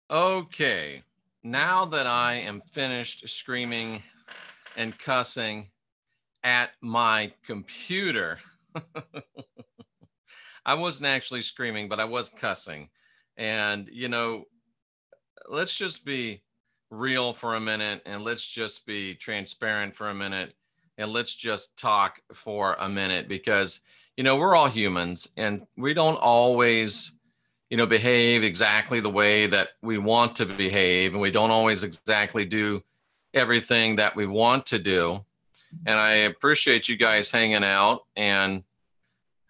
Okay, now that I am finished screaming and cussing at my computer, I wasn't actually screaming, but I was cussing. And, let's just be real for a minute and let's just be transparent for a minute and let's just talk for a minute because, we're all humans and we don't always behave exactly the way that we want to behave, and we don't always exactly do everything that we want to do. And I appreciate you guys hanging out. And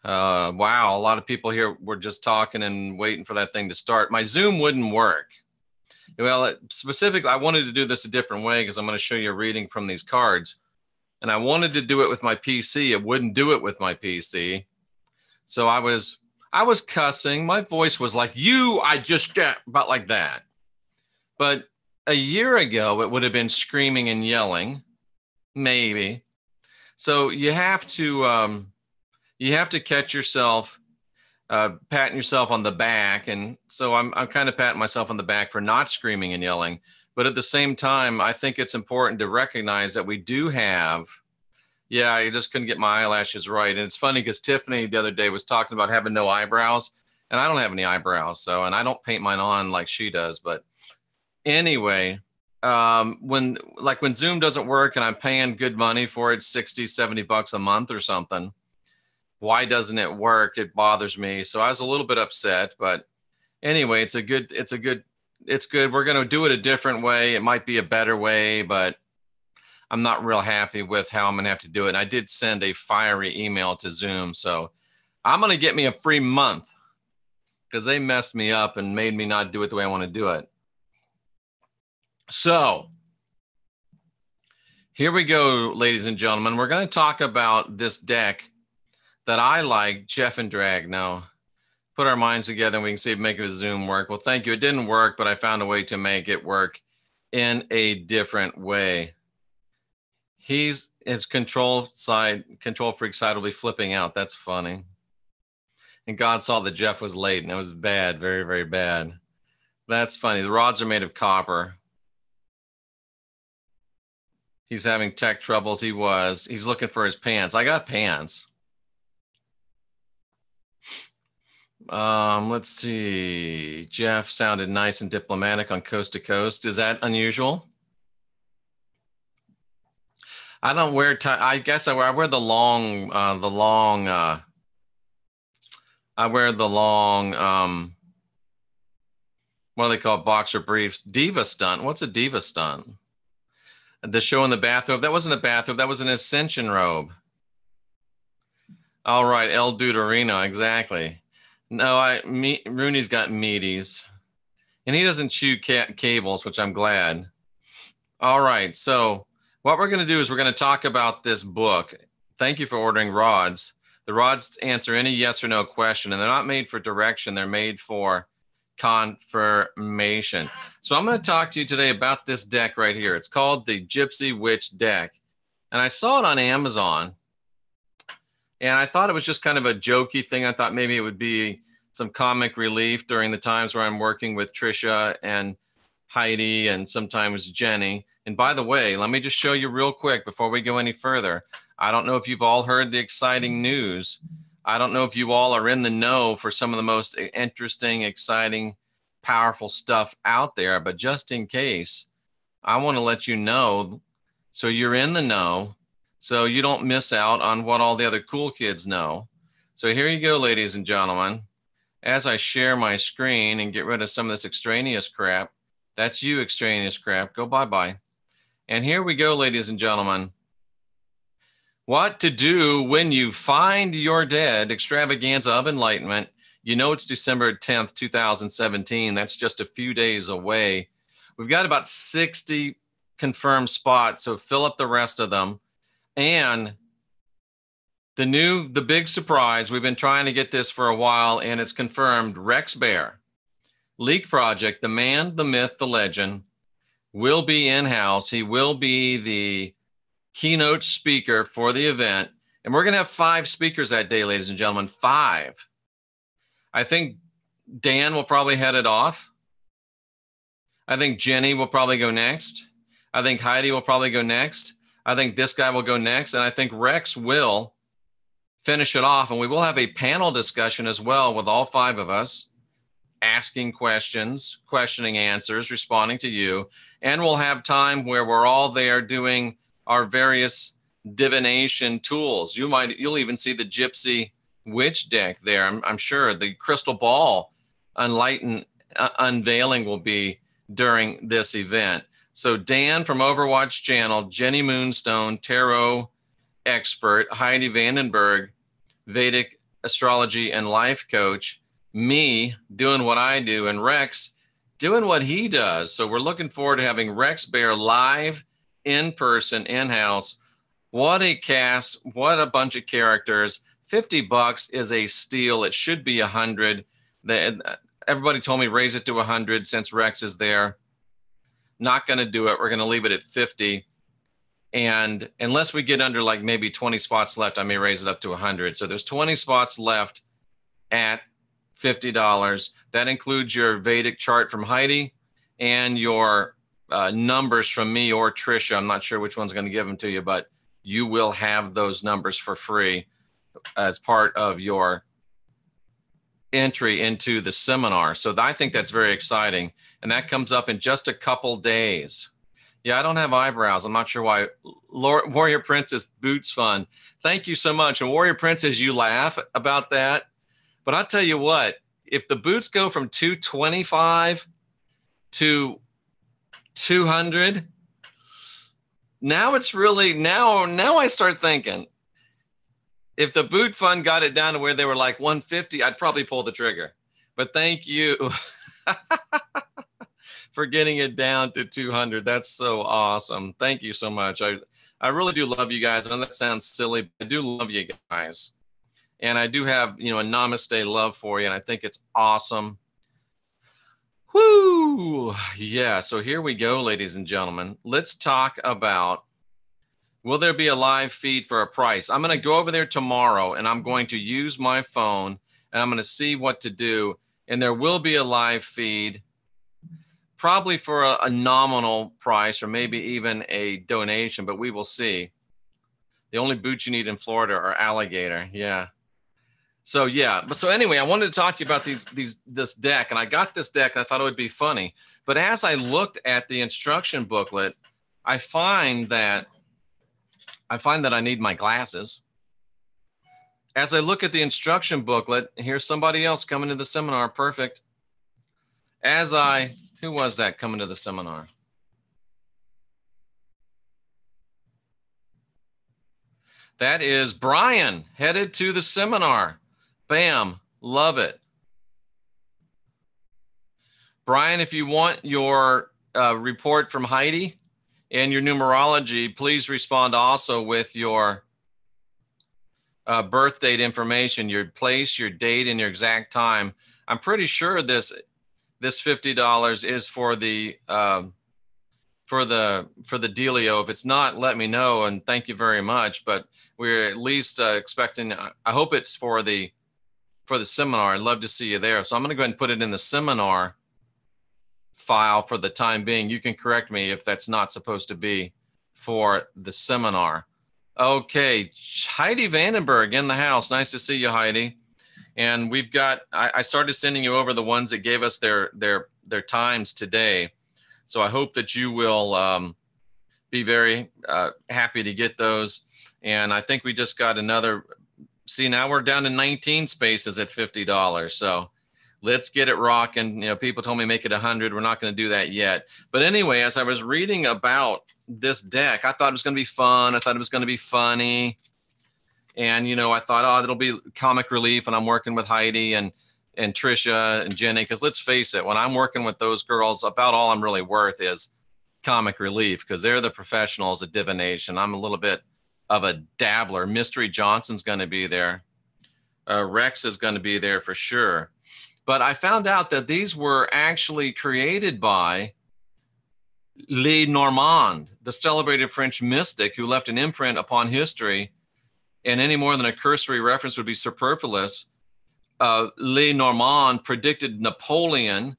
wow, a lot of people here were just talking and waiting for that thing to start. My Zoom wouldn't work. Well, specifically, I wanted to do this a different way because I'm going to show you a reading from these cards. And I wanted to do it with my PC. It wouldn't do it with my PC. So I was cussing. My voice was like, I just get about like that. But a year ago, it would have been screaming and yelling, maybe. So you have to catch yourself, patting yourself on the back. And so I'm kind of patting myself on the back for not screaming and yelling. But at the same time, I think it's important to recognize that we do have. Yeah, I just couldn't get my eyelashes right. And it's funny because Tiffany the other day was talking about having no eyebrows, and I don't have any eyebrows. And I don't paint mine on like she does. But anyway, when Zoom doesn't work and I'm paying good money for it, 60, 70 bucks a month or something, why doesn't it work? It bothers me. So I was a little bit upset, but anyway, it's good. We're going to do it a different way. It might be a better way, but I'm not real happy with how I'm going to have to do it. And I did send a fiery email to Zoom. So I'm going to get me a free month because they messed me up and made me not do it the way I want to do it. So here we go, ladies and gentlemen. We're going to talk about this deck that I like, Jeff and Drag. Now, put our minds together and we can see if make a Zoom work. Well, thank you. It didn't work, but I found a way to make it work in a different way. His control freak side will be flipping out. That's funny. And God saw that Jeff was late, and it was bad, very, very bad. That's funny. The rods are made of copper. He's having tech troubles. He's looking for his pants. I got pants. Let's see. Jeff sounded nice and diplomatic on Coast to Coast. Is that unusual? I don't wear I guess I wear the long I wear the long what do they call it? Boxer briefs? Diva stunt. What's a diva stunt? The show in the bathrobe. That wasn't a bathrobe. That was an ascension robe. All right, El Duderino, exactly. No, Rooney's got meaties, and he doesn't chew cables, which I'm glad. All right, so what we're going to do is we're going to talk about this book. Thank you for ordering rods. The rods answer any yes or no question, and they're not made for direction. They're made for confirmation. So I'm going to talk to you today about this deck right here. It's called the Gypsy Witch deck, and I saw it on Amazon. And I thought it was just kind of a jokey thing. I thought maybe it would be some comic relief during the times where I'm working with Trisha and Heidi and sometimes Jenny. And by the way, let me just show you real quick before we go any further. I don't know if you've all heard the exciting news. I don't know if you all are in the know for some of the most interesting, exciting, powerful stuff out there. But just in case, I want to let you know so you're in the know, so you don't miss out on what all the other cool kids know. So here you go, ladies and gentlemen. As I share my screen and get rid of some of this extraneous crap, that's you, extraneous crap. Go bye-bye. And here we go, ladies and gentlemen. What to do when you find you're dead, extravaganza of enlightenment. You know it's December 10th, 2017. That's just a few days away. We've got about 60 confirmed spots, so fill up the rest of them. And the big surprise, we've been trying to get this for a while, and it's confirmed. Rex Bear, Leak Project, the man, the myth, the legend, will be in-house. He will be the keynote speaker for the event. And we're going to have 5 speakers that day, ladies and gentlemen, 5. I think Dan will probably head it off. I think Jenny will probably go next. I think Heidi will probably go next. I think this guy will go next. And I think Rex will finish it off. And we will have a panel discussion as well with all 5 of us, asking questions, questioning answers, responding to you. And we'll have time where we're all there doing our various divination tools. You'll even see the Gypsy witch deck there. I'm sure the crystal ball unveiling will be during this event. So Dan from Overwatch Channel, Jenny Moonstone, tarot expert, Heidi Vandenberg, Vedic astrology and life coach, me doing what I do, and Rex doing what he does. So we're looking forward to having Rex Bear live in person, in-house. What a cast, what a bunch of characters. $50 is a steal. It should be 100. Everybody told me raise it to 100 since Rex is there. Not going to do it. We're going to leave it at 50. And unless we get under like maybe 20 spots left, I may raise it up to 100. So there's 20 spots left at $50. That includes your Vedic chart from Heidi and your numbers from me or Trisha. I'm not sure which one's going to give them to you, but you will have those numbers for free as part of your entry into the seminar. So I think that's very exciting. And that comes up in just a couple days. Yeah, I don't have eyebrows. I'm not sure why. Warrior Princess, boots fun. Thank you so much. And Warrior Princess, you laugh about that. But I'll tell you what, if the boots go from 225 to 200, now it's really, now I start thinking, if the boot fund got it down to where they were like 150, I'd probably pull the trigger. But thank you for getting it down to 200. That's so awesome. Thank you so much. I really do love you guys. I know that sounds silly, but I do love you guys. And I do have, you know, a namaste love for you. And I think it's awesome. Whoo! Yeah. So here we go, ladies and gentlemen. Let's talk about, will there be a live feed for a price? I'm going to go over there tomorrow and I'm going to use my phone and I'm going to see what to do. And there will be a live feed, probably for a nominal price or maybe even a donation, but we will see. The only boots you need in Florida are alligator. Yeah. So yeah. So anyway, I wanted to talk to you about this deck, and I got this deck and I thought it would be funny. But as I looked at the instruction booklet, I find that I need my glasses. As I look at the instruction booklet, here's somebody else coming to the seminar. Perfect. Who was that coming to the seminar? That is Brian, headed to the seminar. Bam, love it. Brian, if you want your report from Heidi and your numerology, please respond also with your birth date information, your place, your date, and your exact time. I'm pretty sure this $50 is for the dealio. If it's not, let me know, and thank you very much. But we're at least expecting, I hope it's for the seminar. I'd love to see you there. So I'm going to go ahead and put it in the seminar file for the time being. You can correct me if that's not supposed to be for the seminar. Okay, Heidi Vandenberg in the house. Nice to see you, Heidi. And we've got, I started sending you over the ones that gave us their times today. So I hope that you will be very happy to get those. And I think we just got another, see, now we're down to 19 spaces at $50. So let's get it rocking. You know, people told me make it 100. We're not going to do that yet. But anyway, as I was reading about this deck, I thought it was going to be fun. I thought it was going to be funny. And, you know, I thought, oh, it'll be comic relief. And I'm working with Heidi and Trisha and Jenny, because let's face it, when I'm working with those girls, about all I'm really worth is comic relief, because they're the professionals at divination. I'm a little bit of a dabbler. Mystery Johnson's going to be there. Rex is going to be there for sure. But I found out that these were actually created by Lenormand, the celebrated French mystic who left an imprint upon history, and any more than a cursory reference would be superfluous. Lenormand predicted Napoleon.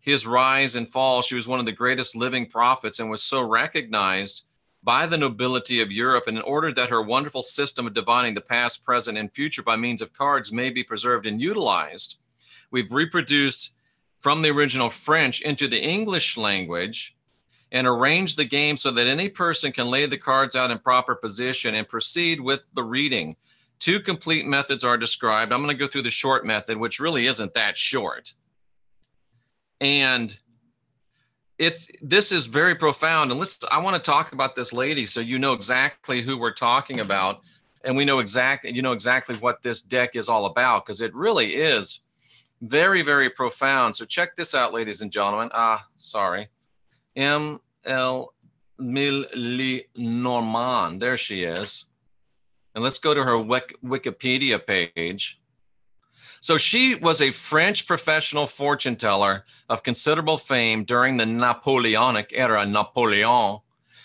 his rise and fall. She was one of the greatest living prophets and was so recognized by the nobility of Europe. And in order that her wonderful system of divining the past, present, and future by means of cards may be preserved and utilized, we've reproduced from the original French into the English language and arranged the game so that any person can lay the cards out in proper position and proceed with the reading. 2 complete methods are described. I'm going to go through the short method, which really isn't that short. And this is very profound. And I want to talk about this lady so you know exactly who we're talking about. And you know exactly what this deck is all about, because it really is very, very profound. So check this out, ladies and gentlemen. Sorry. M.L. Normand. There she is. And let's go to her Wikipedia page. So she was a French professional fortune teller of considerable fame during the Napoleonic era. Napoleon.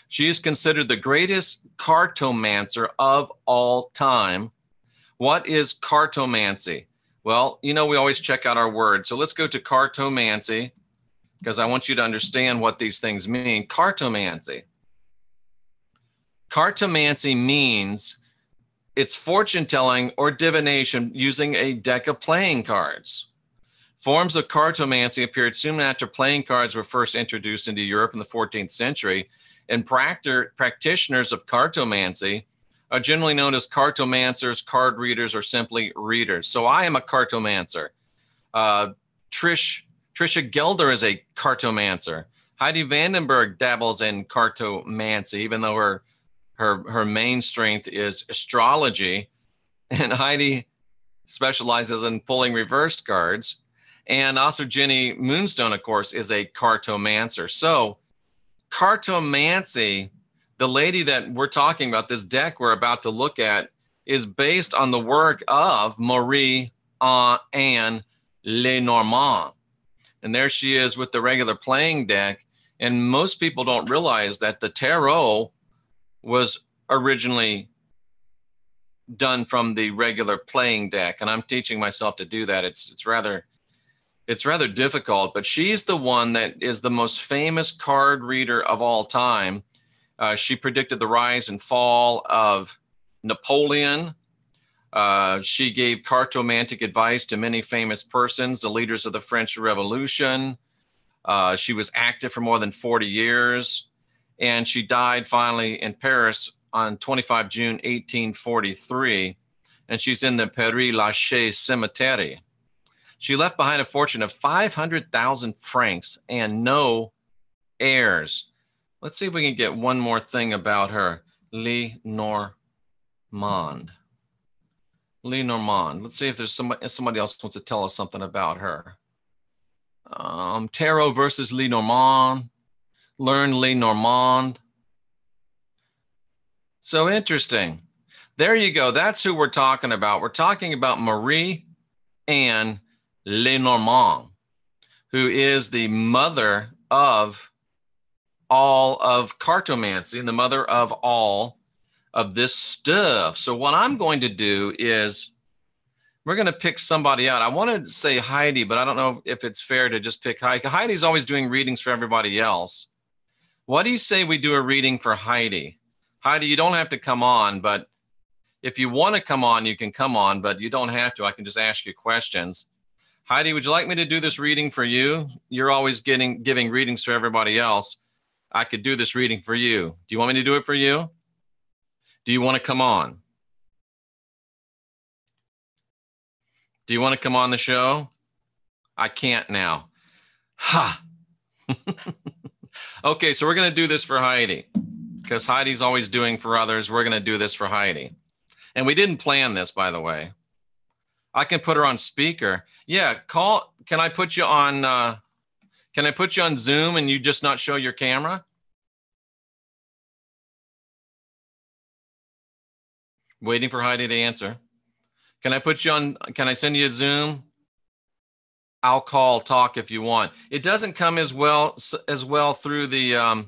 She is considered the greatest cartomancer of all time. What is cartomancy? Well, you know, we always check out our words. So let's go to cartomancy, because I want you to understand what these things mean. Cartomancy. Cartomancy means it's fortune telling or divination using a deck of playing cards. Forms of cartomancy appeared soon after playing cards were first introduced into Europe in the 14th century, and practitioners of cartomancy are generally known as cartomancers, card readers, or simply readers. So I am a cartomancer. Trisha Gelder is a cartomancer. Heidi Vandenberg dabbles in cartomancy, even though her main strength is astrology. And Heidi specializes in pulling reversed cards. And also Jenny Moonstone, of course, is a cartomancer. So cartomancy, the lady that we're talking about, this deck we're about to look at, is based on the work of Marie-Anne Lenormand. And there she is with the regular playing deck. And most people don't realize that the tarot was originally done from the regular playing deck. And I'm teaching myself to do that. It's rather difficult, but she's the one that is the most famous card reader of all time. She predicted the rise and fall of Napoleon. She gave cartomantic advice to many famous persons, the leaders of the French Revolution. She was active for more than 40 years, and she died finally in Paris on 25 June 1843, and she's in the Père Lachaise cemetery. She left behind a fortune of 500,000 francs and no heirs. Let's see if we can get one more thing about her. Lenormand. Let's see if there's somebody else wants to tell us something about her. Tarot versus Lenormand. Learn Lenormand. So interesting. There you go. That's who we're talking about. We're talking about Marie-Anne Lenormand, who is the mother of all of cartomancy and the mother of all of this stuff. So what I'm going to do is we're going to pick somebody out. I wanted to say Heidi, but I don't know if it's fair to just pick Heidi. Heidi's always doing readings for everybody else. What do you say we do a reading for Heidi? Heidi, you don't have to come on, but if you want to come on, you can come on, but you don't have to. I can just ask you questions. Heidi, would you like me to do this reading for you? You're always giving readings for everybody else. I could do this reading for you. Do you want me to do it for you? Do you want to come on? Do you want to come on the show? I can't now. Ha! Okay, so we're going to do this for Heidi because Heidi's always doing for others. We're going to do this for Heidi. And we didn't plan this, by the way. I can put her on speaker. Yeah, call. Can I put you on Zoom and you just not show your camera? Waiting for Heidi to answer. Can I put you on, can I send you a Zoom? I'll call, talk if you want. It doesn't come as well through the,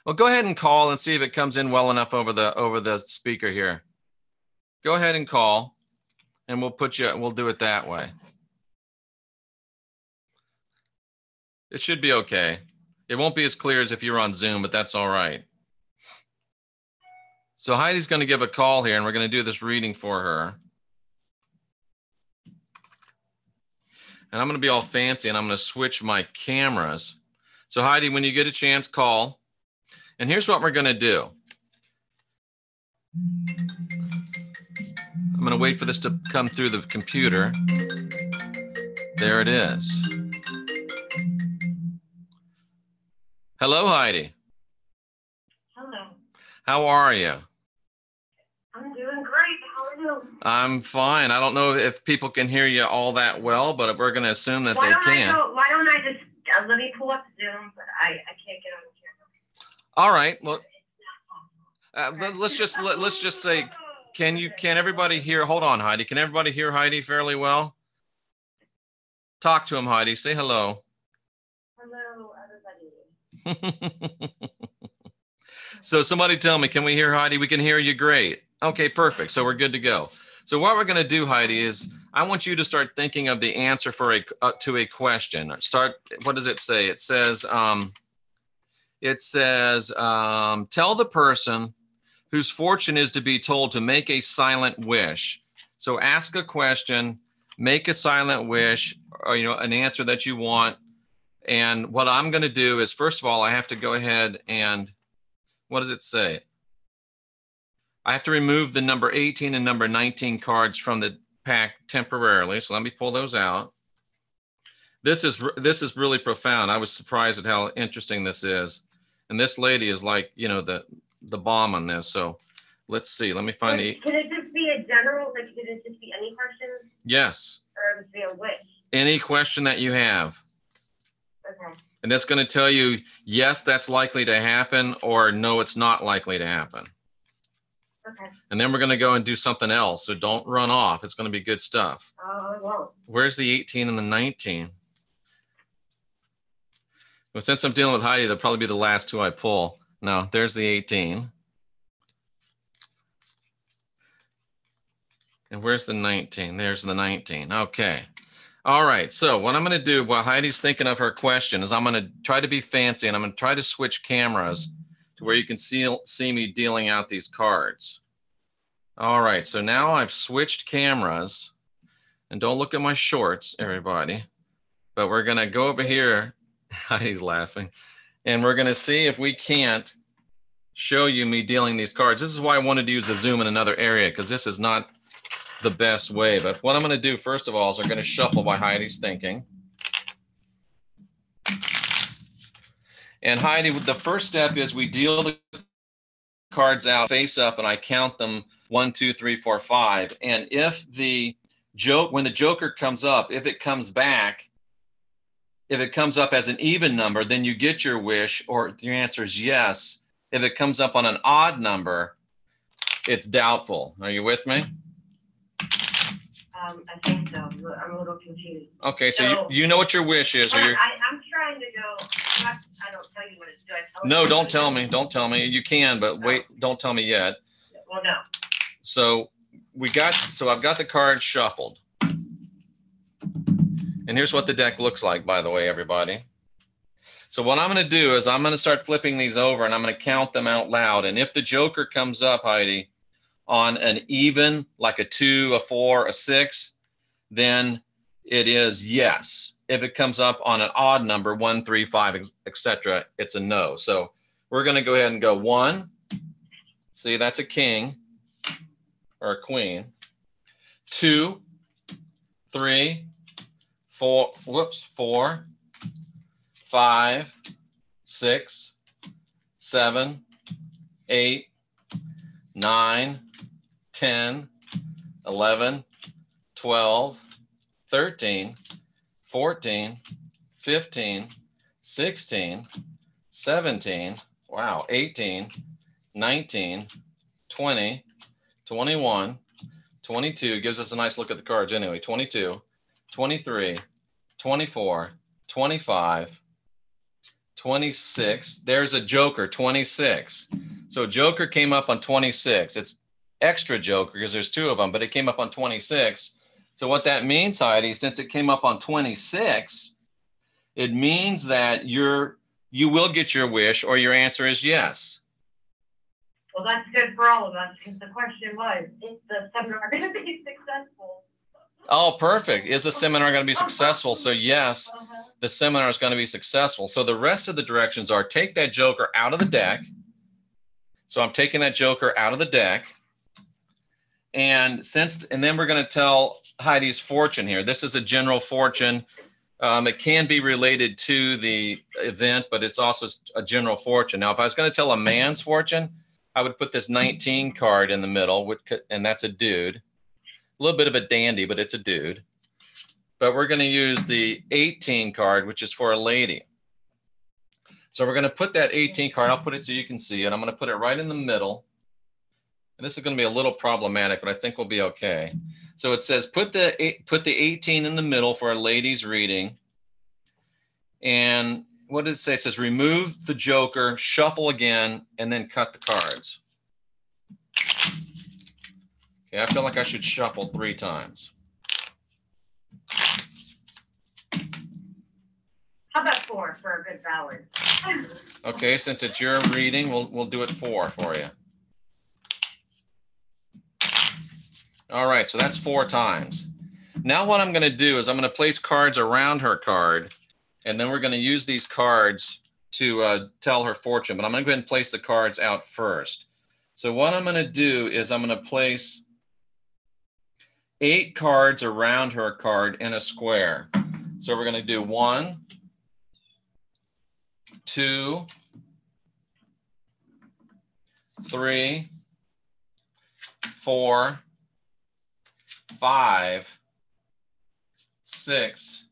well, go ahead and call and see if it comes in well enough over the speaker here. Go ahead and call and we'll do it that way. It should be okay. It won't be as clear as if you're on Zoom, but that's all right. So Heidi's going to give a call here, and we're going to do this reading for her. And I'm going to be all fancy, and I'm going to switch my cameras. So Heidi, when you get a chance, call. And here's what we're going to do. I'm going to wait for this to come through the computer. There it is. Hello, Heidi. Hello. How are you? I'm doing great. How are you? I'm fine. I don't know if people can hear you all that well, but we're going to assume that they can. Why don't I just, let me pull up Zoom, but I can't get on the camera. All right. Well, let's just say, can everybody hear? Hold on, Heidi. Can everybody hear Heidi fairly well? Talk to him, Heidi. Say hello. Hello, everybody. So somebody tell me, can we hear Heidi? We can hear you great. Okay, perfect. So we're good to go. So what we're going to do, Heidi, is I want you to start thinking of the answer for to a question. What does it say? It says, tell the person whose fortune is to be told to make a silent wish. So ask a question, make a silent wish, or an answer that you want. And what I'm going to do is, first of all, I have to go ahead and, what does it say? I have to remove the number 18 and number 19 cards from the pack temporarily. So let me pull those out. This is really profound. I was surprised at how interesting this is. And this lady is like, the bomb on this. So let's see. Let me find the. Can it just be a general, can it just be any question? Yes. Or just be a wish? Any question that you have. Okay. And that's going to tell you, yes, that's likely to happen, or no, it's not likely to happen. Okay. And then we're going to go and do something else. So don't run off. It's going to be good stuff. Oh, I won't. Where's the 18 and the 19? Well, since I'm dealing with Heidi, they'll probably be the last two I pull. No, there's the 18. And where's the 19? There's the 19. Okay. All right. So what I'm going to do while Heidi's thinking of her question is I'm going to try to be fancy, and I'm going to try to switch cameras to where you can see me dealing out these cards. All right. So now I've switched cameras, and don't look at my shorts, everybody, but we're going to go over here. Heidi's laughing. And we're going to see if we can't show you me dealing these cards. This is why I wanted to use a Zoom in another area, because this is not the best way. But what I'm going to do first of all is I'm going to shuffle while Heidi's thinking. And Heidi, the first step is we deal the cards out face up, and I count them 1, 2, 3, 4, 5. And if when the joker comes up, if it comes up as an even number, then you get your wish, or your answer is yes. If it comes up on an odd number, it's doubtful. Are you with me? I think so. I'm a little confused. Okay, so you know what your wish is. I'm trying to go. I don't tell you what to do. No, don't tell me. Don't tell me. You can, but wait, don't tell me yet. Well, no. So I've got the cards shuffled. And here's what the deck looks like, by the way, everybody. So what I'm going to do is I'm going to start flipping these over, and I'm going to count them out loud. And if the joker comes up, Heidi, on an even, like a 2, a 4, a 6, then it is yes. If it comes up on an odd number, 1, 3, 5, etc., it's a no. So we're going to go ahead and go 1. See, that's a king or a queen. 2, 3, 4, 4, 5, 6, 7, 8, 9, 10, 11, 12, 13, 14, 15, 16, 17, wow, 18, 19, 20, 21, 22, gives us a nice look at the cards anyway, 22, 23, 24, 25, 26, there's a joker, 26. So joker came up on 26. It's extra joker because there's 2 of them, but it came up on 26. So what that means, Heidi, since it came up on 26, It means that you will get your wish, or your answer is yes. Well, that's good for all of us, because the question was, is the seminar going to be successful? Oh, perfect. Is the seminar going to be successful? So yes, the seminar is going to be successful. So the rest of the directions are take that joker out of the deck. So I'm taking that joker out of the deck. And then we're going to tell Heidi's fortune here. This is a general fortune. It can be related to the event, but it's also a general fortune. Now, if I was going to tell a man's fortune, I would put this 19 card in the middle, and that's a dude. A little bit of a dandy, but it's a dude. But we're going to use the 18 card, which is for a lady. So we're going to put that 18 card. I'll put it so you can see it. I'm going to put it right in the middle. And this is going to be a little problematic, but I think we'll be okay. So it says put the 18 in the middle for a lady's reading. And what did it say? It says remove the joker, shuffle again, and then cut the cards. Okay, I feel like I should shuffle 3 times. How about 4 for a good balance? Okay, since it's your reading, we'll do it 4 for you. All right, so that's 4 times. Now what I'm going to do is I'm going to place cards around her card, and then we're going to use these cards to tell her fortune. But I'm going to go ahead and place the cards out first. So what I'm going to do is I'm going to place 8 cards around her card in a square. So we're going to do 1, 2, 3, 4, 5, 6,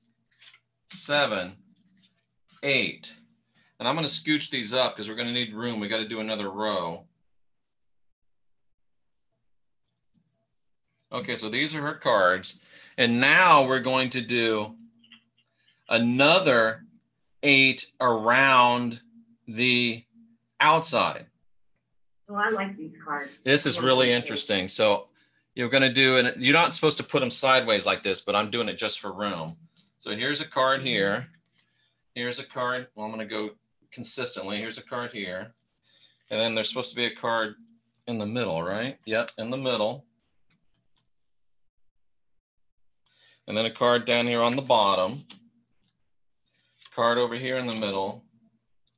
7, 8. And I'm going to scooch these up because we're going to need room. We got to do another row. Okay, so these are her cards. And now we're going to do another 8 around the outside. Well, I like these cards. This is really interesting. So you're going to do, and you're not supposed to put them sideways like this, but I'm doing it just for room. So here's a card here. Here's a card. Well, I'm going to go consistently. Here's a card here. And then there's supposed to be a card in the middle, right? Yep, in the middle. And then a card down here on the bottom. Card over here in the middle.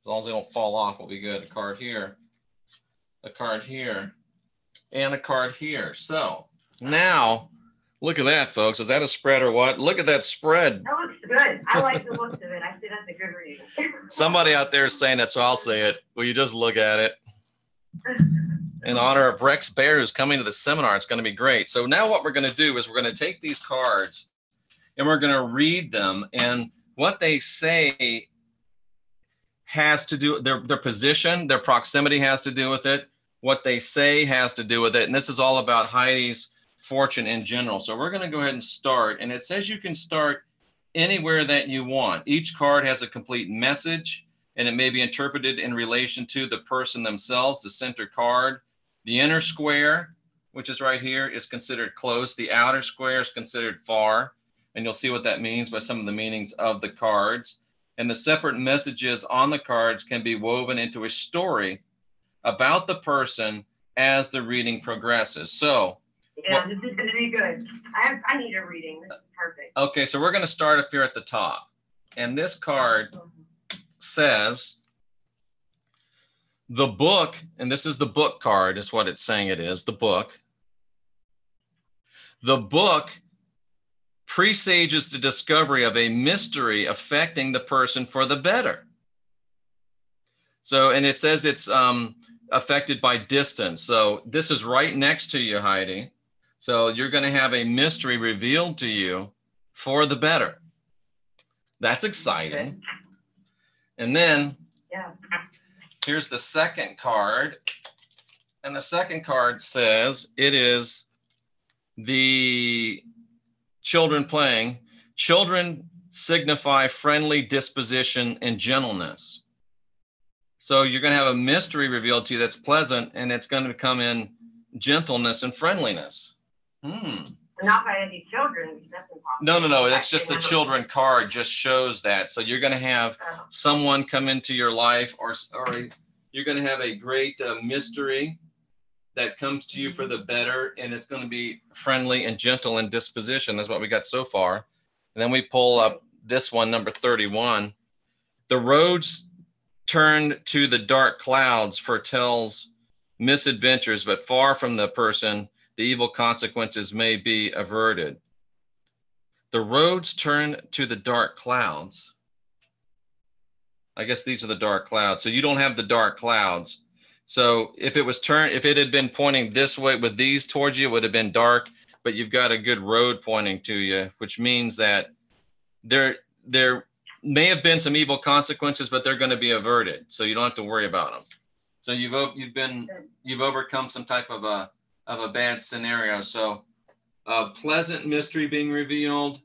As long as they don't fall off, we'll be good. A card here. A card here. And a card here. So now, look at that, folks. Is that a spread or what? Look at that spread. That looks good. I like the looks of it. I say that's a good reading. Somebody out there is saying that, so I'll say it. Will you just look at it? In honor of Rex Bear, who's coming to the seminar, it's going to be great. So now what we're going to do is we're going to take these cards and we're going to read them. And what they say has to do, their position, their proximity has to do with it. What they say has to do with it. And this is all about Heidi's fortune in general. So we're going to go ahead and start. And it says you can start anywhere that you want. Each card has a complete message, and it may be interpreted in relation to the person themselves, the center card. The inner square, which is right here, is considered close. The outer square is considered far. And you'll see what that means by some of the meanings of the cards. And the separate messages on the cards can be woven into a story about the person as the reading progresses. So, yeah, this is going to be good. I need a reading. This is perfect. Okay, so we're going to start up here at the top. And this card says, the book, and this is the book card, is what it's saying it is, the book. The book presages the discovery of a mystery affecting the person for the better. So, and it says it's affected by distance. So this is right next to you, Heidi. So you're going to have a mystery revealed to you for the better. That's exciting. Okay. And then here's the second card. And the second card says it is the children playing. Children signify friendly disposition and gentleness. So you're going to have a mystery revealed to you that's pleasant, and it's going to come in gentleness and friendliness. Not by any children, because that's impossible. No. That's just the children card just shows that. So you're going to have someone come into your life, or you're going to have a great mystery that comes to you for the better, and it's going to be friendly and gentle in disposition. That's what we got so far. And then we pull up this one, number 31. The roads turned to the dark clouds foretells misadventures, but far from the person, the evil consequences may be averted. The roads turn to the dark clouds. I guess these are the dark clouds. So you don't have the dark clouds. So if it had been pointing this way with these towards you, it would have been dark, but you've got a good road pointing to you, which means that there may have been some evil consequences, but they're going to be averted. So you don't have to worry about them. So you've overcome some type of a bad scenario. So a pleasant mystery being revealed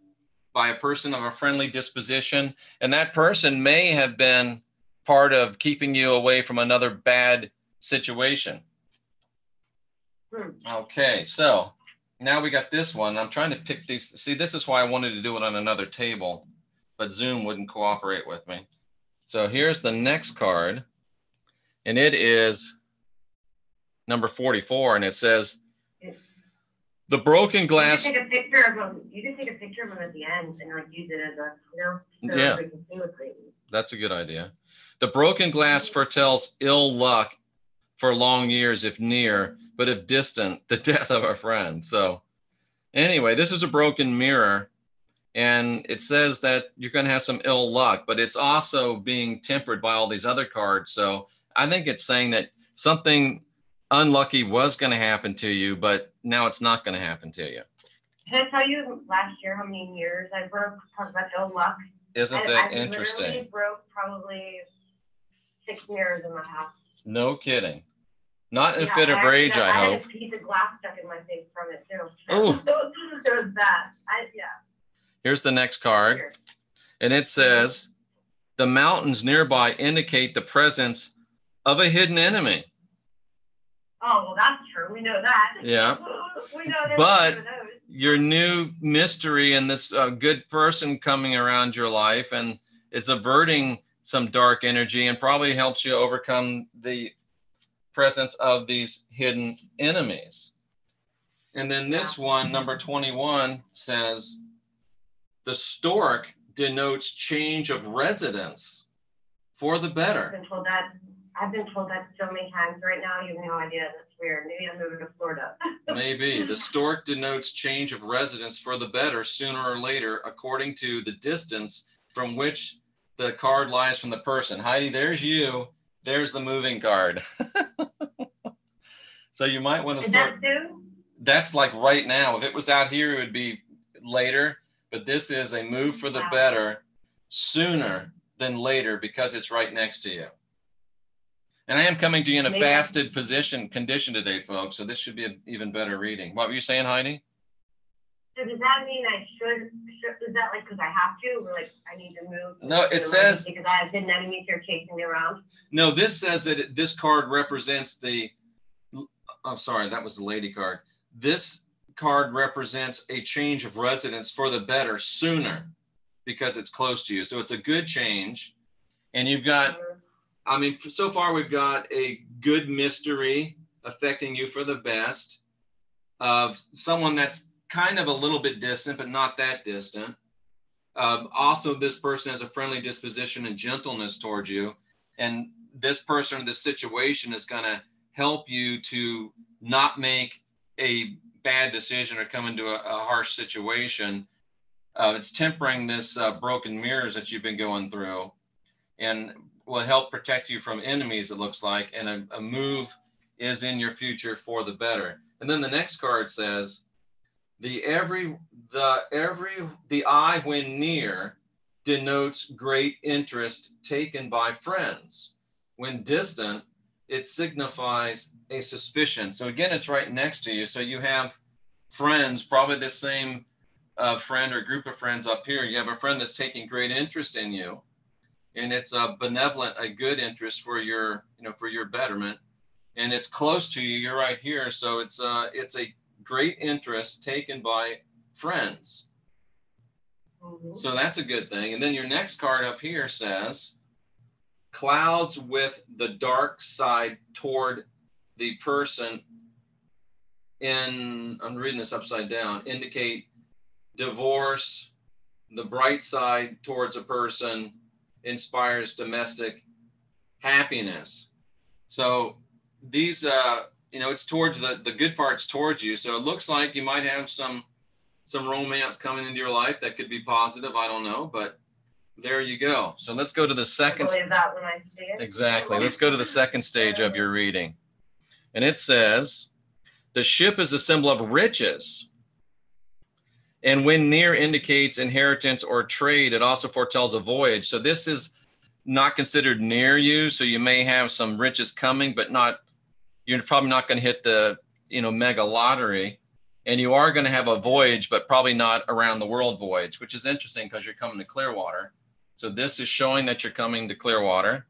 by a person of a friendly disposition. And that person may have been part of keeping you away from another bad situation. Okay, so now we got this one. I'm trying to pick these. See, this is why I wanted to do it on another table, but Zoom wouldn't cooperate with me. So here's the next card, and it is number 44, and it says, the broken glass. You can take a picture of them. You can take a picture of them at the end and like use it as a, so yeah, we can see what's great. That's a good idea. The broken glass foretells ill luck for long years if near, but if distant, the death of a friend. So anyway, this is a broken mirror, and it says that you're going to have some ill luck, but it's also being tempered by all these other cards. So I think it's saying that something unlucky was going to happen to you, but now it's not going to happen to you. Can I tell you last year how many mirrors I broke because of ill luck? Isn't that interesting? I literally broke probably 6 mirrors in my house. No kidding. Not in a fit of rage, I hope. I had a piece of glass stuck in my face from it too. Oh. It was bad. Here's the next card. And it says, the mountains nearby indicate the presence of a hidden enemy. Oh, well, that's true. We know that. Yeah. We know that. But your new mystery and this good person coming around your life, and it's averting some dark energy and probably helps you overcome the presence of these hidden enemies. And then this one, number 21, says, the stork denotes change of residence for the better. I've been told that so many times. Right now, you have no idea. That's weird. Maybe I'm moving to Florida. Maybe. The stork denotes change of residence for the better sooner or later, according to the distance from which the card lies from the person. Heidi, there's you. There's the moving card. So you might want to start. Is that soon? That's like right now. If it was out here, it would be later. But this is a move for the better sooner than later because it's right next to you. And I am coming to you in a fasted condition today, folks. So this should be an even better reading. What were you saying, Heidi? So does that mean I should is that like because I have to, or like I need to move? No, it says because I have hidden enemies here chasing me around. No, this says that this card represents the. I'm sorry, that was the lady card. This card represents a change of residence for the better sooner because it's close to you. So it's a good change, and you've got. I mean, so far we've got a good mystery affecting you for the best of someone that's kind of a little bit distant, but not that distant. Also, this person has a friendly disposition and gentleness towards you. And this person, this situation is going to help you to not make a bad decision or come into a harsh situation. It's tempering this broken mirrors that you've been going through. And will help protect you from enemies, it looks like, and a move is in your future for the better. And then the next card says, the eye when near denotes great interest taken by friends. When distant, it signifies a suspicion. So again, it's right next to you. So you have friends, probably the same friend or group of friends up here. You have a friend that's taking great interest in you. And it's a benevolent, a good interest for your, for your betterment. And it's close to you. You're right here. So it's a great interest taken by friends. So that's a good thing. And then your next card up here says, clouds with the dark side toward the person I'm reading this upside down, indicate divorce. The bright side towards a person inspires domestic happiness. So these, it's towards the good parts towards you. So it looks like you might have some romance coming into your life that could be positive. I don't know, but there you go. So let's go to the second. I believe that when I see it. Exactly. Let's go to the second stage of your reading. And it says, the ship is a symbol of riches. And when near indicates inheritance or trade, it also foretells a voyage. So this is not considered near you. So you may have some riches coming, but you're probably not going to hit the, mega lottery. And you are going to have a voyage, but probably not around the world voyage, which is interesting because you're coming to Clearwater. So this is showing that you're coming to Clearwater.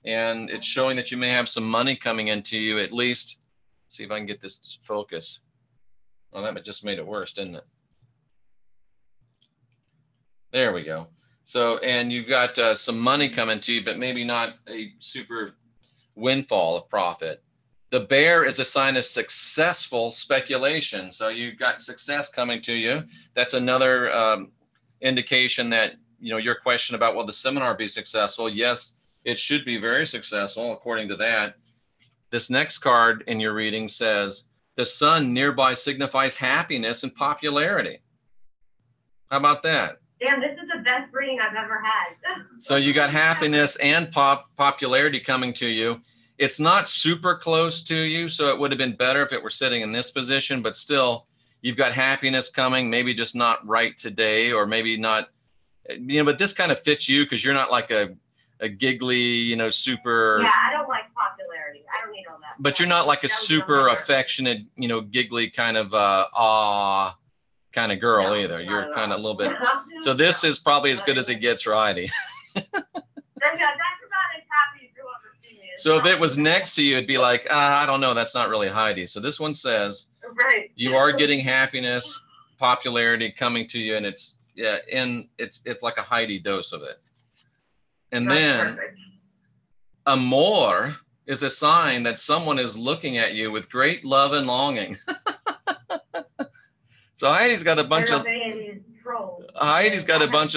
And it's showing that you may have some money coming into you, at least. See if I can get this to focus. Well, that just made it worse, didn't it? There we go. So, and you've got some money coming to you, but maybe not a super windfall of profit. The bear is a sign of successful speculation. So you've got success coming to you. That's another indication that, your question about, will the seminar be successful? Yes, it should be very successful according to that. This next card in your reading says, the sun nearby signifies happiness and popularity. How about that? Damn, this is the best reading I've ever had. So you got happiness and popularity coming to you. It's not super close to you, so it would have been better if it were sitting in this position, but still, you've got happiness coming, maybe just not right today, or maybe not, but this kind of fits you because you're not like a giggly, super. Yeah, I don't like popularity. I don't need all that. But you're not like a super affectionate, giggly kind of kind of girl either. You're kind of a little bit. So this is probably as good as it gets for Heidi. That's about as happy as you'll ever see me. So if it was next to you, it'd be like, I don't know, that's not really Heidi. So this one says, right, you are getting happiness, popularity coming to you, and it's like a Heidi dose of it. And that's then perfect. Amor is a sign that someone is looking at you with great love and longing. So Heidi's got a bunch of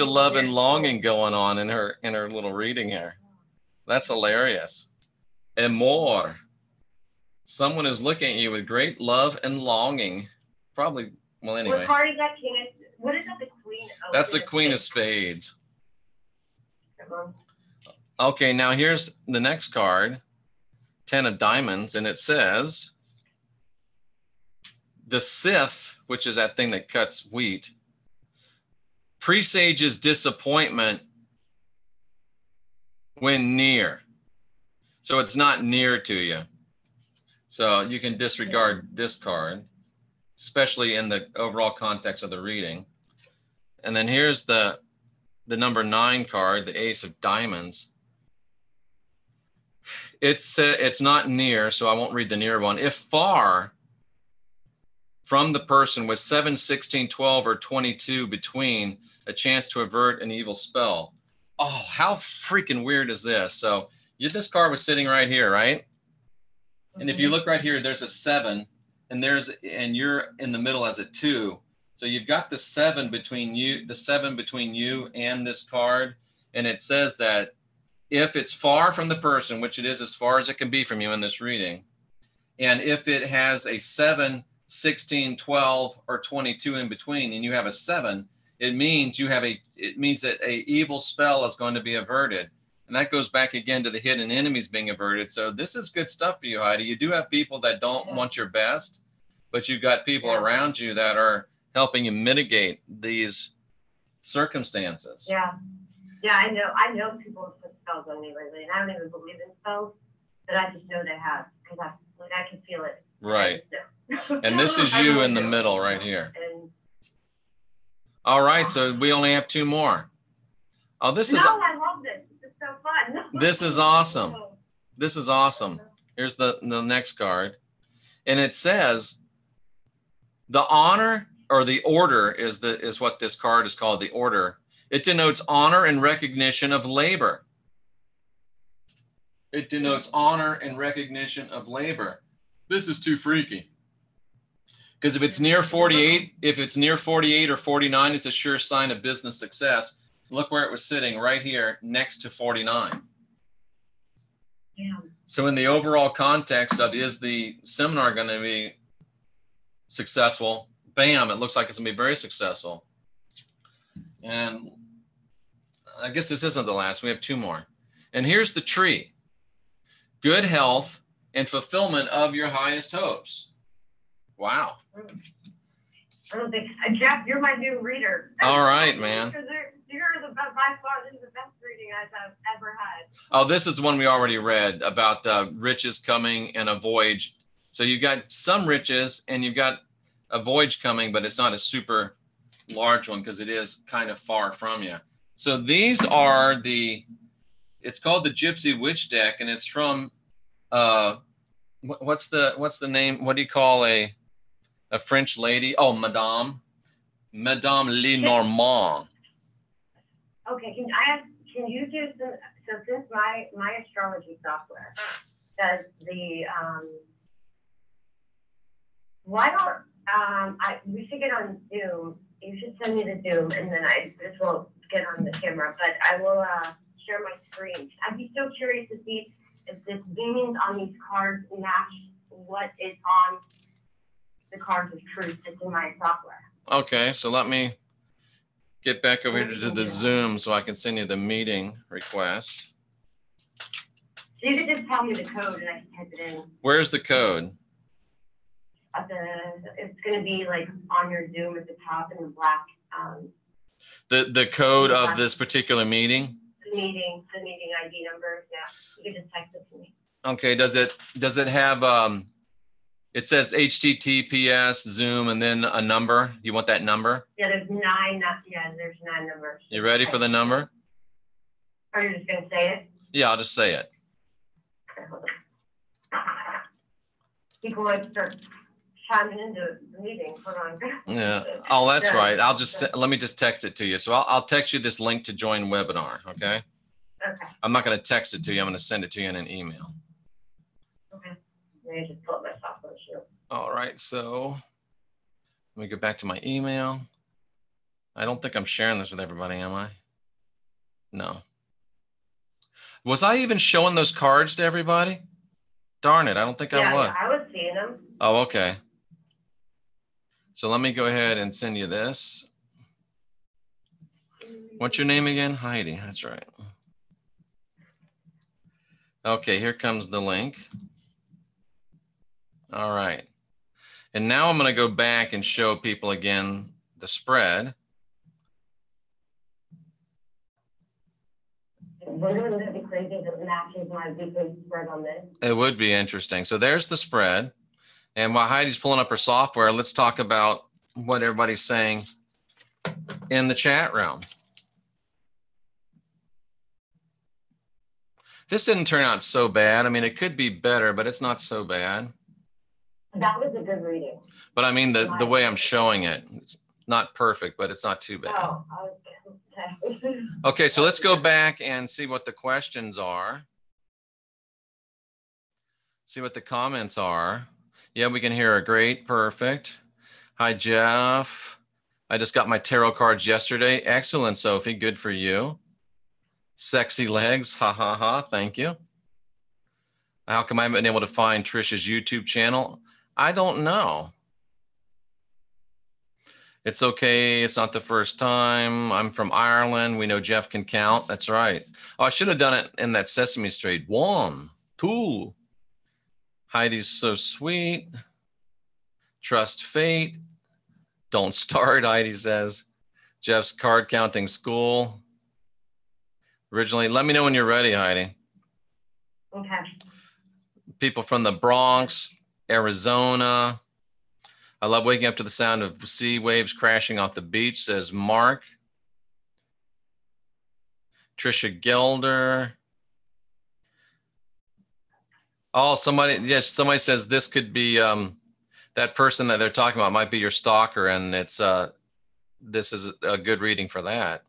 love and longing going on in her little reading here. That's hilarious. Amor. Someone is looking at you with great love and longing. Probably, well, anyway. What card is that, King? What is that, the Queen? Oh, that's the Queen of Spades. Okay, now here's the next card, 10 of Diamonds, and it says, the scythe, which is that thing that cuts wheat, presages disappointment when near. So it's not near to you. So you can disregard this card, especially in the overall context of the reading. And then here's the number 9 card, the Ace of Diamonds. It's not near, so I won't read the near one. If far from the person with 7, 16, 12, or 22 between, a chance to avert an evil spell. Oh, how freaking weird is this? So this card was sitting right here, right? And if you look right here, there's a 7, and you're in the middle as a 2. So you've got the 7 between you and this card, and it says that if it's far from the person, which it is as far as it can be from you in this reading, and if it has a 7, 16, 12, or 22 in between, and you have a 7, it means that a evil spell is going to be averted. And that goes back again to the hidden enemies being averted. So this is good stuff for you, Heidi. You do have people that don't want your best, but you've got people around you that are helping you mitigate these circumstances. Yeah. Yeah, I know people have put spells on me lately, and I don't even believe in spells, but I just know they have, because I can feel it. Right. And this is you in the middle right here. All right, so we only have 2 more. Oh, I love this. This is so fun. This is awesome. This is awesome. Here's the next card. And it says, The honor or the order is what this card is called, the order. It denotes honor and recognition of labor. It denotes honor and recognition of labor. This is too freaky. Because if it's near 48 or 49, it's a sure sign of business success. Look where it was sitting, right here next to 49. Yeah. So in the overall context of, is the seminar going to be successful? Bam, it looks like it's going to be very successful. And I guess this isn't the last. We have two more. And here's the tree. Good health and fulfillment of your highest hopes. Wow. I don't think, Jeff, you're my new reader. All right, man. You're by far, this is the best reading I've ever had. Oh, this is one we already read about riches coming and a voyage. So you've got some riches and you've got a voyage coming, but it's not a super large one because it is kind of far from you. So these are it's called the Gypsy Witch deck, and it's from, what's the name? What do you call a French lady? Oh, Madame Lenormand. Okay, can you do some, so since my astrology software does the, why don't, we should get on Zoom. You should send me the Zoom, and then this will get on the camera, but I will share my screen. I'd be so curious to see if the meanings on these cards match what is on the cards of truth that's in my software. Okay, so let me get back over here to the Zoom so I can send you the meeting request. So you could just tell me the code and I can type it in. Where's the code? It's going to be like on your Zoom at the top in the black. The code of this particular meeting? The meeting ID number. Yeah, you can just text it to me. Okay, does it have, it says HTTPS, Zoom, and then a number? You want that number? Yeah, there's 9 numbers. You ready for the number? Are you just going to say it? Yeah, I'll just say it. Okay, hold on. People might start chiming into the meeting. Hold on. Yeah. Oh, that's right. Let me just text it to you. So I'll text you this link to join webinar. Okay. Okay. I'm not going to text it to you. I'm going to send it to you in an email. Okay. Let me just pull up my software. Sure. All right. So let me go back to my email. I don't think I'm sharing this with everybody, am I? No. Was I even showing those cards to everybody? Darn it. I don't think I was. Yeah, I was seeing them. Oh, okay. So let me go ahead and send you this. What's your name again? Heidi. That's right. Okay, here comes the link. All right. And now I'm going to go back and show people again the spread. Wouldn't it be crazy if it matches my weekly spread on this? It would be interesting. So there's the spread. And while Heidi's pulling up her software, let's talk about what everybody's saying in the chat room. This didn't turn out so bad. I mean, it could be better, but it's not so bad. That was a good reading. But I mean, the way I'm showing it, it's not perfect, but it's not too bad. Oh, okay. Okay, so let's go back and see what the questions are. See what the comments are. Yeah, we can hear her. Great, perfect. Hi, Jeff. I just got my tarot cards yesterday. Excellent, Sophie. Good for you. Sexy legs. Ha, ha, ha. Thank you. How come I haven't been able to find Trisha's YouTube channel? I don't know. It's okay. It's not the first time. I'm from Ireland. We know Jeff can count. That's right. Oh, I should have done it in that Sesame Street. 1, 2. Heidi's so sweet. Trust fate. Don't start, Heidi says. Jeff's card counting school. Originally, let me know when you're ready, Heidi. Okay. People from the Bronx, Arizona. I love waking up to the sound of sea waves crashing off the beach, says Mark. Trisha Gelder. Oh, somebody says this could be that person that they're talking about might be your stalker, and it's this is a good reading for that.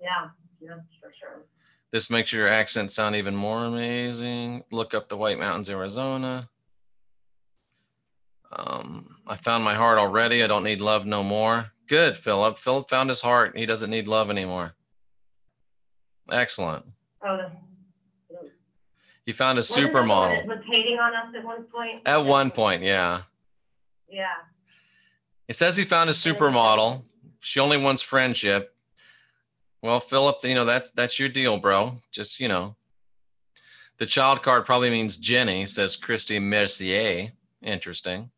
Yeah, for sure. This makes your accent sound even more amazing. Look up the White Mountains, Arizona. I found my heart already. I don't need love no more. Good, Philip. Philip found his heart. He doesn't need love anymore. Excellent. Oh, he found a supermodel. Was hating on us at one point? At one point, yeah. Yeah. It says he found a supermodel. She only wants friendship. Well, Philip, you know, that's your deal, bro. Just, you know. The child card probably means Jenny, says Christy Mercier. Interesting.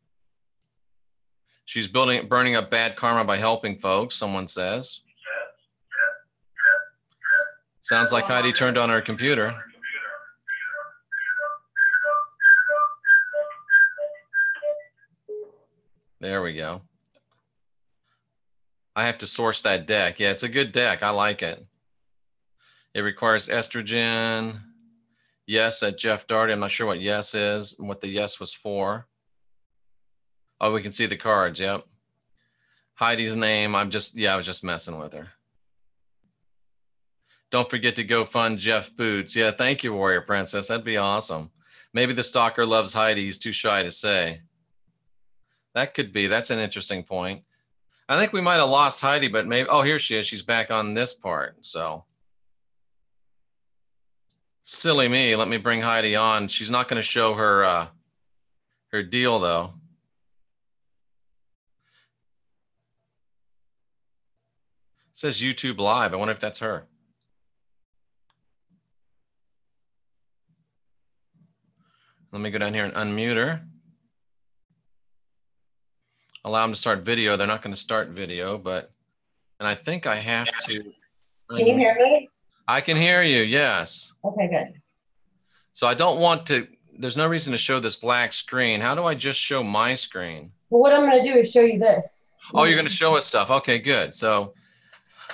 She's burning up bad karma by helping folks, someone says. Sounds like Heidi turned on her computer. There we go. I have to source that deck. Yeah, it's a good deck. I like it. It requires estrogen. Yes, at Jeff Darty. I'm not sure what yes is and what the yes was for. Oh, we can see the cards. Yep. Heidi's name. I was just messing with her. Don't forget to go fund Jeff Boots. Yeah, thank you, Warrior Princess. That'd be awesome. Maybe the stalker loves Heidi. He's too shy to say. That could be. That's an interesting point. I think we might have lost Heidi, but maybe. Oh, here she is. She's back on this part. So. Silly me. Let me bring Heidi on. She's not going to show her her deal, though. It says YouTube Live. I wonder if that's her. Let me go down here and unmute her. Allow them to start video. They're not going to start video, but, and I think I have to. Can you hear me? I can hear you, yes. Okay, good. So I don't want to, there's no reason to show this black screen. How do I just show my screen? Well, what I'm going to do is show you this. Oh, you're going to show us stuff. Okay, good. So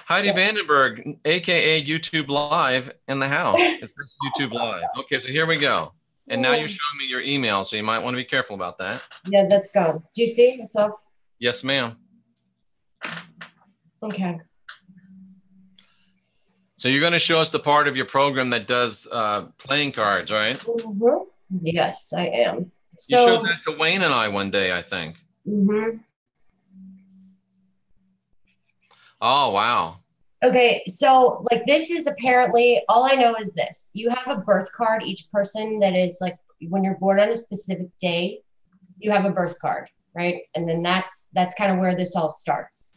Heidi Vandenberg, AKA YouTube Live in the house. It's this YouTube Live. Okay, so here we go. And now you're showing me your email, so you might want to be careful about that. Yeah, that's gone. Do you see? It's off. Yes, ma'am. Okay. So you're going to show us the part of your program that does playing cards, right? Mm-hmm. Yes, I am. So, you showed that to Wayne and I one day, I think. Mm-hmm. Oh, wow. Okay, so like this is apparently, all I know is this. You have a birth card, each person that is like, when you're born on a specific day, you have a birth card, right? And then that's kind of where this all starts.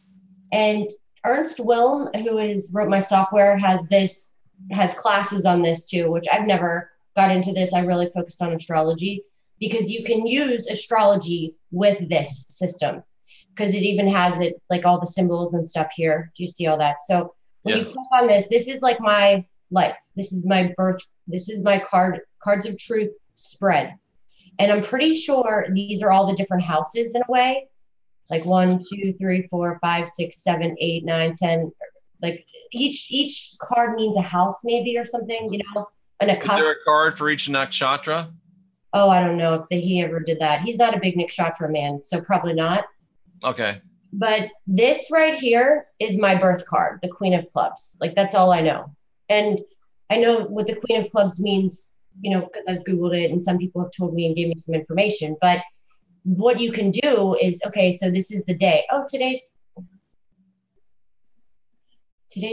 And Ernst Wilm, who wrote my software, has classes on this too, which I've never got into this. I really focused on astrology because you can use astrology with this system because it even has it like all the symbols and stuff here. Do you see all that? So when you click on this is like my life. This is my birth. This is my cards of truth spread. And I'm pretty sure these are all the different houses in a way. Like 1, 2, 3, 4, 5, 6, 7, 8, 9, 10. Like each card means a house maybe or something, you know. And is there a card for each nakshatra? Oh, I don't know if he ever did that. He's not a big nakshatra man, so probably not. Okay. But this right here is my birth card, the Queen of Clubs. Like that's all I know. And I know what the Queen of Clubs means, you know, because I've Googled it and some people have told me and gave me some information. But what you can do is, okay, so this is the day. Oh, today's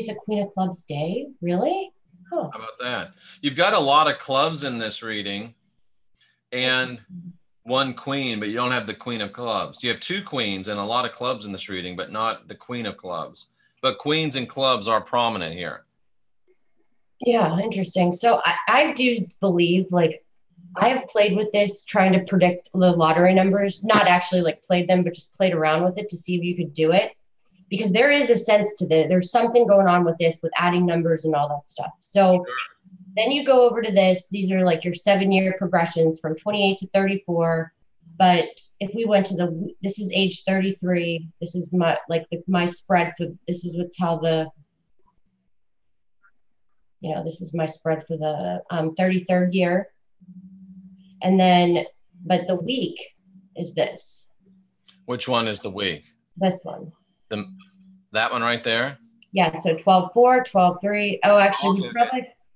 a Queen of Clubs day? Really? Huh. How about that? You've got a lot of clubs in this reading and one queen, but you don't have the Queen of Clubs. You have 2 queens and a lot of clubs in this reading, but not the Queen of Clubs. But queens and clubs are prominent here. Yeah, interesting. So I do believe, like, I have played with this trying to predict the lottery numbers, not actually like played them, but just played around with it to see if you could do it. Because there is a sense to this. There's something going on with this, with adding numbers and all that stuff. So then you go over to this. These are like your 7-year progressions from 28 to 34. But if we went to this is age 33. This is my spread for, this is what's how the, you know, this is my spread for the 33rd year. And then, but the week, is this. Which one is the week? This one. That one right there? Yeah, so 12-4, 12-3. Oh, actually,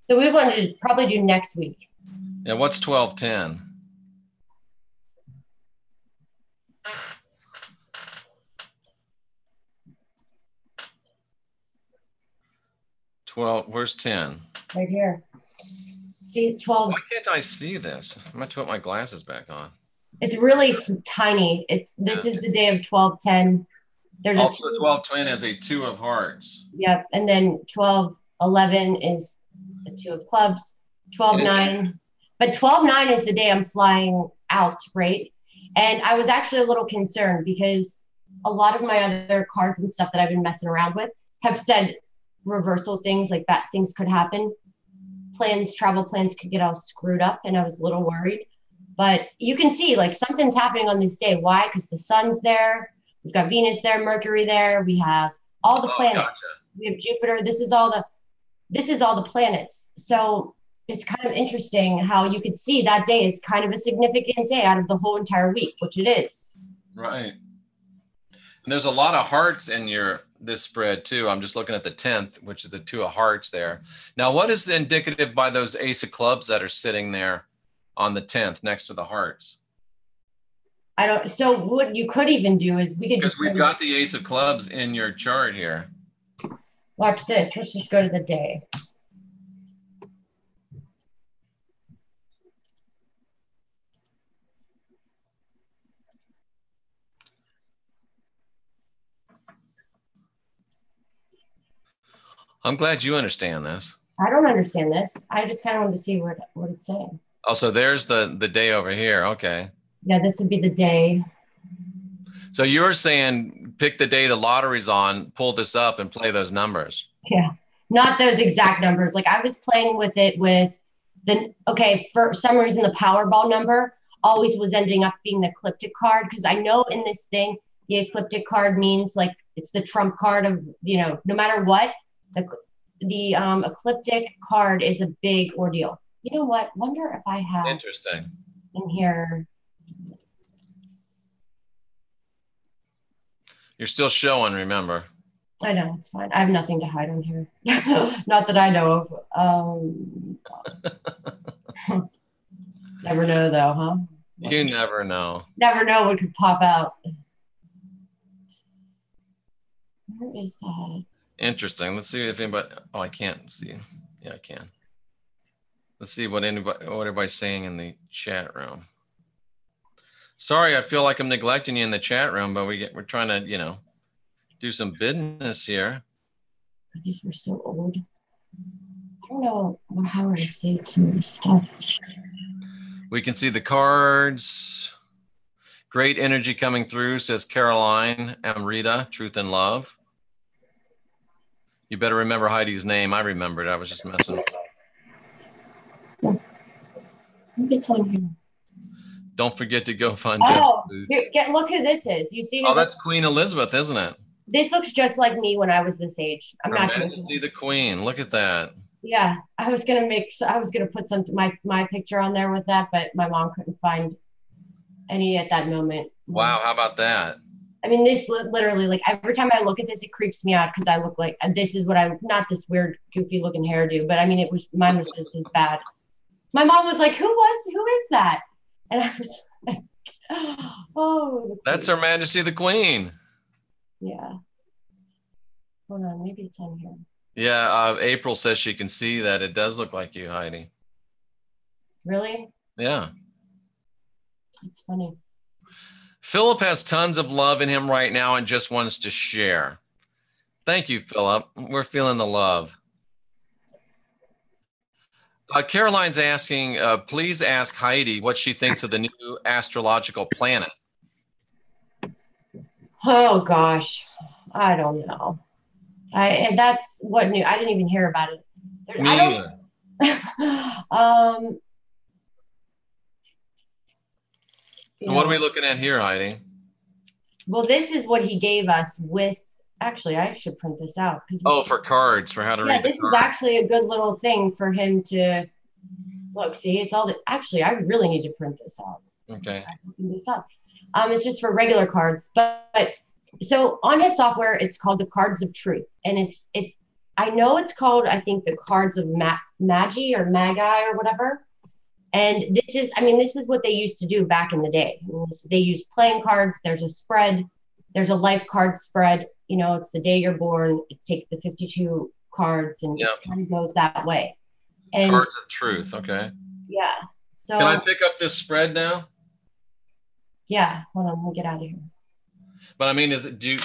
we wanted to probably do next week. Yeah, what's 12-10? Where's 10? Right here. See, 12. Why can't I see this? I'm going to put my glasses back on. It's really tiny. This is the day of 12-10. There's also 12-10 is a 2 of hearts. Yep, and then 12-11 is a 2 of clubs. 12-9, but 12-9 is the day I'm flying out, right? And I was actually a little concerned because a lot of my other cards and stuff that I've been messing around with have said reversal things, like bad things could happen. Travel plans could get all screwed up, and I was a little worried. But you can see like something's happening on this day. Why? Because the sun's there. We've got Venus there, Mercury there. We have all the planets. Gotcha. We have Jupiter. This is all the planets. So it's kind of interesting how you could see that day is kind of a significant day out of the whole entire week, which it is. Right. And there's a lot of hearts in this spread too. I'm just looking at the 10th, which is the 2 of hearts there. Now, what is indicative by those ace of clubs that are sitting there on the 10th next to the hearts? So what you could even do is because we've got the ace of clubs in your chart here. Watch this. Let's just go to the day. I'm glad you understand this. I don't understand this. I just kind of wanted to see what it's saying. Oh, so there's the day over here. Okay. Yeah, this would be the day. So you're saying pick the day the lottery's on, pull this up and play those numbers. Yeah, not those exact numbers. Like I was playing with it with for some reason the Powerball number always was ending up being the ecliptic card, because I know in this thing, the ecliptic card means like it's the trump card of, no matter what, the ecliptic card is a big ordeal. You know what? Wonder if I have interesting in here. You're still showing, remember. I know, it's fine. I have nothing to hide on here. Not that I know of. Never know though, huh? You never know. Never know what could pop out. Where is that? Interesting. Let's see if anybody, I can't see. Yeah, I can. Let's see what everybody's saying in the chat room. Sorry, I feel like I'm neglecting you in the chat room, but we're trying to, do some business here. These were so old. I don't know how I saved some of this stuff. We can see the cards. Great energy coming through, says Caroline Amrita, Truth and Love. You better remember Heidi's name. I remembered. I was just messing. It's on here. Don't forget to go find look who this is. You see? Oh, that's Queen Elizabeth, isn't it? This looks just like me when I was this age. I'm Her not Majesty the Queen. Look at that. Yeah, I was gonna put my picture on there with that, but my mom couldn't find any at that moment. Wow, how about that? I mean, this literally, like every time I look at this, it creeps me out because I look like, and this is what not this weird, goofy looking hairdo, but I mean, mine was just as bad. My mom was like, who is that? And I was like, oh. That's Her Majesty the Queen. Yeah. Hold on, maybe it's on here. Yeah, April says she can see that. It does look like you, Heidi. Really? Yeah. It's funny. Philip has tons of love in him right now and just wants to share. Thank you, Philip. We're feeling the love. Caroline's asking, please ask Heidi what she thinks of the new astrological planet. Oh, gosh. I don't know. That's what new. I didn't even hear about it. Me either. So what are we looking at here, Heidi? Well, this is what he gave us with, actually, I should print this out. Oh, for cards, for how to read the cards. This is actually a good little thing for him to, look, see, it's all actually, I really need to print this out. Okay. This up. It's just for regular cards. But so on his software, it's called the Cards of Truth, and it's I know it's called, I think, the Cards of Magi or Magi or whatever. And this is, I mean, this is what they used to do back in the day. They use playing cards. There's a spread. There's a life card spread. You know, it's the day you're born. It's take the 52 cards, and it kind of goes that way. And Cards of Truth. Okay. yeah. So can I pick up this spread now? Yeah. Hold on. Let me get out of here. But I mean, do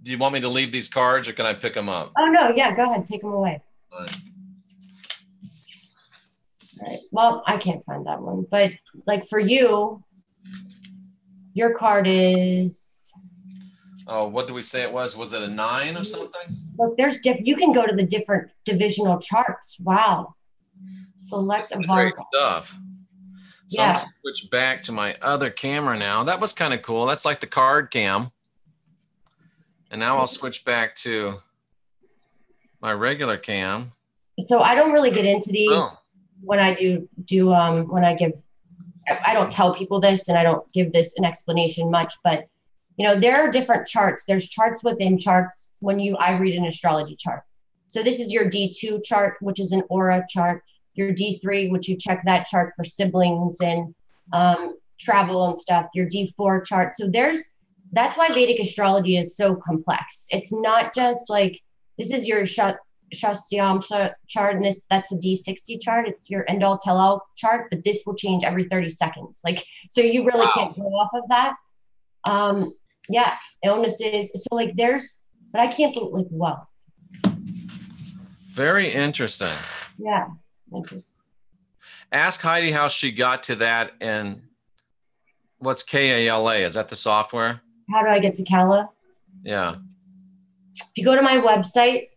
you want me to leave these cards, or can I pick them up? Oh no. Yeah. Go ahead. Take them away. All right. Well, I can't find that one, but like for you, your card is. Oh, what do we say it was? Was it a 9 or something? Look, there's you can go to the different divisional charts. Wow. Select a great stuff. So yeah. I'm going to switch back to my other camera now. That was kind of cool. That's like the card cam. And now I'll switch back to my regular cam. So I don't really get into these when I when I give, I don't tell people this, and I don't give this an explanation much, but you know, there are different charts. There's charts within charts I read an astrology chart. So this is your D2 chart, which is an aura chart. Your D3, which you check that chart for siblings and travel and stuff. Your D4 chart. So that's why Vedic astrology is so complex. It's not just like, this is your Shastyamsha chart, and that's a D60 chart. It's your end-all tell-all chart, but this will change every 30 seconds. Like, so you really can't go off of that. Yeah, illnesses. So like but I can't put like wealth. Very interesting. Yeah, interesting. Ask Heidi how she got to that, and what's KALA? Is that the software? How do I get to Kala? Yeah. If you go to my website,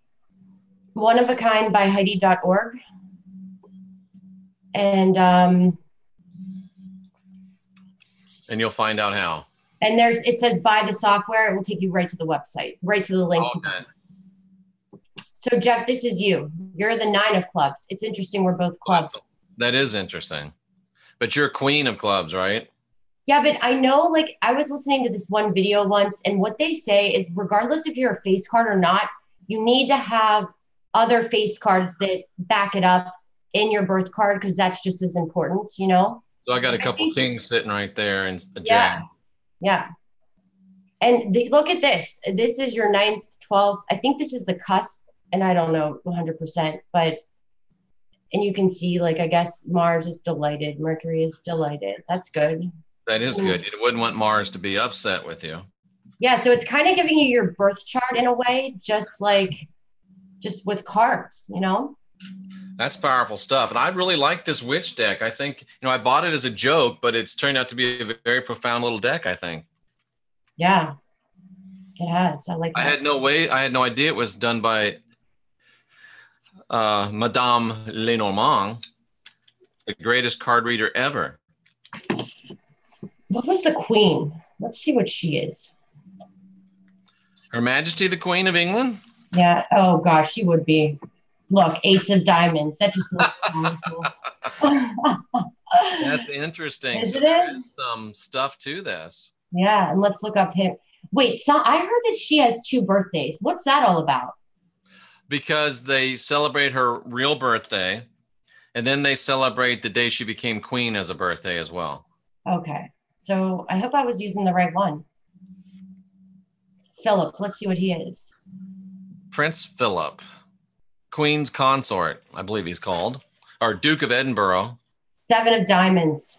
oneofakindbyheidi.org, and you'll find out how. And it says buy the software. It will take you right to the website, right to the link. Okay. So Jeff, this is you. You're the 9 of clubs. It's interesting. We're both clubs. That is interesting. But you're queen of clubs, right? Yeah, but I know, like, I was listening to this one video once, and what they say is regardless if you're a face card or not, you need to have other face cards that back it up in your birth card, because that's just as important, you know? So I got a couple kings sitting right there and a jack. Yeah. And look at this. This is your 9th, 12th. I think this is the cusp, and I don't know 100%, but, and you can see, like, I guess Mars is delighted. Mercury is delighted. That's good. That is good. You wouldn't want Mars to be upset with you. Yeah. So it's kind of giving you your birth chart in a way, just with cards, you know? That's powerful stuff. And I really like this witch deck. I think, I bought it as a joke, but it's turned out to be a very profound little deck, I think. Yeah, it has. I like that. I had no idea it was done by Madame Lenormand, the greatest card reader ever. What was the queen? Let's see what she is. Her Majesty, the Queen of England? Yeah. Oh, gosh, she would be. Look, Ace of Diamonds. That just looks powerful. That's interesting. Isn't there is some stuff to this. Yeah, and let's look up him. Wait, so I heard that she has 2 birthdays. What's that all about? Because they celebrate her real birthday, and then they celebrate the day she became queen as a birthday as well. Okay. So I hope I was using the right one. Philip, let's see what he is. Prince Philip. Queen's consort, I believe he's called, or Duke of Edinburgh. 7 of Diamonds.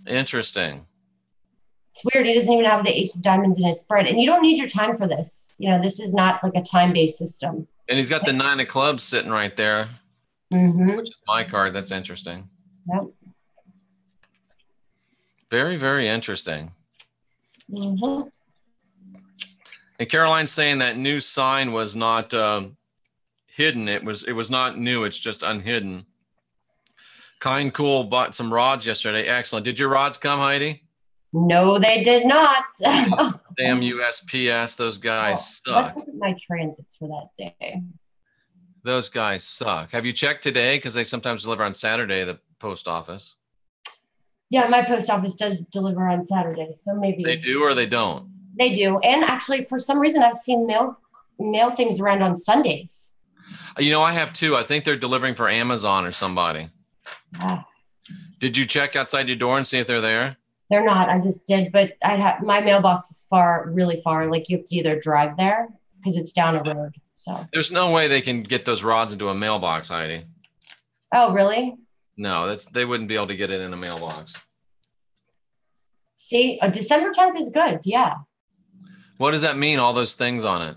Interesting. It's weird. He doesn't even have the Ace of Diamonds in his spread, and you don't need your time for this. This is not like a time-based system. And he's got the 9 of clubs sitting right there, which is my card. That's interesting. Yep. Very, very interesting. And Caroline's saying that new sign was not hidden. It was not new. It's just unhidden. Kind Cool bought some rods yesterday. Excellent. Did your rods come, Heidi? No, they did not. Damn USPS. Those guys suck. Let's look at my transits for that day. Those guys suck. Have you checked today? Because they sometimes deliver on Saturday, the post office. Yeah, my post office does deliver on Saturday, so maybe They do or they don't? they do. And actually, for some reason, I've seen mail things around on Sundays. You know, I have two. I think they're delivering for Amazon or somebody. Ah, Did you check outside your door and see if they're there? they're not. I just did, but my mailbox is far, really far. Like you have to either drive there because it's down a road. So. There's no way they can get those rods into a mailbox, Heidi. Oh, really? No, they wouldn't be able to get it in a mailbox. See, December 10th is good. Yeah. What does that mean, all those things on it?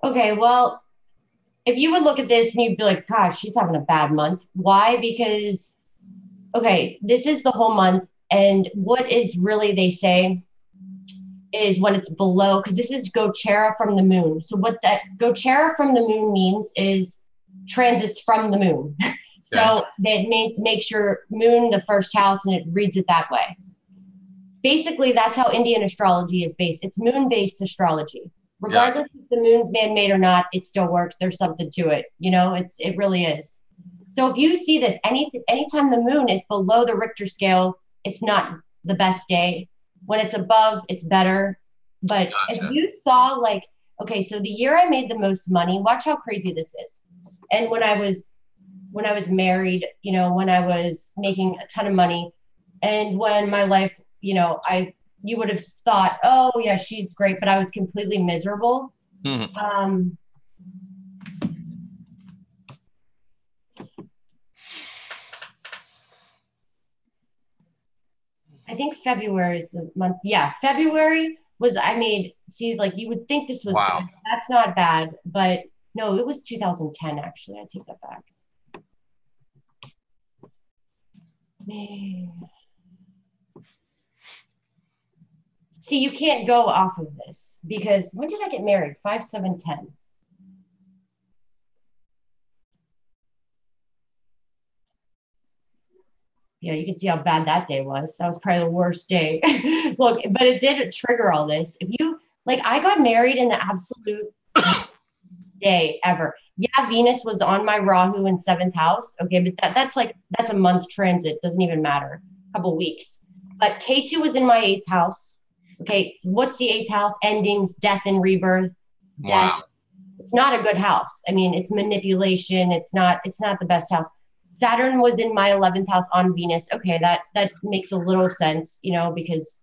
Okay, well, if you would look at this and you'd be like, gosh, she's having a bad month. Why? Because, okay, this is the whole month. And what is really, they say, is when it's below, because this is Gochera from the moon. So what that Gochera from the moon means is transits from the moon. So that makes your moon the first house, and it reads it that way. Basically, that's how Indian astrology is based. It's moon-based astrology. Regardless if the moon's man-made or not, it still works. There's something to it. You know, it really is. So if you see this, anytime the moon is below the Richter scale, it's not the best day. When it's above, it's better. But if you saw like, okay, so the year I made the most money, watch how crazy this is. And when I was married, you know, when I was making a ton of money, and when my life, you know, you would have thought, oh yeah, she's great, but I was completely miserable. Mm-hmm. I think February is the month. Yeah, February was, I made, see, like you would think this was, good. That's not bad, but no, it was 2010 actually. I take that back. See, you can't go off of this because when did I get married? 5/7/10. Yeah, you can see how bad that day was. That was probably the worst day. Look, but it did trigger all this. If you like, I got married in the absolute day ever. Yeah, Venus was on my Rahu in 7th house. Okay, but that's a month transit. Doesn't even matter. A couple weeks. But K2 was in my 8th house. Okay, what's the 8th house? Endings, death and rebirth. Death. Wow. It's not a good house. I mean, it's manipulation. It's not the best house. Saturn was in my 11th house on Venus. Okay, that makes a little sense, you know, because,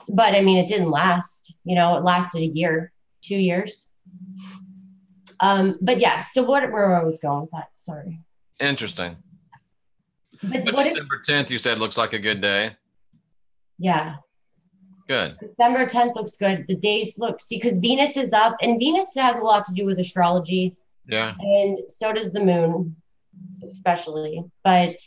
but I mean, it didn't last, you know, it lasted a year, 2 years. But yeah, so where I was going with that, sorry. Interesting. But December 10th, you said looks like a good day. Yeah. Good. December 10th looks good. The days look, see, because Venus is up, and Venus has a lot to do with astrology. Yeah. And so does the moon, especially. But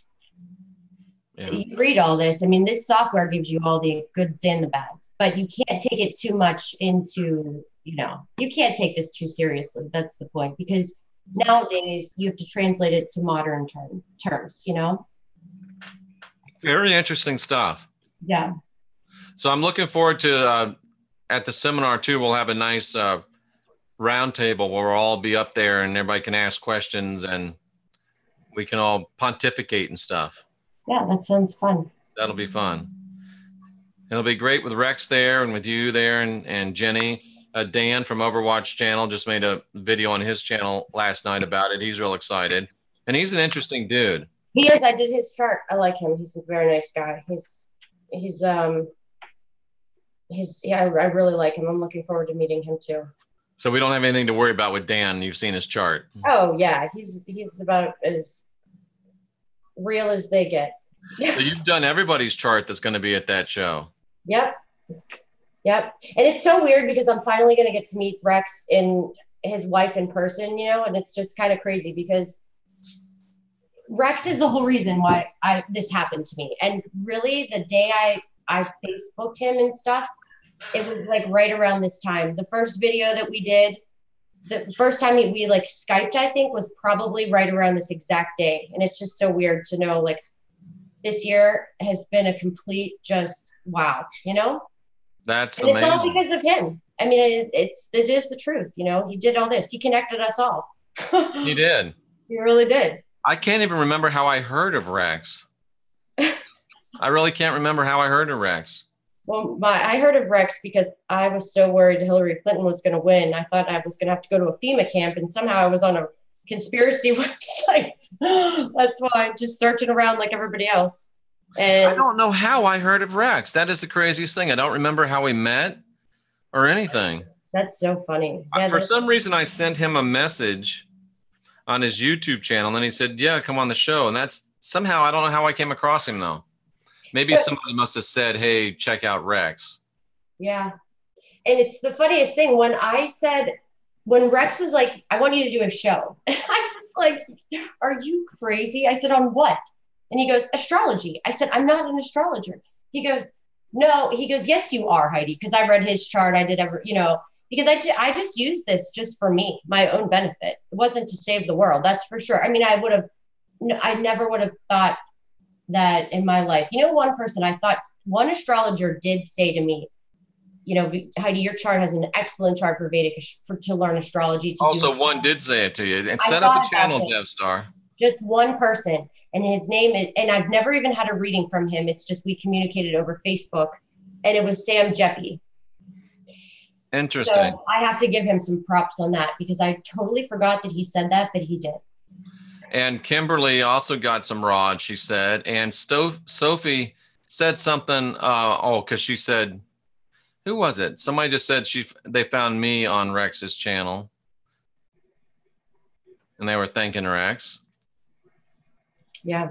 you read all this. I mean, this software gives you all the goods and the bads, but you can't take it too much into, you know, you can't take this too seriously. That's the point, because nowadays you have to translate it to modern terms, you know? Very interesting stuff. Yeah. So I'm looking forward to, at the seminar too, we'll have a nice round table where we'll all be up there and everybody can ask questions and we can all pontificate and stuff. Yeah, that sounds fun. That'll be fun. It'll be great with Rex there and with you there and Jenny. Dan from Overwatch channel just made a video on his channel last night about it. He's real excited. And he's an interesting dude. He is. I did his chart. I like him. He's a very nice guy. I really like him. I'm looking forward to meeting him too. So we don't have anything to worry about with Dan. You've seen his chart. Oh yeah. He's about as real as they get. So you've done everybody's chart that's going to be at that show. Yep. And it's so weird because I'm finally going to get to meet Rex and his wife in person, you know, and it's just kind of crazy because Rex is the whole reason why this happened to me. And really the day I Facebooked him and stuff, it was like right around this time. The first video that we did, the first time we like Skyped, I think, was probably right around this exact day. And it's just so weird to know, like, this year has been a complete just wow, you know? That's and amazing. It's all because of him. I mean, it is the truth, you know? He did all this. He connected us all. He did. He really did. I can't even remember how I heard of Rex. I really can't remember how I heard of Rex. Well, I heard of Rex because I was so worried Hillary Clinton was going to win. I thought I was going to have to go to a FEMA camp, and somehow I was on a conspiracy website. That's why, just searching around like everybody else. And I don't know how I heard of Rex. That is the craziest thing. I don't remember how we met or anything. That's so funny. Yeah, For some reason, I sent him a message on his YouTube channel, and he said, "Yeah, come on the show." And that's somehow, I don't know how I came across him though. Maybe somebody must have said, "Hey, check out Rex." Yeah. And it's the funniest thing when Rex was like, I want you to do a show. And I was like, are you crazy? I said, on what? And he goes, astrology. I said, I'm not an astrologer. He goes, no. He goes, yes, you are, Heidi. Because I read his chart. I did because I just used this just for me, my own benefit. It wasn't to save the world. That's for sure. I mean, I never would have thought that in my life. One person I thought, one astrologer did say to me, Heidi, your chart has an excellent chart for Vedic to learn astrology. Also, one did say it to you. And set up a channel, Dev Star. Just one person. And his name is, and I've never even had a reading from him. It's just we communicated over Facebook. And it was Sam Jeppy. Interesting. So I have to give him some props on that because I totally forgot that he said that, but he did. And Kimberly also got some rods, she said. And Sophie said something, because she said, who was it? Somebody just said they found me on Rex's channel. And they were thanking Rex. Yeah.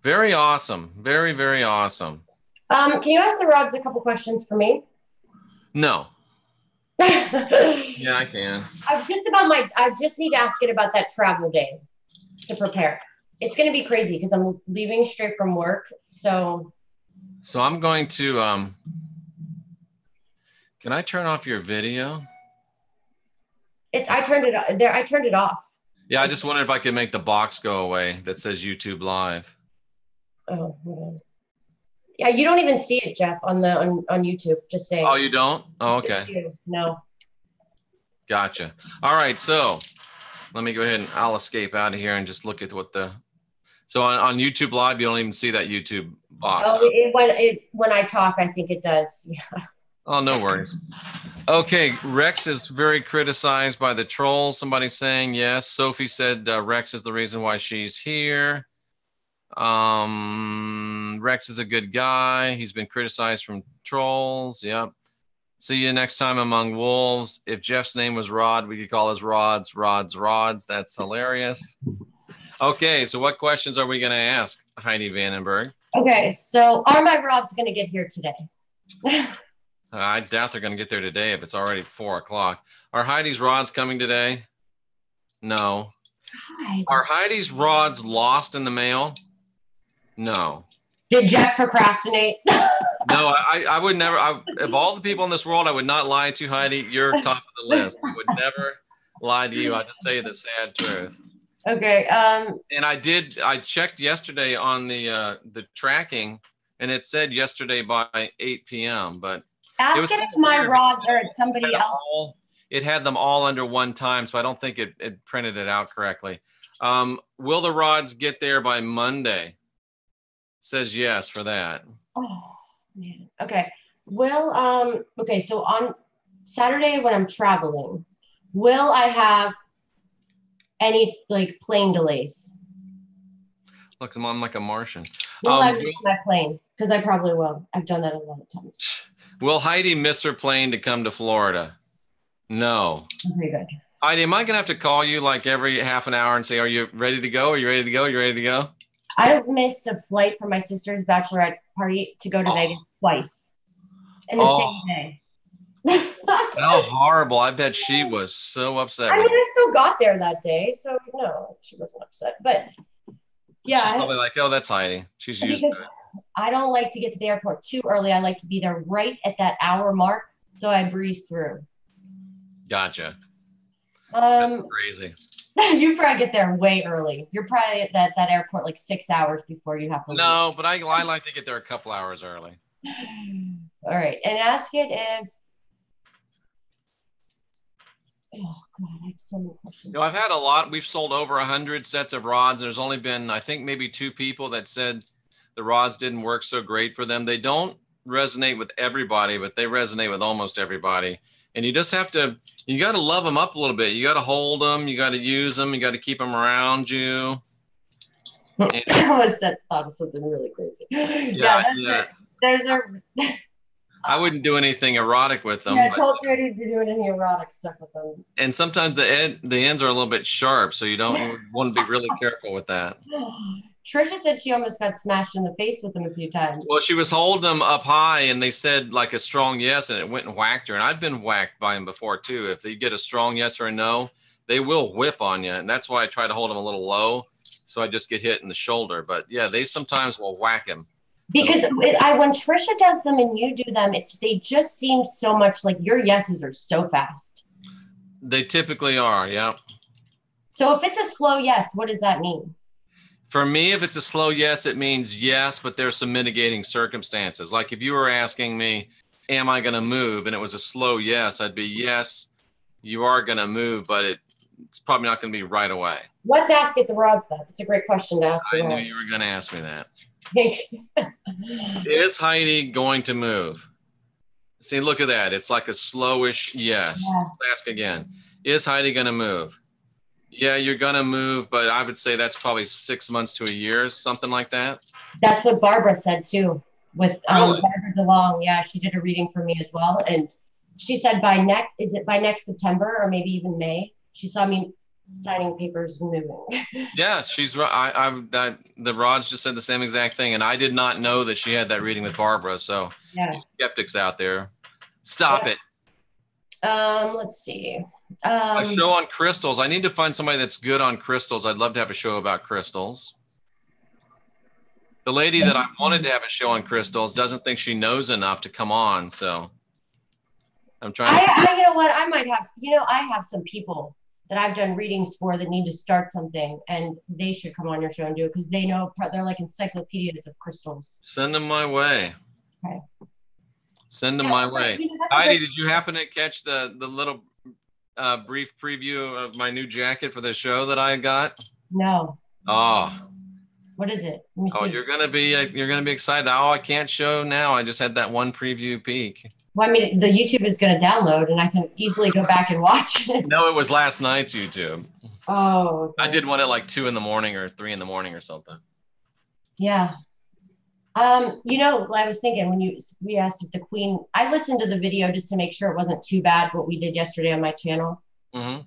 Very awesome. Very, very awesome. Can you ask the rods a couple questions for me? No. Yeah, I can. I just need to ask it about that travel day to prepare. It's going to be crazy because I'm leaving straight from work. So I'm going to, can I turn off your video? I turned it off. Yeah, I just wondered if I could make the box go away that says YouTube Live. Oh, hold on. Yeah, you don't even see it, Jeff, on YouTube. Just saying. Oh, you don't? Oh, okay. No. Gotcha. All right, so let me go ahead and I'll escape out of here and just look at so on YouTube Live, you don't even see that YouTube box. Oh, when I talk, I think it does. Yeah. Oh, no worries. Okay, Rex is very criticized by the trolls. Somebody saying yes. Sophie said Rex is the reason why she's here. Rex is a good guy. He's been criticized from trolls. Yep. See you next time among wolves. If Jeff's name was Rod, we could call his rods. That's hilarious. Okay, so what questions are we going to ask Heidi Vandenberg? Okay, so are my rods going to get here today? I doubt they're going to get there today if it's already 4 o'clock. Are Heidi's rods coming today? No. God. Are Heidi's rods lost in the mail? No. Did Jeff procrastinate? No, I would never. Of all the people in this world, I would not lie to you, Heidi. You're top of the list. I would never lie to you. I just tell you the sad truth. Okay. And I checked yesterday on the tracking, and it said yesterday by 8 p.m. But ask it if my rods are at somebody else. It had them all under one time, so I don't think it printed it out correctly. Will the rods get there by Monday? Says yes for that. Oh man. Okay. Well, okay, so on Saturday when I'm traveling, will I have any plane delays? Look, I'm like a Martian. Will I miss my plane? Because I probably will. I've done that a lot of times. Will Heidi miss her plane to come to Florida? No. Okay, good. Heidi, am I gonna have to call you like every half an hour and say, are you ready to go? Are you ready to go? You ready to go? I missed a flight for my sister's bachelorette party to go to Vegas twice in the same day. How horrible. I bet she was so upset. I mean, I still got there that day, so no, she wasn't upset. But yeah. She's probably like, oh, that's Heidi. She's used to it. I don't like to get to the airport too early. I like to be there right at that hour mark, so I breeze through. Gotcha. That's crazy. You probably get there way early. You're probably at that airport like 6 hours before you have to leave. No, but I like to get there a couple hours early. All right. And ask it if... Oh, God, I have so many questions. I've had a lot. We've sold over 100 sets of rods. There's only been, I think, maybe 2 people that said the rods didn't work so great for them. They don't resonate with everybody, but they resonate with almost everybody. And you just have to, you got to love them up a little bit. You got to hold them. You got to use them. You got to keep them around you. I almost thought of something really crazy. Yeah. Those are. I wouldn't do anything erotic with them. Yeah, don't be doing any erotic stuff with them. And sometimes the ends are a little bit sharp, so you want to be really careful with that. Trisha said she almost got smashed in the face with them a few times. Well, she was holding them up high, and they said like a strong yes, and it went and whacked her. And I've been whacked by them before too. If they get a strong yes or a no, they will whip on you, and that's why I try to hold them a little low, so I just get hit in the shoulder. But yeah, they sometimes will whack him. Because when Trisha does them and you do them, they just seem so much like your yeses are so fast. They typically are, yeah. So if it's a slow yes, what does that mean? For me, if it's a slow yes, it means yes, but there's some mitigating circumstances. Like if you were asking me, am I going to move? And it was a slow yes, I'd be, yes, you are going to move, but it's probably not going to be right away. Let's ask it the rods then. It's a great question to ask. I knew you were going to ask me that. Is Heidi going to move? See, look at that. It's like a slowish yes. Yeah. Let's ask again. Is Heidi going to move? Yeah, you're going to move, but I would say that's probably 6 months to a year, something like that. That's what Barbara said too with Really? Barbara DeLong. Yeah, she did a reading for me as well. And she said by next September or maybe even May, she saw me signing papers and moving. Yeah, she's right. The rods just said the same exact thing, and I did not know that she had that reading with Barbara. So, yeah, skeptics out there, stop it. Let's see. A show on crystals. I need to find somebody that's good on crystals. I'd love to have a show about crystals. The lady that I wanted to have a show on crystals doesn't think she knows enough to come on, so I'm trying. You know what? I might have. I have some people that I've done readings for that need to start something, and they should come on your show and do it because they know they're like encyclopedias of crystals. Send them my way. Okay. Send them my way. Heidi, did you happen to catch the little brief preview of my new jacket for the show that I got? No. Oh. What is it? Let me see. Oh, you're gonna be excited. Oh, I can't show now. I just had that one preview peek. Well, I mean, the YouTube is going to download, and I can easily go back and watch it. No, it was last night's YouTube. Oh. Okay. I did one at like 2 in the morning or 3 in the morning or something. Yeah. I was thinking when we asked if the Queen, I listened to the video just to make sure it wasn't too bad what we did yesterday on my channel. Mm-hmm.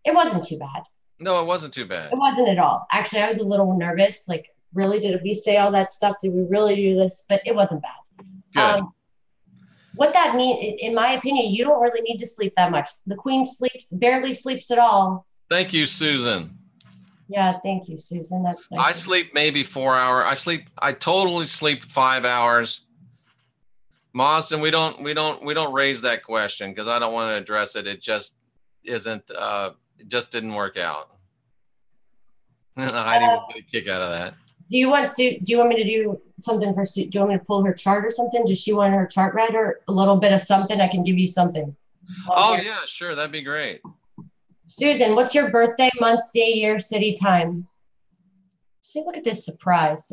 It wasn't too bad. No, it wasn't too bad. It wasn't at all. Actually, I was a little nervous. Like, really, did we say all that stuff? Did we really do this? But it wasn't bad. Good. What that means, in my opinion, you don't really need to sleep that much. The Queen barely sleeps at all. Thank you, Susan. Yeah, thank you, Susan. That's nice. I sleep maybe 4 hours. I totally sleep 5 hours. Mauston, we don't raise that question because I don't want to address it. It just isn't. It just didn't work out. Heidi would get a kick out of that. Do you want me to do something for Sue? Do you want me to pull her chart or something? Does she want her chart read or a little bit of something? I can give you something. Oh, yeah, sure. That'd be great. Susan, what's your birthday, month, day, year, city, time? See, look at this surprise.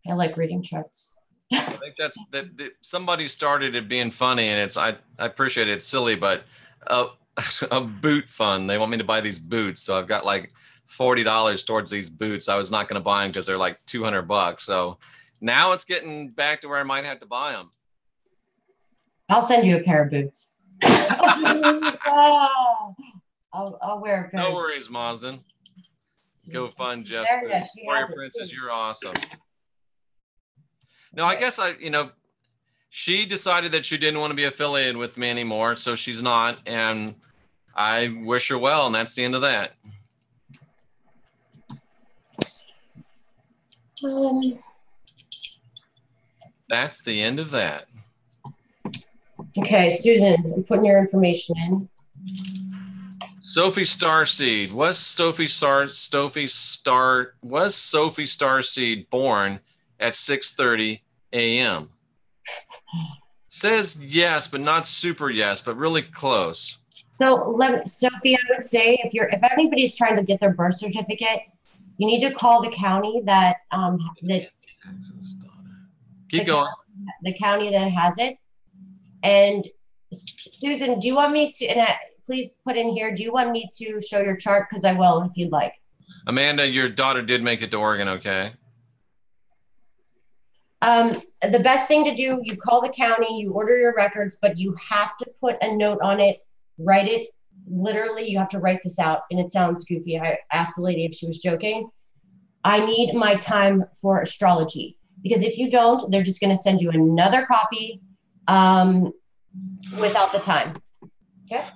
I like reading charts. I think that's that somebody started it being funny, and I appreciate it. It's silly, but a boot fund. They want me to buy these boots, so I've got like $40 towards these boots. I was not going to buy them because they're like $200. So now it's getting back to where I might have to buy them. I'll send you a pair of boots. I'll wear a pair. No worries, Mauston. Go find Jeff's boots. Warrior Princess, you're awesome. No, I guess she decided that she didn't want to be affiliated with me anymore, so she's not, and I wish her well, and that's the end of that. That's the end of that. Okay, Susan, I'm putting your information in. Sophie Starseed. Was Sophie Starseed born at 6:30 a.m.? Says yes, but not super yes, but really close. So, Sophie, I would say if anybody's trying to get their birth certificate, You need to call the county that Keep going. the county that has it. And Susan, do you want me to? And please put in here. Do you want me to show your chart? Because I will, if you'd like. Amanda, your daughter did make it to Oregon, okay? The best thing to do, you call the county, you order your records, but you have to put a note on it, write it. Literally, you have to write this out, and it sounds goofy. I asked the lady if she was joking. I need my time for astrology, because if you don't, they're just going to send you another copy without the time. Okay.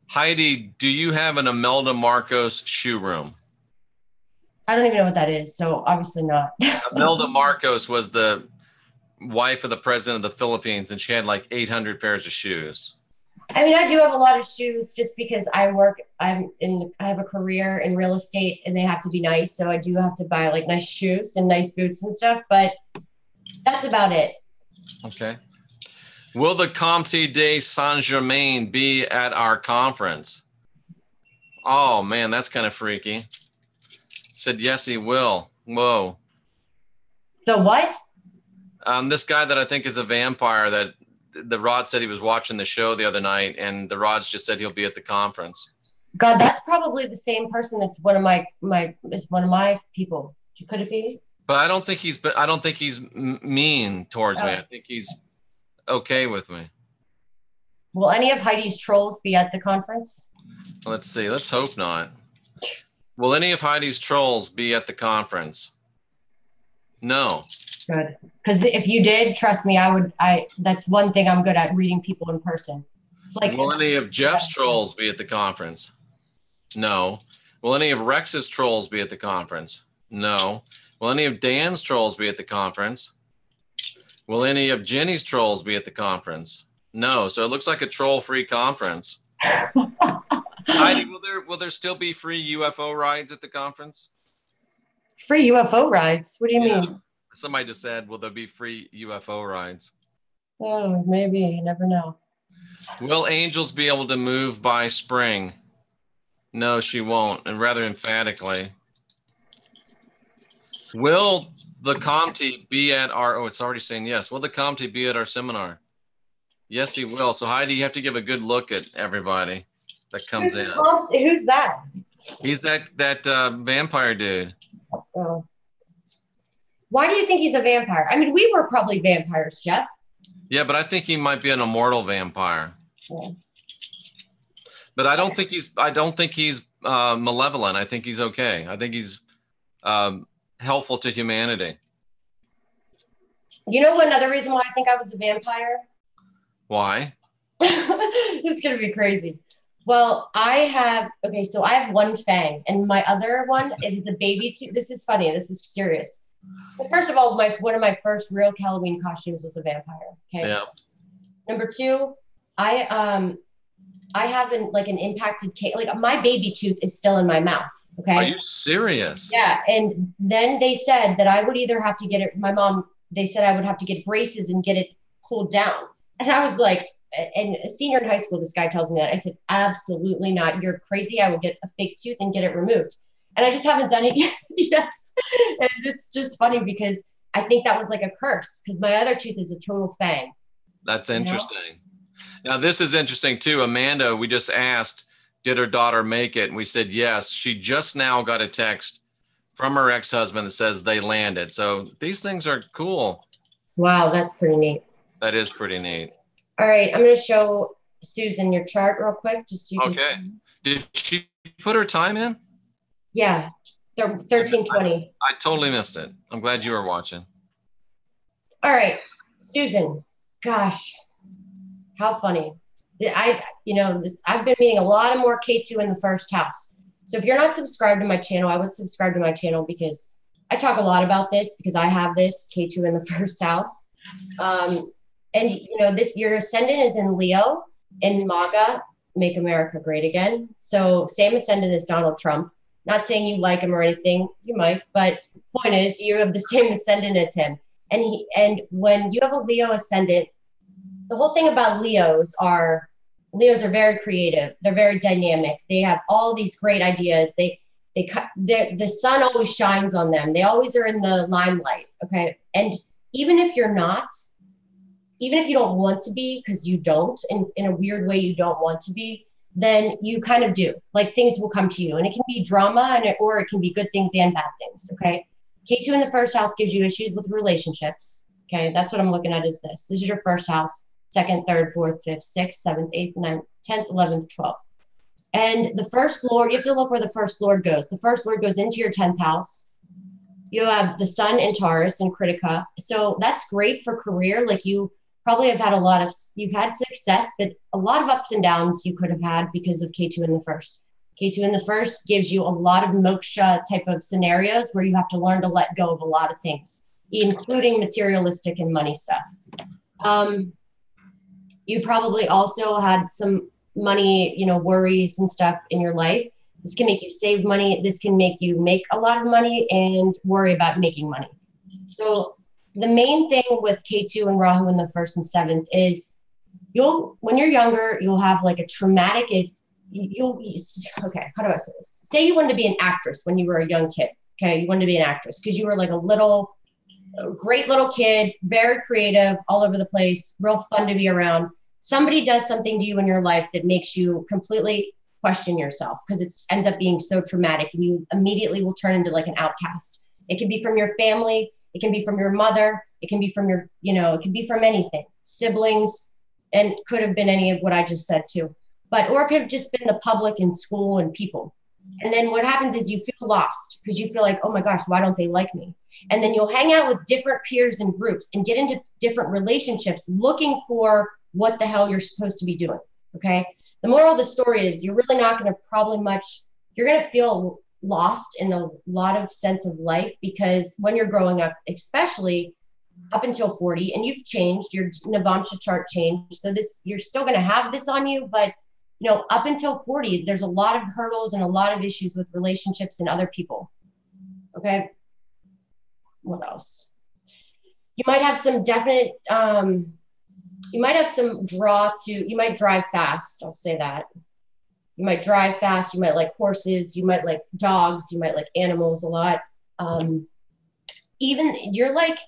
Heidi, do you have an Imelda Marcos shoe room? I don't even know what that is, so obviously not. Imelda Marcos was the wife of the president of the Philippines, and she had like 800 pairs of shoes. I mean, I do have a lot of shoes just because I have a career in real estate and they have to be nice. So I do have to buy like nice shoes and nice boots and stuff, but that's about it. Okay. Will the Comte de Saint-Germain be at our conference? Oh man, that's kind of freaky. Said, yes, he will. Whoa. The what? This guy that I think is a vampire that the Rod said he was watching the show the other night, and the Rod's just said he'll be at the conference. God, that's probably the same person that's one of my people. Could it be? But I don't think he's mean towards me. I think he's okay with me. Will any of Heidi's trolls be at the conference? Let's see. Let's hope not. Will any of Heidi's trolls be at the conference? No. Good. Because if you did, trust me, that's one thing I'm good at, reading people in person. It's like, will any of Jeff's trolls be at the conference? No. Will any of Rex's trolls be at the conference? No. Will any of Dan's trolls be at the conference? Will any of Jenny's trolls be at the conference? No. So it looks like a troll-free conference. Heidi, will there still be free UFO rides at the conference? Free UFO rides? What do you mean? Somebody just said, will there be free UFO rides? Oh, maybe. You never know. Will angels be able to move by spring? No, she won't, and rather emphatically. Will the Comte be at our, oh, it's already saying yes. Will the Comte be at our seminar? Yes, he will. So Heidi, you have to give a good look at everybody that comes in. Who's that? He's that vampire dude. Oh. Why do you think he's a vampire? I mean, we were probably vampires, Jeff. Yeah, but I think he might be an immortal vampire. Yeah. But I don't think he's malevolent. I think he's okay. I think he's helpful to humanity. You know another reason why I think I was a vampire? Why? It's gonna be crazy. Well, I have one fang, and my other one is a baby tooth. This is funny. This is serious. Well, first of all, one of my first real Halloween costumes was a vampire. Okay. Yeah. Number two, I have an impacted case. Like my baby tooth is still in my mouth. Okay. Are you serious? Yeah. And then they said that I would either have to get it. My mom, they said I would have to get braces and get it pulled down. And I was like, and a senior in high school, this guy tells me that. I said, absolutely not. You're crazy. I will get a fake tooth and get it removed. And I just haven't done it yet. And it's just funny because I think that was like a curse because my other tooth is a total fang. That's interesting. Now, this is interesting too. Amanda, we just asked, did her daughter make it? And we said, yes. She just now got a text from her ex-husband that says they landed. So these things are cool. Wow, that's pretty neat. That is pretty neat. All right, I'm going to show Susan your chart real quick. Just so you can see. Did she put her time in? Yeah, 13:20. I totally missed it. I'm glad you were watching. All right, Susan. Gosh, how funny. I've been meeting a lot of more K2 in the first house. So if you're not subscribed to my channel, I would subscribe to my channel because I talk a lot about this because I have this K2 in the first house. And your ascendant is in Leo, in MAGA, Make America Great Again. So same ascendant as Donald Trump. Not saying you like him or anything, you might, but point is you have the same ascendant as him. And when you have a Leo ascendant, the whole thing about Leos are very creative. They're very dynamic. They have all these great ideas. The sun always shines on them. They always are in the limelight. Okay. And even if you're not, even if you don't want to be, because you don't, in a weird way, you don't want to be, then you kind of do. Like things will come to you, and it can be drama, or it can be good things and bad things. Okay. K2 in the first house gives you issues with relationships. Okay. That's what I'm looking at is this. This is your first house, second, third, fourth, fifth, sixth, seventh, eighth, ninth, 10th, 11th, 12th. And the first lord, you have to look where the first lord goes. The first lord goes into your 10th house. You have the sun in Taurus and Critica. So that's great for career. Like you probably have had you've had success, but a lot of ups and downs you could have had because of K2 in the first. K2 in the first gives you a lot of moksha type of scenarios where you have to learn to let go of a lot of things, including materialistic and money stuff. You probably also had some money, worries and stuff in your life. This can make you save money. This can make you make a lot of money and worry about making money. So the main thing with K2 and Rahu in the first and seventh is when you're younger, you'll have like a traumatic, okay, how do I say this? Say you wanted to be an actress when you were a young kid. Okay. You wanted to be an actress because you were like a great little kid, very creative, all over the place, real fun to be around. Somebody does something to you in your life that makes you completely question yourself because it ends up being so traumatic, and you immediately will turn into like an outcast. It can be from your family. It can be from your mother. It can be from your, it can be from anything, siblings, and could have been any of what I just said too. Or it could have just been the public and school and people. And then what happens is you feel lost because you feel like, oh my gosh, why don't they like me? And then you'll hang out with different peers and groups and get into different relationships looking for what the hell you're supposed to be doing. Okay. The moral of the story is you're really not going to you're going to feel lost in a lot of sense of life because when you're growing up, especially up until 40, and you've changed, your Navamsha chart changed. So you're still going to have this on you, but up until 40, there's a lot of hurdles and a lot of issues with relationships and other people. Okay. What else? You might have some definite, you might have some you might drive fast. I'll say that. You might drive fast. You might like horses. You might like dogs. You might like animals a lot. Even you're like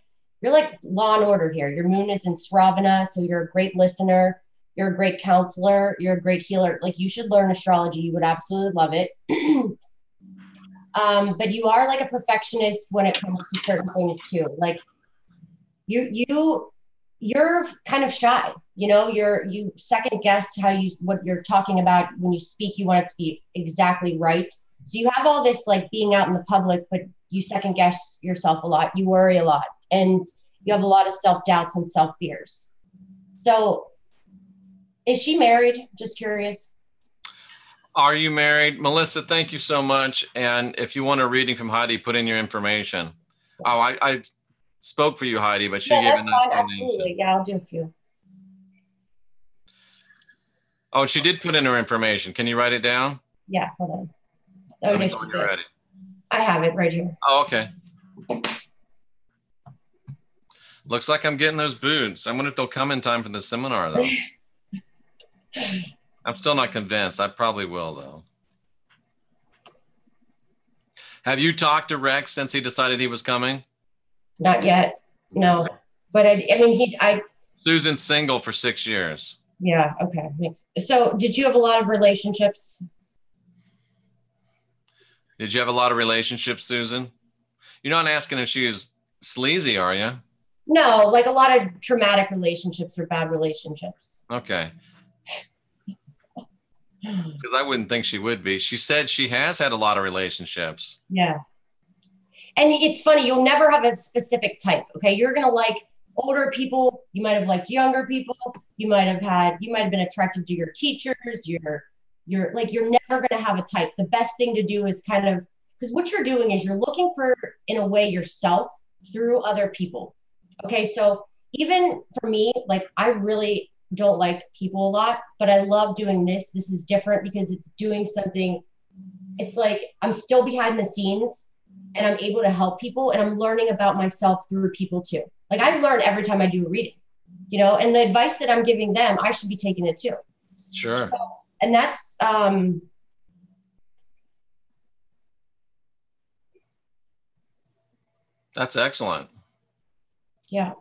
Law and Order here. Your moon is in Sravana, so you're a great listener. You're a great counselor. You're a great healer. Like you should learn astrology. You would absolutely love it. But you are like a perfectionist when it comes to certain things too. Like you're kind of shy, you second guess what you're talking about when you speak. You want it to be exactly right. So you have all this like being out in the public, but you second guess yourself a lot. You worry a lot, and you have a lot of self-doubts and self-fears. So is she married? Just curious. Are you married? Melissa, thank you so much. And if you want a reading from Heidi, put in your information. Oh, I spoke for you, Heidi, but she gave an explanation. Absolutely. Yeah, I'll do a few. Oh, she did put in her information. Can you write it down? Yeah, hold on. Let me know when you're ready. I have it right here. Oh, okay. Looks like I'm getting those boots. I wonder if they'll come in time for the seminar, though. I'm still not convinced. I probably will, though. Have you talked to Rex since he decided he was coming? Not yet. No. But Susan's single for 6 years. Yeah. Okay. So did you have a lot of relationships? Did you have a lot of relationships, Susan? You're not asking if she was sleazy, are you? No, like a lot of traumatic relationships or bad relationships. Okay. Because I wouldn't think she would be. She said she has had a lot of relationships. Yeah. And it's funny, you'll never have a specific type. Okay. You're going to like older people. You might have liked younger people. You might have been attracted to your teachers. You're never going to have a type. The best thing to do is because what you're doing is you're looking for, in a way, yourself through other people. Okay. So even for me, like I really don't like people a lot, but I love doing this. This is different because it's doing something. It's like I'm still behind the scenes and I'm able to help people, and I'm learning about myself through people too. Like I learn every time I do a reading, and the advice that I'm giving them, I should be taking it too. Sure. So, and that's, That's excellent. Yeah.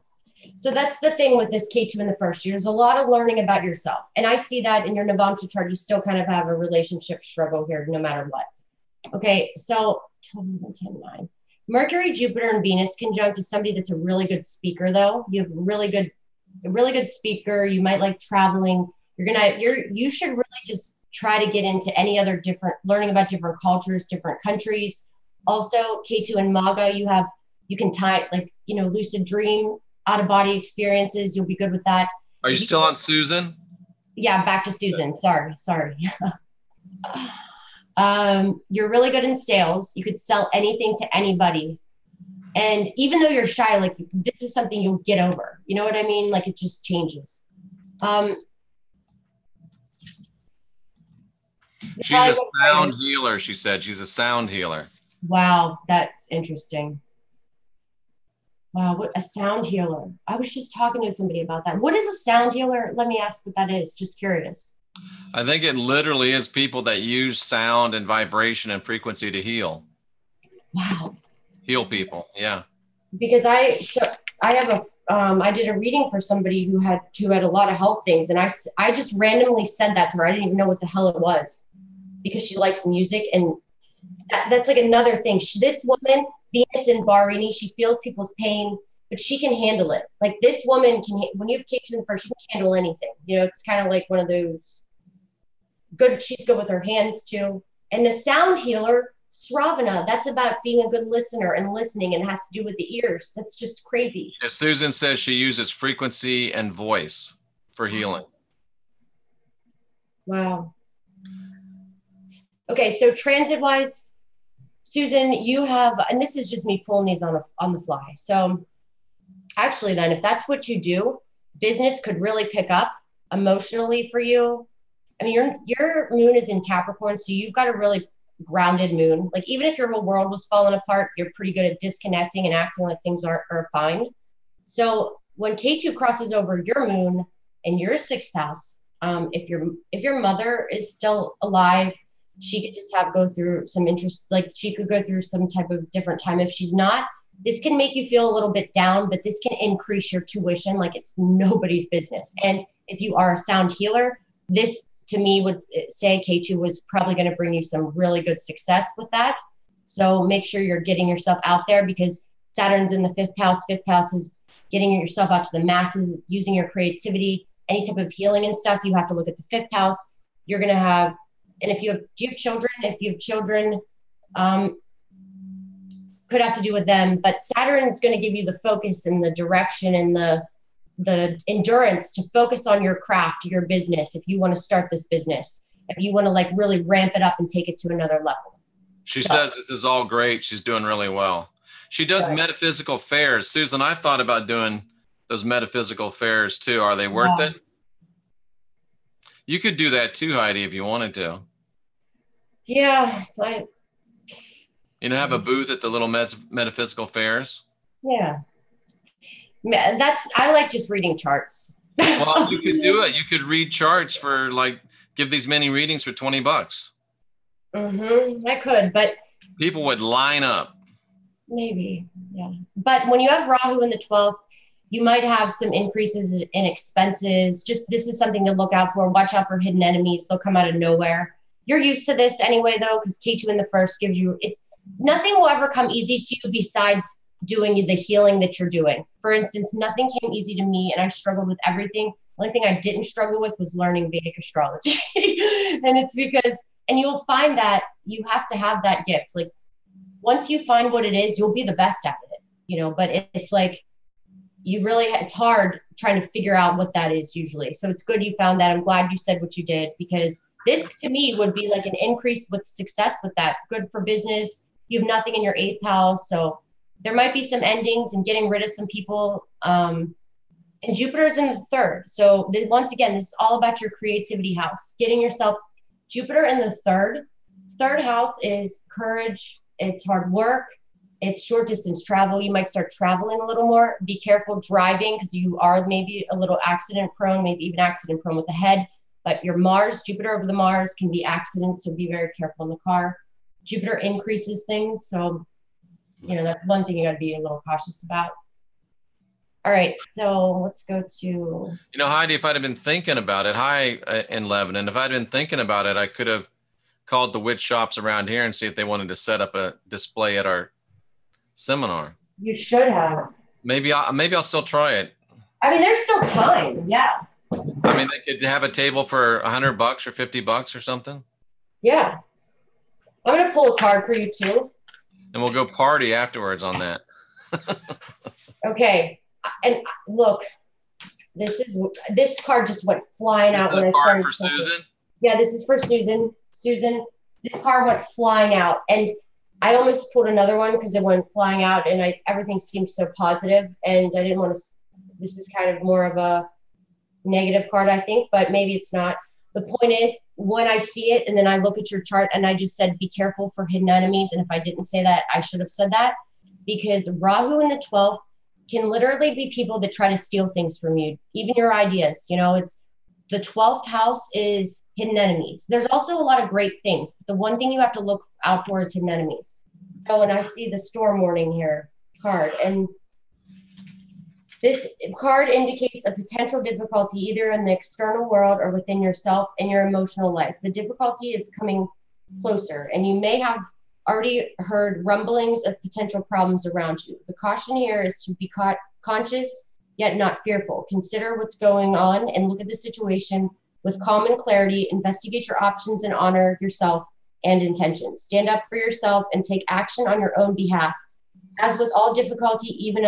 So that's the thing with this K2 in the first year. There's a lot of learning about yourself. And I see that in your Navamsa chart, you still kind of have a relationship struggle here no matter what. Okay, so 10, 9. Mercury, Jupiter, and Venus conjunct is somebody that's a really good speaker, though. You have a really good speaker. You might like traveling. You should really just try to get into any other learning about different cultures, different countries. Also, K2 and Maga, you can tie like, lucid dream, out of body experiences. You'll be good with that. Are you still on Susan? Yeah, back to Susan. Sorry. You're really good in sales. You could sell anything to anybody. And even though you're shy, like this is something you'll get over. You know what I mean? Like it just changes. She's a sound healer, she said. She's a sound healer. Wow, that's interesting. Wow, what a sound healer. I was just talking to somebody about that. What is a sound healer? Let me ask what that is. Just curious. I think it literally is people that use sound and vibration and frequency to heal. Wow. Heal people, yeah. Because I did a reading for somebody who had a lot of health things, and I just randomly said that to her. I didn't even know what the hell it was, because she likes music, and that's like another thing. This woman, Venus in Barini, she feels people's pain, but she can handle it. Like this woman can, when you have K2 in the first, she can handle anything. It's kind of like one of those good. She's good with her hands too. And the sound healer, Sravana, that's about being a good listener and listening, and it has to do with the ears. That's just crazy. As Susan says, she uses frequency and voice for healing. Wow. Okay, so transit-wise, Susan, you have, and this is just me pulling these on the fly. So actually then, if that's what you do, business could really pick up emotionally for you. I mean, your moon is in Capricorn, so you've got a really grounded moon. Like even if your whole world was falling apart, you're pretty good at disconnecting and acting like things are fine. So when K2 crosses over your moon and your 6th house, if your mother is still alive, she could just go through some interest, like she could go through some type of different time. If she's not, this can make you feel a little bit down, but this can increase your tuition like it's nobody's business. And if you are a sound healer, this to me would say K2 was probably going to bring you some really good success with that. So make sure you're getting yourself out there, because Saturn's in the 5th house. 5th house is getting yourself out to the masses, using your creativity, any type of healing and stuff. You have to look at the 5th house. You're going to have, and do you have children? If you have children, could have to do with them, but Saturn is going to give you the focus and the direction and the endurance to focus on your craft, your business. If you want to start this business, if you want to like really ramp it up and take it to another level. She says this is all great. She's doing really well. She does metaphysical fairs. Susan, I thought about doing those metaphysical fairs too. Are they worth it? You could do that too, Heidi, if you wanted to. Yeah. Have a booth at the little metaphysical fairs. Yeah. I like just reading charts. Well, you could do it. You could read charts for give these mini readings for $20. I could, but people would line up. Maybe, yeah. But when you have Rahu in the 12th, you might have some increases in expenses. Just this is something to look out for. Watch out for hidden enemies. They'll come out of nowhere. You're used to this anyway, though, because K2 in the first gives you it. Nothing will ever come easy to you besides doing the healing that you're doing. For instance, nothing came easy to me, and I struggled with everything. The only thing I didn't struggle with was learning Vedic astrology. And it's because, and you'll find that you have to have that gift. Like once you find what it is, you'll be the best at it, but it's like, it's hard trying to figure out what that is usually. So it's good you found that. I'm glad you said what you did, because this to me would be like an increase with success with that. Good for business. You have nothing in your 8th house. So there might be some endings and getting rid of some people. And Jupiter's in the 3rd. So once again, this is all about your creativity house, getting yourself Jupiter in the 3rd. 3rd house is courage. It's hard work. It's short distance travel. You might start traveling a little more. Be careful driving, because you are maybe a little accident prone, maybe even accident prone with the head. But your Mars, Jupiter over the Mars can be accidents. So be very careful in the car. Jupiter increases things. So you know, that's one thing you got to be a little cautious about. All right, so let's go to. You know, Heidi, if I'd have been thinking about it, hi in Lebanon, if I'd been thinking about it, I could have called the witch shops around here and see if they wanted to set up a display at our seminar. You should have. Maybe I'll still try it. I mean, there's still time. Yeah. I mean, they could have a table for $100 or $50 or something. Yeah. I'm going to pull a card for you too. And we'll go party afterwards on that. Okay. And look, this card just went flying out when I started. This is a card for Susan? Yeah, this is for Susan. Susan, this card went flying out. And I almost pulled another one because it went flying out and everything seemed so positive, and I didn't want to, this is kind of more of a negative card, I think, but maybe it's not. The point is, when I see it and then I look at your chart and I just said, be careful for hidden enemies. And if I didn't say that, I should have said that, because Rahu in the 12th can literally be people that try to steal things from you, even your ideas. You know, it's the 12th house is hidden enemies. There's also a lot of great things. The one thing you have to look out for is hidden enemies. So, and I see the storm warning here card, and this card indicates a potential difficulty either in the external world or within yourself and your emotional life. The difficulty is coming closer, and you may have already heard rumblings of potential problems around you. The caution here is to be conscious yet not fearful. Consider what's going on and look at the situation with calm and clarity. Investigate your options and honor yourself and intentions. Stand up for yourself and take action on your own behalf. As with all difficulty, even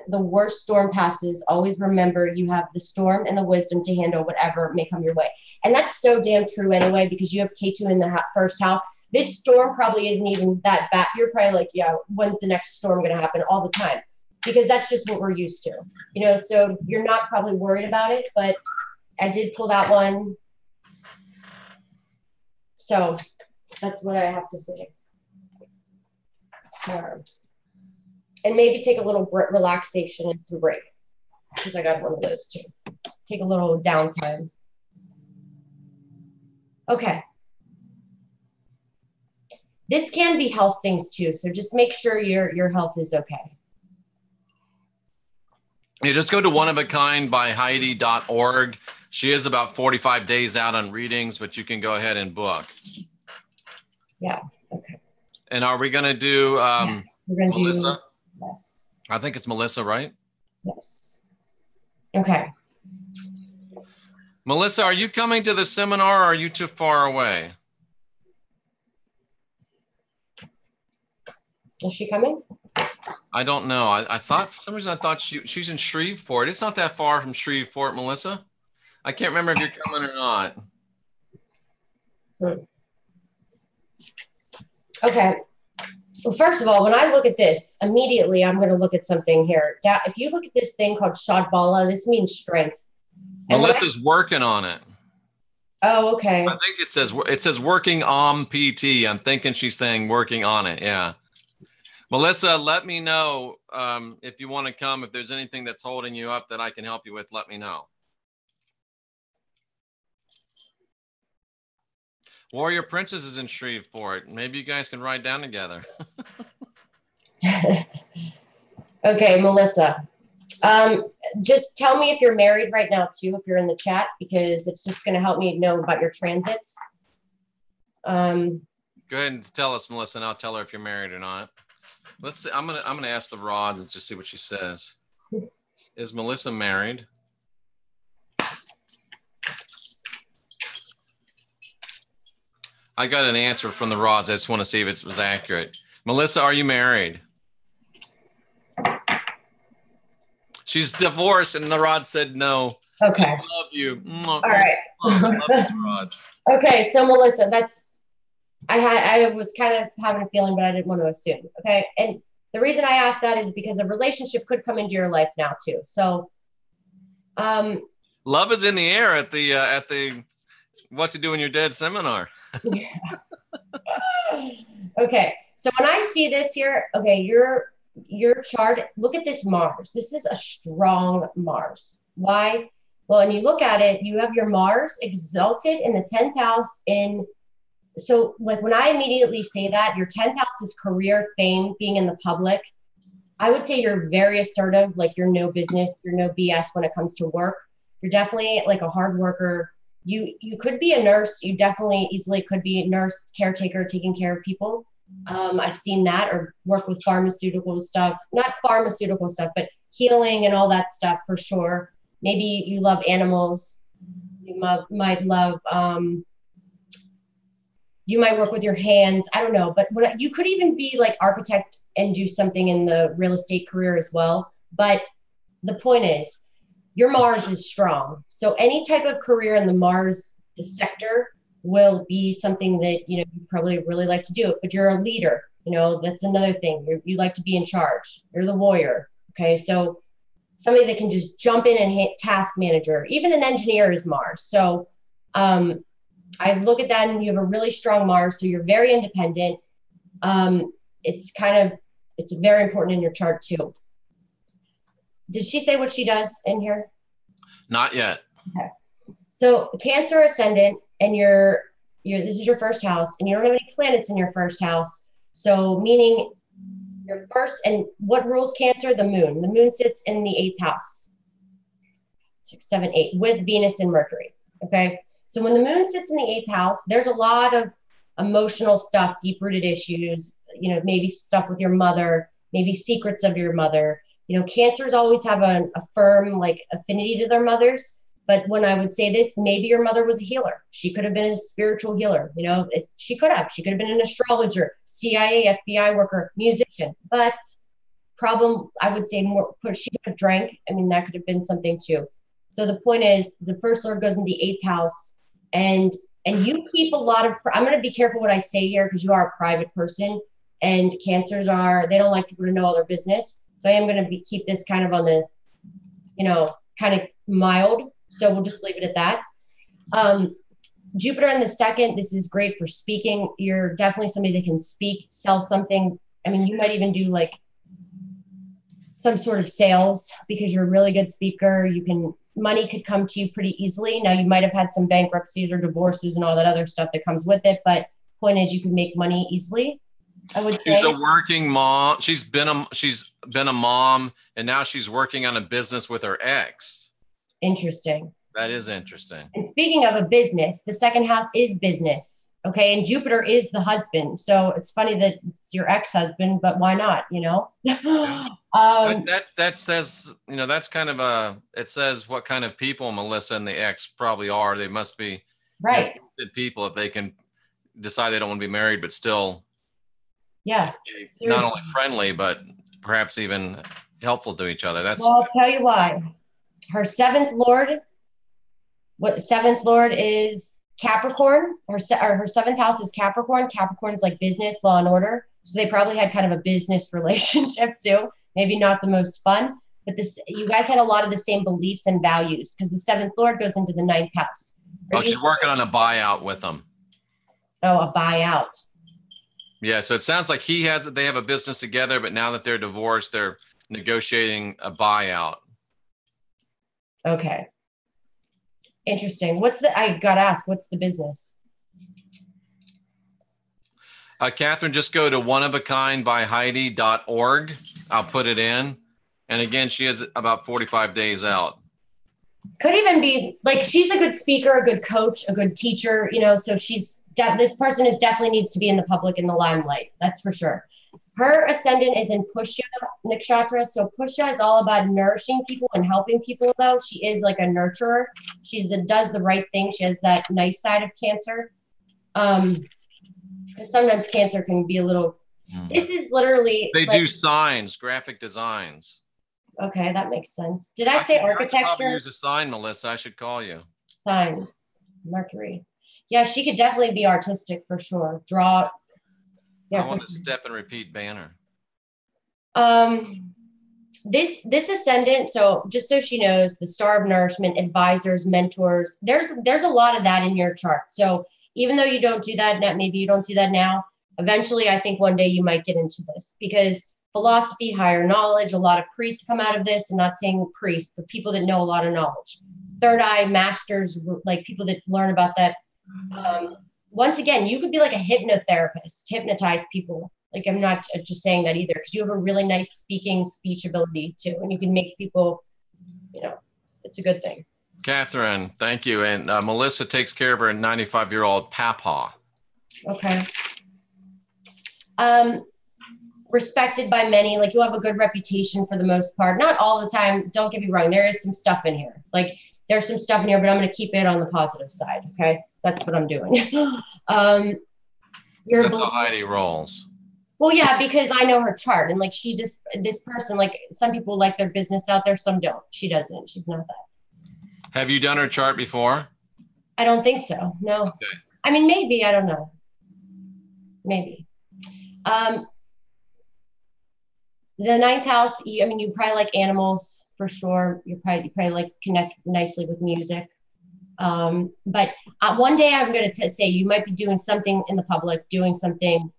the worst storm passes, always remember you have the storm and the wisdom to handle whatever may come your way. And that's so damn true anyway, because you have K2 in the first house. This storm probably isn't even that bad. You're probably like, yeah, when's the next storm going to happen? All the time, because that's just what we're used to, you know, so you're not probably worried about it, but I did pull that one. So that's what I have to say. And maybe take a little relaxation and some break, because I got one of those too. Take a little downtime. Okay. This can be health things too, so just make sure your health is okay. Yeah, just go to oneofakindbyheidi.org. She is about 45 days out on readings, but you can go ahead and book. Yeah, okay. And are we going to do we're gonna Melissa? Yes. I think it's Melissa, right? Yes. Okay. Melissa, are you coming to the seminar or are you too far away? Is she coming? I don't know. I thought, for some reason, I thought she's in Shreveport. It's not that far from Shreveport, Melissa. I can't remember if you're coming or not. Okay. Well, first of all, when I look at this, immediately I'm going to look at something here. If you look at this thing called Shadbala, this means strength. And Melissa's working on it. Oh, okay. I think it says working on PT. I'm thinking she's saying working on it. Yeah. Melissa, let me know if you want to come. If there's anything that's holding you up that I can help you with, let me know. Warrior Princess is in Shreveport. Maybe you guys can ride down together. Okay, Melissa. Just tell me if you're married right now too, if you're in the chat, because it's just going to help me know about your transits. Go ahead and tell us, Melissa, and I'll tell her if you're married or not. Let's see. I'm gonna ask the rod and just see what she says. Is Melissa married? I got an answer from the rods. I just want to see if it was accurate. Melissa, are you married? She's divorced, and the rod said no. Okay. I love you. All right. I love these rods. Okay, so Melissa, I was kind of having a feeling, but I didn't want to assume. Okay, and the reason I asked that is because a relationship could come into your life now too. So, love is in the air at the What to Do When You're Dead seminar. Yeah. Okay, so when I see this here, okay, your chart, look at this Mars. This is a strong Mars. Why? Well, when you look at it, you have your Mars exalted in the 10th house in so like when I immediately say that, your 10th house is career, fame, being in the public. I would say you're very assertive, like you're no business, you're no BS when it comes to work. You're definitely like a hard worker. You could be a nurse. You definitely easily could be a nurse, caretaker, taking care of people. I've seen that, or work with pharmaceutical stuff, not pharmaceutical stuff, but healing and all that stuff for sure. Maybe you love animals. You might love, you might work with your hands. I don't know, but you could even be like architect and do something in the real estate career as well. But the point is, your Mars is strong. So any type of career in the Mars the sector will be something that, you probably really like to do. But you're a leader, that's another thing. You like to be in charge. You're the warrior. Okay. So somebody that can just jump in and hit task manager, even an engineer is Mars. So I look at that and you have a really strong Mars. So you're very independent. It's very important in your chart too. Did she say what she does in here? Not yet. Okay. So Cancer ascendant, and this is your first house, and you don't have any planets in your first house. So meaning your first, and what rules Cancer? The moon. The moon sits in the 8th house. 6, 7, 8 with Venus and Mercury. Okay. So when the moon sits in the 8th house, there's a lot of emotional stuff, deep-rooted issues, maybe stuff with your mother, maybe secrets of your mother. Cancers always have a firm like affinity to their mothers. But when I would say this, maybe your mother was a healer. She could have been a spiritual healer. She could have been an astrologer, CIA, FBI worker, musician. But problem, I would say more, she could have drank. I mean, that could have been something too. So the point is, the first lord goes in the 8th house, and you keep a lot of, I'm going to be careful what I say here because you are a private person, and Cancers they don't like people to know all their business. So I am going to keep this kind of on the, kind of mild. So we'll just leave it at that. Jupiter in the 2nd, this is great for speaking. You're definitely somebody that can speak, sell something. I mean, you might even do like some sort of sales because you're a really good speaker. Money could come to you pretty easily. Now you might have had some bankruptcies or divorces and all that other stuff that comes with it. But point is, you can make money easily. I would say. She's a working mom. She's been a mom, and now she's working on a business with her ex. Interesting. That is interesting. And speaking of a business, the 2nd house is business. Okay. And Jupiter is the husband. So it's funny that it's your ex-husband, but why not, Yeah. That says, that's kind of it says what kind of people Melissa and the ex probably are. They must be right. Good people if they can decide they don't want to be married, but still. Yeah. Not only friendly, but perhaps even helpful to each other. Well, I'll tell you why. Her 7th lord is Capricorn. Her 7th house is Capricorn. Capricorn's like business, law and order. So they probably had kind of a business relationship too. Maybe not the most fun, but you guys had a lot of the same beliefs and values because the 7th lord goes into the 9th house. She's working on a buyout with them. Oh, a buyout. Yeah, so it sounds like they have a business together, but now that they're divorced, they're negotiating a buyout. Okay. Interesting. I got to ask, what's the business? Catherine, just go to oneofakindbyheidi.org. I'll put it in. And again, she is about 45 days out. Could even be like, she's a good speaker, a good coach, a good teacher, so this person definitely needs to be in the public, in the limelight. That's for sure. Her ascendant is in Pushya Nakshatra. So Pushya is all about nourishing people and helping people, though. She is like a nurturer. She does the right thing. She has that nice side of Cancer. Sometimes Cancer can be a little, this is literally. They do signs, graphic designs. Okay, that makes sense. Did I say architecture? I probably use a sign, Melissa. I should call you. Signs. Mercury. Yeah, she could definitely be artistic for sure. Draw. Yeah, I want a step and repeat banner. This ascendant, so just so she knows, the star of nourishment, advisors, mentors, there's a lot of that in your chart. So even though you don't do that now, maybe you don't do that now, eventually I think one day you might get into this because philosophy, higher knowledge, a lot of priests come out of this. I'm not saying priests, but people that know a lot of knowledge. Third eye masters, like people that learn about that once again, you could be like a hypnotherapist, hypnotize people. Like, I'm not just saying that either, because you have a really nice speech ability too, and you can make people, you know, it's a good thing. Catherine, thank you. And Melissa takes care of her 95-year-old papa. Okay. Respected by many, like you have a good reputation for the most part. Not all the time. Don't get me wrong. There is some stuff in here. Like there's some stuff in here, but I'm going to keep it on the positive side. Okay. That's what I'm doing. That's how Heidi rolls. Well, yeah, because I know her chart, and like she just, this person, like some people like their business out there, some don't. She doesn't. She's not that. Have you done her chart before? I don't think so. No. Okay. I mean, maybe, I don't know. Maybe. The ninth house, I mean, you probably like animals for sure. You probably like connect nicely with music. But one day I'm going to say you might be doing something in the public, doing something,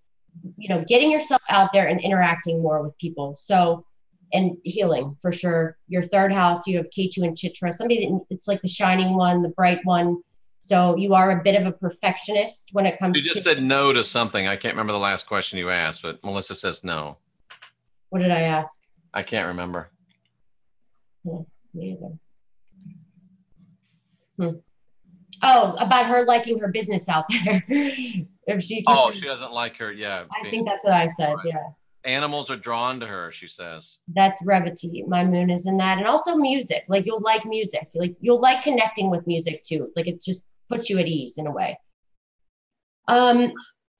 you know, getting yourself out there and interacting more with people. So, and healing for sure. Your third house, you have K2 and Chitra, somebody that it's like the shining one, the bright one. So you are a bit of a perfectionist when it comes to. You just said no to something. I can't remember the last question you asked, but Melissa says no. What did I ask? I can't remember. Me either. Oh, about her liking her business out there. If she. She doesn't like her. Yeah. I think that's what I said. Yeah. Animals are drawn to her, she says. That's Revity. My moon is in that. And also music. Like you'll like music. Like you'll like connecting with music too. Like it just puts you at ease in a way.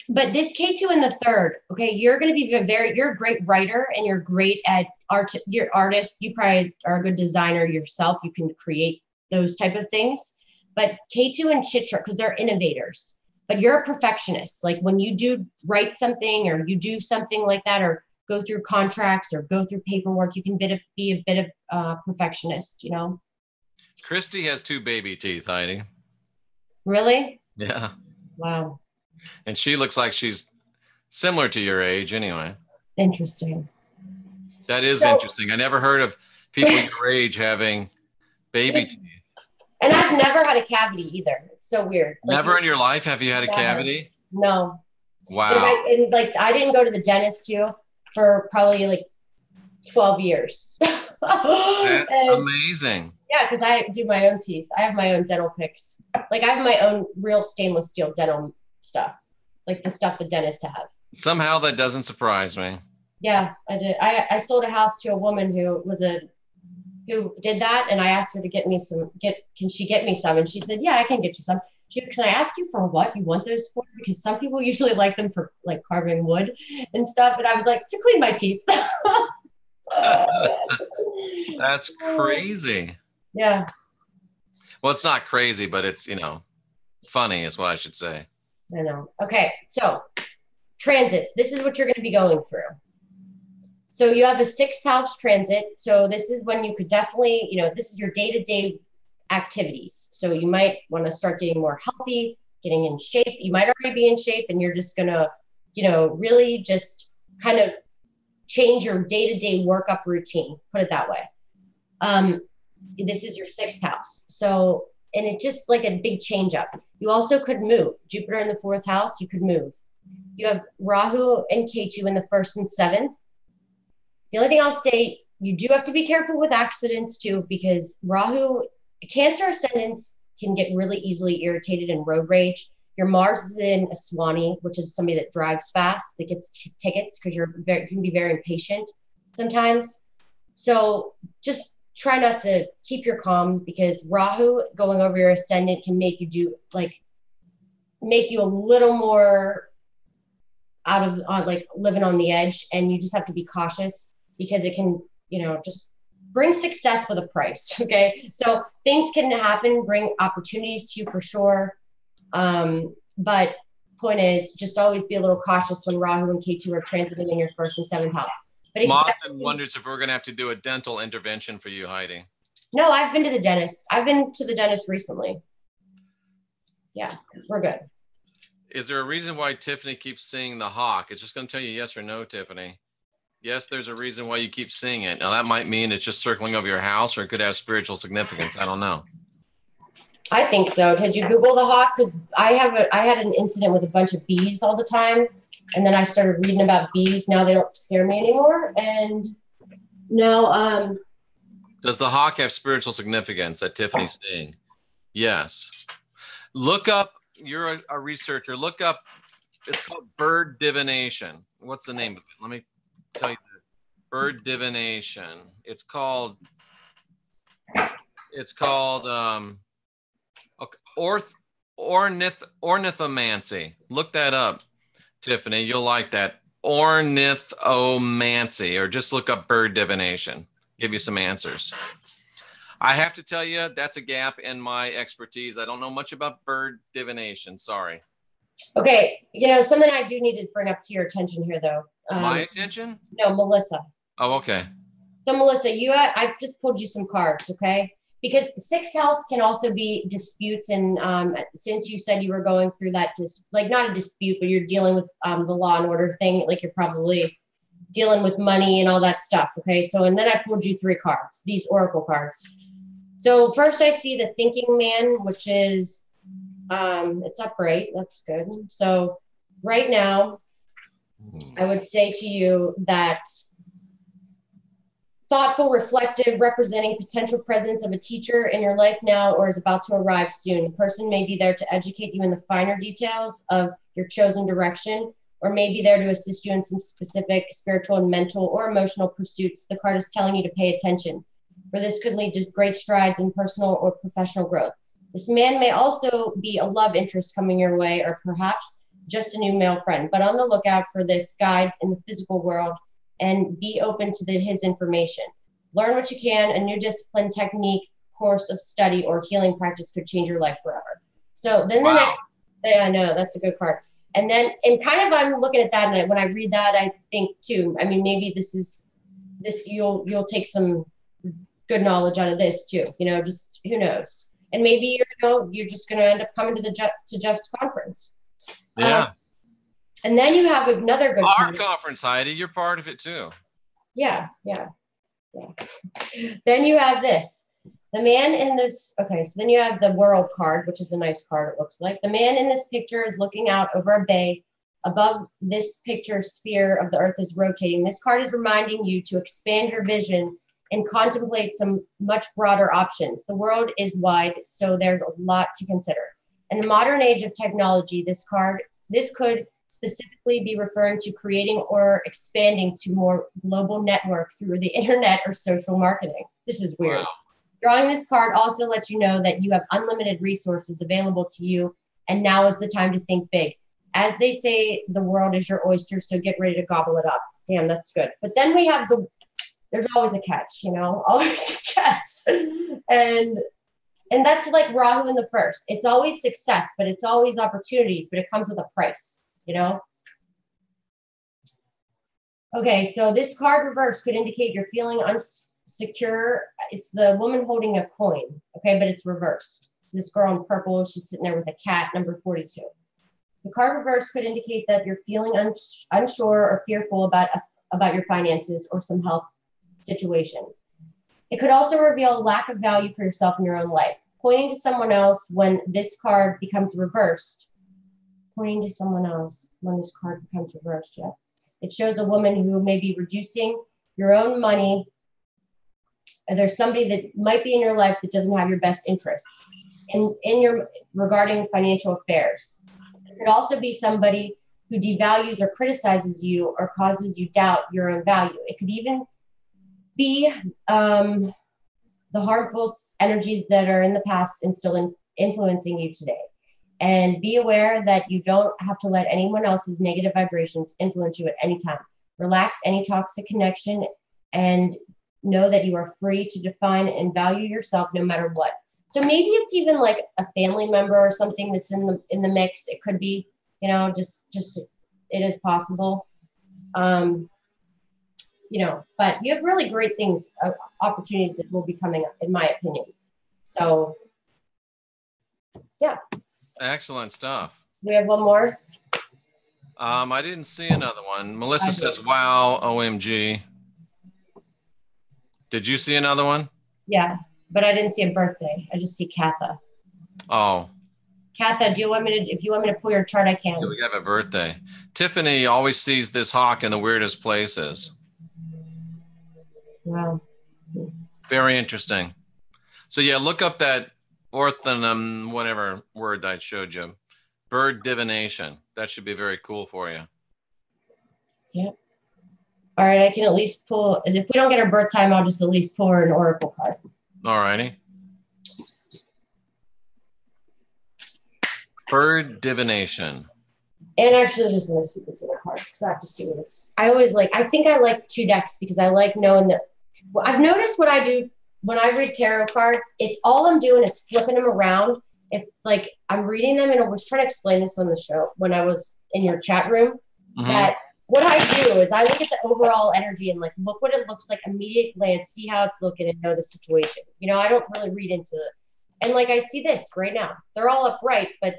But this K2 in the third, okay, you're going to be you're a great writer and you're great at art. You're artist. You probably are a good designer yourself. You can create those type of things. But K2 and Chitra, because they're innovators, but you're a perfectionist. Like when you do write something or you do something like that, or go through contracts or go through paperwork, you can be a bit of perfectionist, you know? Christy has 2 baby teeth, Heidi. Really? Yeah. Wow. And she looks like she's similar to your age anyway. Interesting. That is interesting. I never heard of people your age having baby teeth. And I've never had a cavity either. It's so weird. Never in your life have you had a cavity? No. Wow. And I didn't go to the dentist too for probably like 12 years. That's amazing. Yeah, because I do my own teeth. I have my own dental picks. Like I have my own real stainless steel dental stuff, like the stuff the dentists have. Somehow that doesn't surprise me. Yeah, I did. I sold a house to a woman who did that, and I asked her to get me some. Can she get me some? And she said, yeah, I can get you some. She said, can I ask you for what you want those for? Because some people usually like them for like carving wood and stuff. And I was like, to clean my teeth. That's crazy. Yeah. Well, it's not crazy, but it's, you know, funny is what I should say. I know. Okay. So transits, this is what you're going to be going through. So you have a 6th house transit. So this is when you could definitely, you know, this is your day-to-day activities. So you might want to start getting more healthy, getting in shape. You might already be in shape and you're just going to, you know, really just kind of change your day-to-day workup routine, put it that way. This is your 6th house. So, and it's just like a big change up. You also could move. Jupiter in the 4th house, you could move. You have Rahu and Ketu in the 1st and 7th. The only thing I'll say, you do have to be careful with accidents too, because Rahu, Cancer ascendants can get really easily irritated and road rage. Your Mars is in a Swani, which is somebody that drives fast, that gets tickets because you can be very impatient sometimes. So just try not to keep your calm, because Rahu going over your ascendant can make you make you a little more living on the edge, and you just have to be cautious because it can, you know, just bring success with a price. Okay. So things can happen, bring opportunities to you for sure. But point is just always be a little cautious when Rahu and Ketu are transiting in your 1st and 7th house. But Mawson wonders if we're going to have to do a dental intervention for you, Heidi. No, I've been to the dentist. I've been to the dentist recently. Yeah, we're good. Is there a reason why Tiffany keeps seeing the hawk? It's just going to tell you yes or no, Tiffany. Yes, there's a reason why you keep seeing it. Now, that might mean it's just circling over your house, or it could have spiritual significance. I don't know. I think so. Did you Google the hawk? Because I had an incident with a bunch of bees all the time, and then I started reading about bees. Now they don't scare me anymore, and now Does the hawk have spiritual significance that Tiffany's saying? Yes. Look up, you're a researcher, look up, it's called bird divination. What's the name of it? Let me tell you. Bird divination. It's called ornithomancy. Look that up, Tiffany. You'll like that. Ornithomancy, or just look up bird divination. Give you some answers. I have to tell you, that's a gap in my expertise. I don't know much about bird divination. Sorry. okay, you know, something I do need to bring up to your attention here, though. My attention? No, Melissa. Oh, okay. So Melissa, I've just pulled you some cards, okay? Because sixth house can also be disputes, and since you said you were going through that, like not a dispute, but you're dealing with the law and order thing, like you're probably dealing with money and all that stuff, okay? So, and then I pulled you 3 cards, these oracle cards. So first I see the thinking man, which is, it's upright, that's good. So right now, I would say to you that thoughtful, reflective, representing potential presence of a teacher in your life now or is about to arrive soon. The person may be there to educate you in the finer details of your chosen direction, or may be there to assist you in some specific spiritual and mental or emotional pursuits. The card is telling you to pay attention, for this could lead to great strides in personal or professional growth. This man may also be a love interest coming your way, or perhaps just a new male friend, but on the lookout for this guide in the physical world and be open to his information. Learn what you can. A new discipline, technique, course of study, or healing practice could change your life forever. So then the next, I know, that's a good card. And then, and kind of, I'm looking at that, and when I read that, I think too, I mean, maybe you'll take some good knowledge out of this too, you know, just who knows. And maybe, you're just going to end up coming to Jeff's conference. Yeah. And then you have another good Our conference, Heidi, you're part of it too. Yeah. Then you have this. The man in this, okay, so then you have the world card, which is a nice card, it looks like. The man in this picture is looking out over a bay. Above this picture, sphere of the earth is rotating. This card is reminding you to expand your vision and contemplate some much broader options. The world is wide, so there's a lot to consider. In the modern age of technology, this could specifically be referring to creating or expanding to more global network through the internet or social marketing. This is weird. Wow. Drawing this card also lets you know that you have unlimited resources available to you, and now is the time to think big. As they say, the world is your oyster, so get ready to gobble it up. Damn, that's good. But then we have there's always a catch, always a catch. And that's like Rahu in the first. It's always success, but it's always opportunities, but it comes with a price. Okay, so this card reverse could indicate you're feeling unsecure. It's the woman holding a coin, okay, but it's reversed. This girl in purple, she's sitting there with a cat, number 42. The card reverse could indicate that you're feeling unsure or fearful about your finances or some health situation. It could also reveal a lack of value for yourself in your own life. Pointing to someone else when this card becomes reversed. Pointing to someone else when this card becomes reversed, yeah. It shows a woman who may be reducing your own money. There's somebody that might be in your life that doesn't have your best interests regarding financial affairs. It could also be somebody who devalues or criticizes you or causes you doubt your own value. It could even be the harmful energies that are in the past and still influencing you today. And be aware that you don't have to let anyone else's negative vibrations influence you at any time. Relax any toxic connection and know that you are free to define and value yourself no matter what. So maybe it's even like a family member or something that's in the mix. It could be, just it is possible. But you have really great things, opportunities that will be coming up, in my opinion. So, yeah. Excellent stuff. We have one more. I didn't see another one. Melissa says, wow, OMG. Did you see another one? Yeah, but I didn't see a birthday. I just see Katha. Oh, Katha, do you want me to, if you want me to pull your chart, I can. yeah, we have a birthday. Tiffany always sees this hawk in the weirdest places. Wow. Very interesting. So yeah, look up that orthonym, whatever word I showed you. Bird divination. That should be very cool for you. Yep. All right, I can at least pull, if we don't get her birth time, I'll just at least pull her an oracle card. All righty. Bird divination. And actually, just let me see this other card because I have to see what it's. I always like, I think I like 2 decks because I like knowing that. Well, I've noticed what I do when I read tarot cards, it's all I'm doing is flipping them around. If like I'm reading them, and I was trying to explain this on the show when I was in your chat room, that what I do is I look at the overall energy and like look what it looks like immediately and see how it's looking and know the situation. You know, I don't really read into it. And like I see this right now, they're all upright, but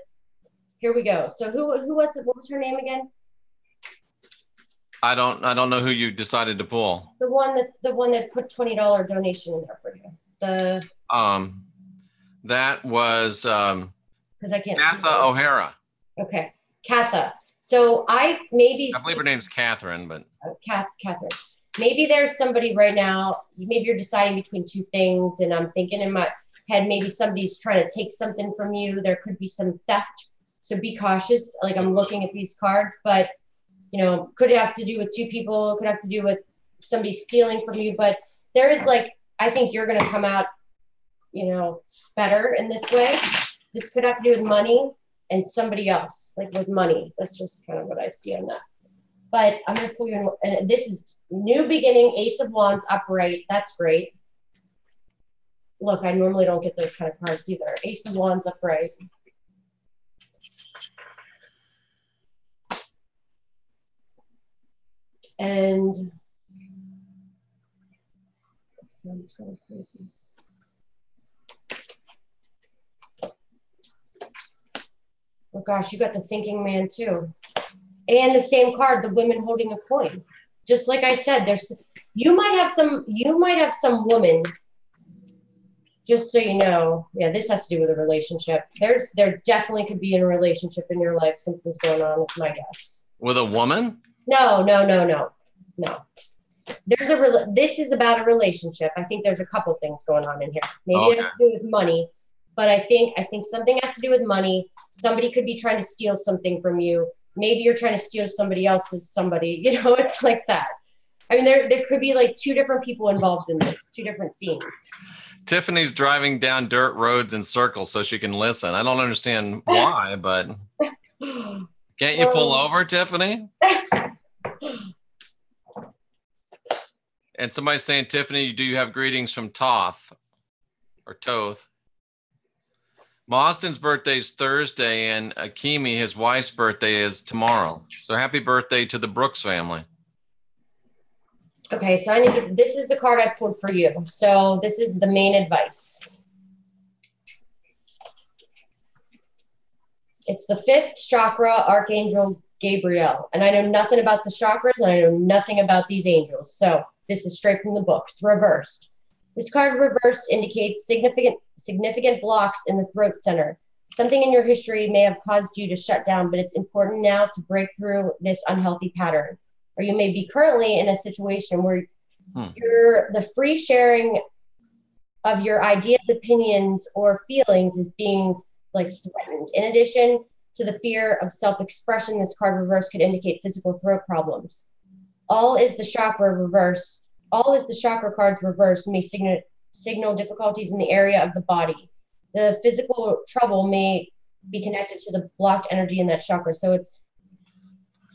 here we go. So who was it? What was her name again? I don't know who you decided to pull. The one that put $20 donation in there for you. That was because I can't. Katha O'Hara. Okay, Katha. So I believe her name's Catherine, but Catherine. Maybe there's somebody right now. Maybe you're deciding between 2 things, and I'm thinking in my head maybe somebody's trying to take something from you. There could be some theft, so be cautious. Like I'm looking at these cards, but you know, could have to do with 2 people. Could have to do with somebody stealing from you. But there is like, I think you're going to come out, you know, better in this way. This could have to do with money and somebody else, like with money. That's just kind of what I see on that. But I'm going to pull you in, and this is new beginning, Ace of Wands upright. That's great. Look, I normally don't get those kind of cards either. Ace of Wands upright. And it's really crazy. Oh gosh, you got the thinking man too. And the same card, the women holding a coin. Just like I said, you might have some woman, just so you know. Yeah, this has to do with a relationship. There definitely could be a relationship in your life. Something's going on, is my guess. With a woman? No. This is about a relationship. I think there's a couple things going on in here. Maybe it has to do with money, but I think something has to do with money. Somebody could be trying to steal something from you. Maybe you're trying to steal somebody else's somebody. You know, it's like that. I mean, there could be like 2 different people involved in this, 2 different scenes. Tiffany's driving down dirt roads in circles so she can listen. I don't understand why, but can't you pull over, Tiffany? And somebody's saying, Tiffany, do you have greetings from Toth or Toth? Mauston's birthday is Thursday, and Akimi, his wife's birthday, is tomorrow. So happy birthday to the Brooks family. Okay, so this is the card I pulled for you. So this is the main advice. It's the 5th chakra, Archangel Gabriel. And I know nothing about the chakras, and I know nothing about these angels. So this is straight from the books, reversed. This card reversed indicates significant blocks in the throat center. Something in your history may have caused you to shut down, but it's important now to break through this unhealthy pattern. Or you may be currently in a situation where the free sharing of your ideas, opinions, or feelings is being like threatened. In addition to the fear of self-expression, this card reverse could indicate physical throat problems. All is the chakra cards reversed may signal difficulties in the area of the body. The physical trouble may be connected to the blocked energy in that chakra. So it's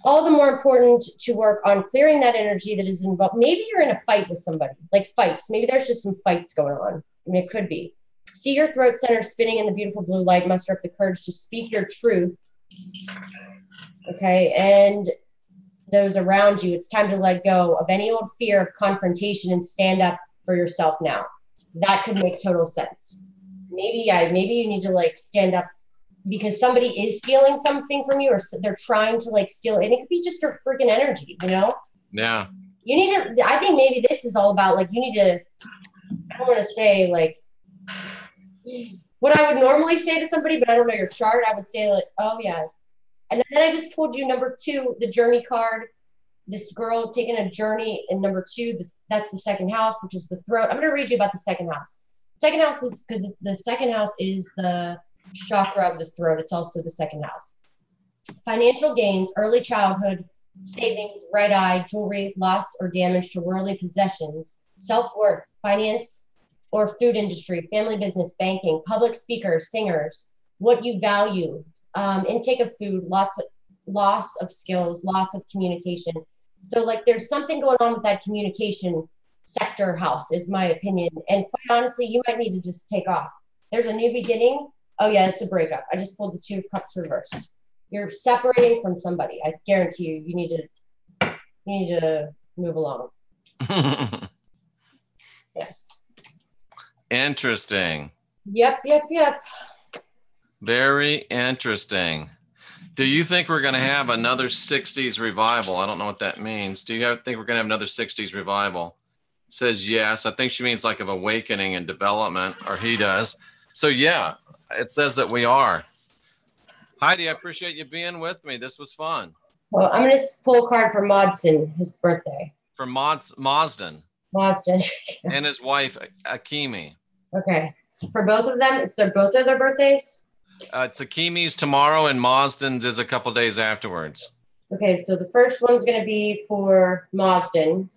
all the more important to work on clearing that energy that is involved. Maybe you're in a fight with somebody, like fights. Maybe there's just some fights going on. I mean, it could be. See your throat center spinning in the beautiful blue light. Muster up the courage to speak your truth. Okay, and those around you, it's time to let go of any old fear of confrontation and stand up for yourself now. That could make total sense. Maybe you need to like stand up because somebody is stealing something from you, or they're trying to like steal it. And it could be just your freaking energy, you know? Yeah. You need to, I think maybe this is all about like, you need to, I don't want to say like, what I would normally say to somebody, but I don't know your chart, I would say like, oh yeah. And then I just pulled you number 2, the journey card. This girl taking a journey in number 2, that's the second house, which is the throat. I'm going to read you about the second house. Second house is because the second house is the chakra of the throat. It's also the second house. Financial gains, early childhood, savings, red eye, jewelry, loss or damage to worldly possessions, self-worth, finance or food industry, family business, banking, public speakers, singers, what you value, intake of food, loss of skills, loss of communication. So like there's something going on with that communication sector house is my opinion. And quite honestly, you might need to just take off. There's a new beginning. Oh yeah, it's a breakup. I just pulled the 2 of cups reversed. You're separating from somebody. I guarantee you, you need to move along. Yes. Interesting. Yep. Very interesting. Do you think we're going to have another 60s revival? I don't know what that means. Do you think we're going to have another 60s revival? Says yes. I think she means like of awakening and development, or he does. So yeah, it says that we are. Heidi, I appreciate you being with me. This was fun. Well, I'm going to pull a card for Modson, his birthday. For Mazden. Mazden. And his wife, Akimi. Okay. For both of them, both of their birthdays? It's Akimi's tomorrow and Mazden's is a couple days afterwards. Okay, so the first one's going to be for Mazden.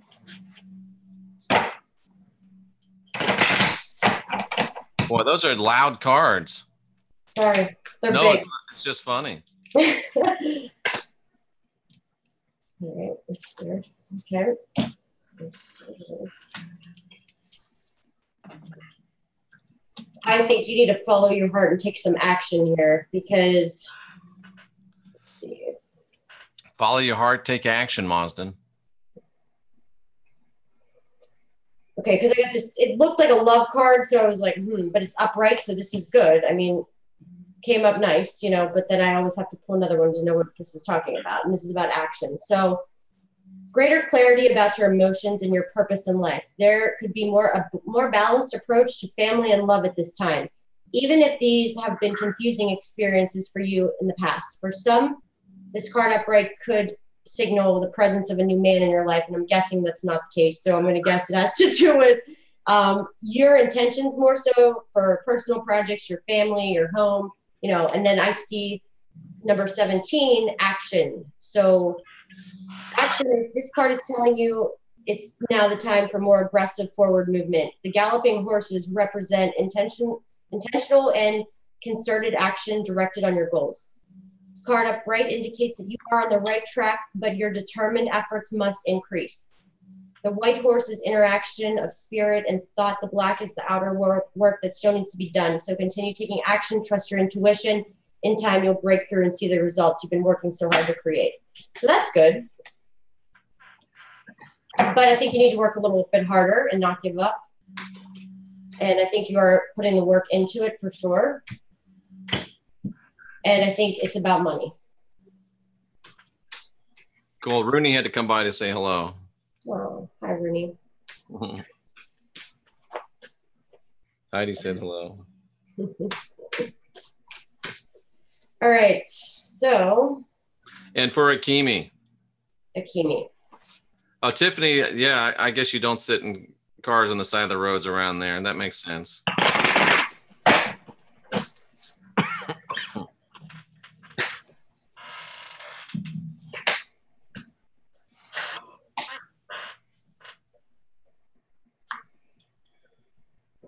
Boy, those are loud cards. Sorry. They're no, big. it's just funny. All right, that's weird. Okay. I think you need to follow your heart and take some action here because, let's see. Follow your heart, take action, Mazden. Okay, because I got this, it looked like a love card, so I was like, but it's upright, so this is good. I mean, came up nice, but then I always have to pull another one to know what this is talking about, and this is about action. So greater clarity about your emotions and your purpose in life. There could be a more balanced approach to family and love at this time, even if these have been confusing experiences for you in the past. For some, this card upright could signal the presence of a new man in your life, and I'm guessing that's not the case, so I'm going to guess it has to do with your intentions more so for personal projects, your family, your home, and then I see number 17, action. So action is, this card is telling you it's now the time for more aggressive forward movement. The galloping horses represent intentional and concerted action directed on your goals. Card upright indicates that you are on the right track, but your determined efforts must increase. The white horse is interaction of spirit and thought. The black is the outer work that still needs to be done. So continue taking action, trust your intuition. In time, you'll break through and see the results you've been working so hard to create. So that's good. But I think you need to work a little bit harder and not give up. And I think you are putting the work into it for sure. And I think it's about money. Cool. Rooney had to come by to say hello. Oh, hi, Rooney. Heidi said hello. All right. So. And for Akimi. Oh, Tiffany, yeah, I guess you don't sit in cars on the side of the roads around there, and that makes sense.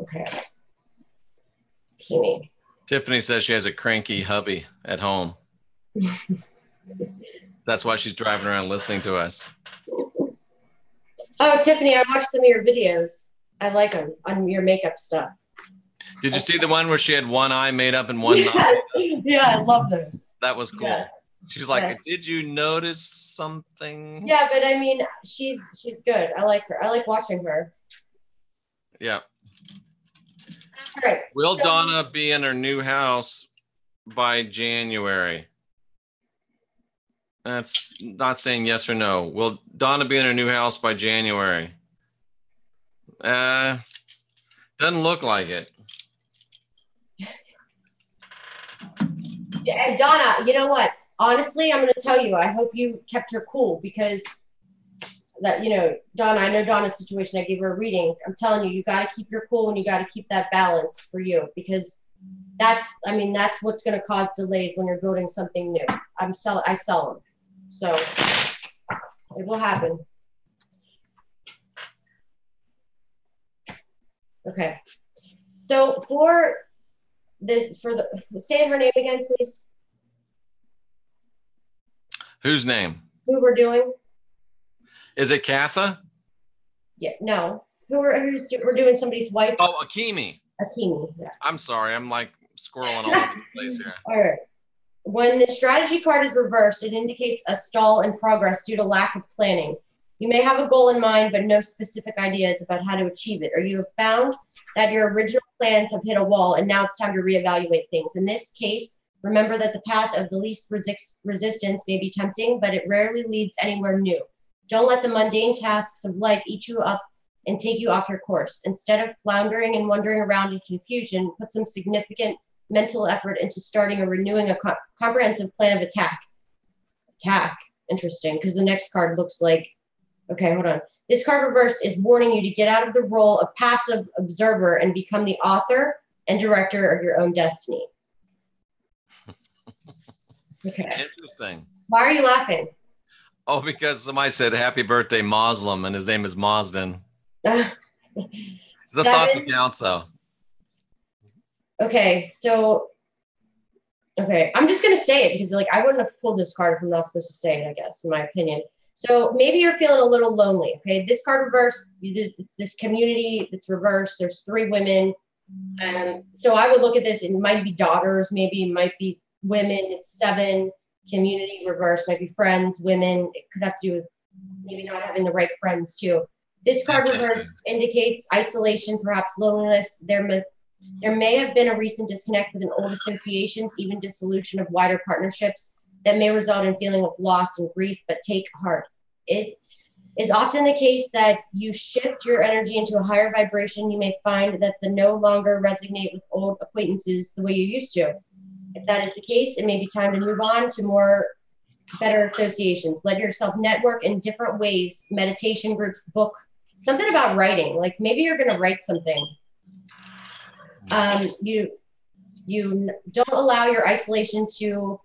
Okay. Kimi. Tiffany says she has a cranky hubby at home. That's why she's driving around listening to us. Oh, Tiffany, I watched some of your videos. I like them on your makeup stuff. Did you see the one where she had one eye made up and one not? Yeah, I love those. That was cool. Yeah. She's like, did you notice something? Yeah, but I mean, she's good. I like her. I like watching her. Yeah. All right. Will Donna be in her new house by January? That's not saying yes or no. Will Donna be in her new house by January? Doesn't look like it. And Donna, you know what? Honestly, I'm going to tell you, I hope you kept your cool because that, you know, Donna, I know Donna's situation. I gave her a reading. I'm telling you, you got to keep your cool and you got to keep that balance for you because that's what's going to cause delays when you're building something new. I sell them. So it will happen. Okay. So for this, say her name again, please. Whose name? Who we're doing? Is it Katha? Yeah, no. We're doing somebody's wife? Oh, Akimi. Akimi, yeah. I'm sorry. I'm like squirreling all over the place here. All right. When the strategy card is reversed, it indicates a stall in progress due to lack of planning. You may have a goal in mind, but no specific ideas about how to achieve it, or you have found that your original plans have hit a wall and now it's time to reevaluate things. In this case, remember that the path of the least resistance may be tempting, but it rarely leads anywhere new. Don't let the mundane tasks of life eat you up and take you off your course. Instead of floundering and wandering around in confusion, put some significant mental effort into starting or renewing a comprehensive plan of attack. Attack. Interesting, because the next card looks like, okay, hold on. This card reversed is warning you to get out of the role of passive observer and become the author and director of your own destiny. Okay. Interesting. Why are you laughing? Oh, because somebody said happy birthday Muslim and his name is Mazdan. It's a thought that counts though. Okay, so, okay, I'm just going to say it because like I wouldn't have pulled this card if I'm not supposed to say it, I guess, in my opinion. So maybe you're feeling a little lonely, okay? This card reversed, this community that's reversed, there's 3 women. So I would look at this, it might be daughters, maybe it might be women, it's 7, community reversed, might be friends, women. It could have to do with maybe not having the right friends too. This card reversed indicates isolation, perhaps loneliness. There may have been a recent disconnect with an old associations, even dissolution of wider partnerships that may result in feeling of loss and grief, but take heart. It is often the case that you shift your energy into a higher vibration. You may find that the no longer resonate with old acquaintances the way you used to. If that is the case, it may be time to move on to better associations. Let yourself network in different ways, meditation groups, book, something about writing. Like maybe you're going to write something. You don't allow your isolation to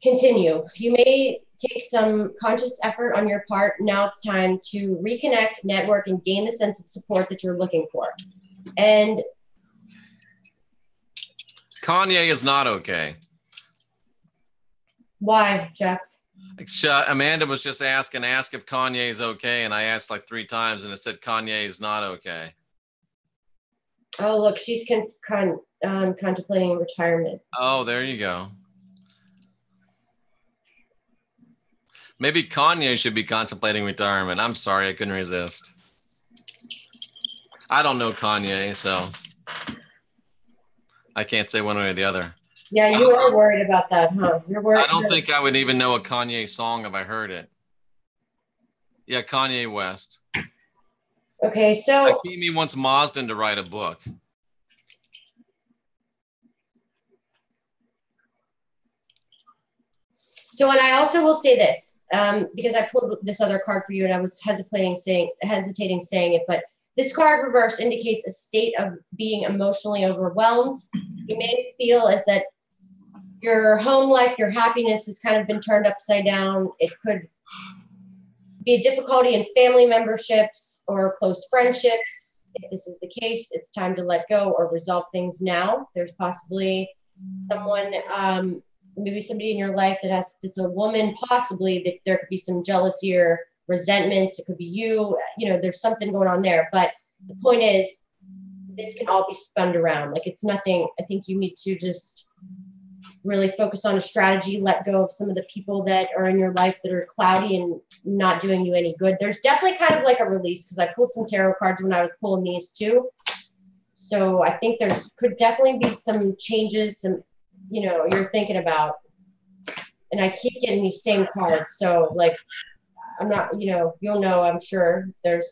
continue. You may take some conscious effort on your part. Now it's time to reconnect, network, and gain the sense of support that you're looking for. And Kanye is not okay. Why, Jeff? Amanda was just ask if Kanye is okay, and I asked like 3 times, and it said Kanye is not okay. Oh, look, she's contemplating retirement. Oh, there you go. Maybe Kanye should be contemplating retirement. I'm sorry, I couldn't resist. I don't know Kanye, so I can't say one way or the other. Yeah, you are worried about that, huh? You're worried. I don't think I would even know a Kanye song if I heard it. Yeah, Kanye West. Okay, so Akimi wants Mazdan to write a book. So, and I also will say this, because I pulled this other card for you and I was hesitating saying it, but this card reverse indicates a state of being emotionally overwhelmed. You may feel as that your home life, your happiness has kind of been turned upside down. It could be a difficulty in family memberships or close friendships. If this is the case, it's time to let go or resolve things now. There's possibly someone, maybe somebody in your life it's a woman, possibly that there could be some jealousy or resentments. It could be you, there's something going on there. But the point is, this can all be spun around. Like it's nothing. I think you need to just really focus on a strategy, let go of some of the people that are in your life that are cloudy and not doing you any good. There's definitely kind of like a release, because I pulled some tarot cards when I was pulling these too. So I think there could definitely be some changes, you're thinking about. And I keep getting these same cards. So like, I'm not, you'll know, I'm sure you're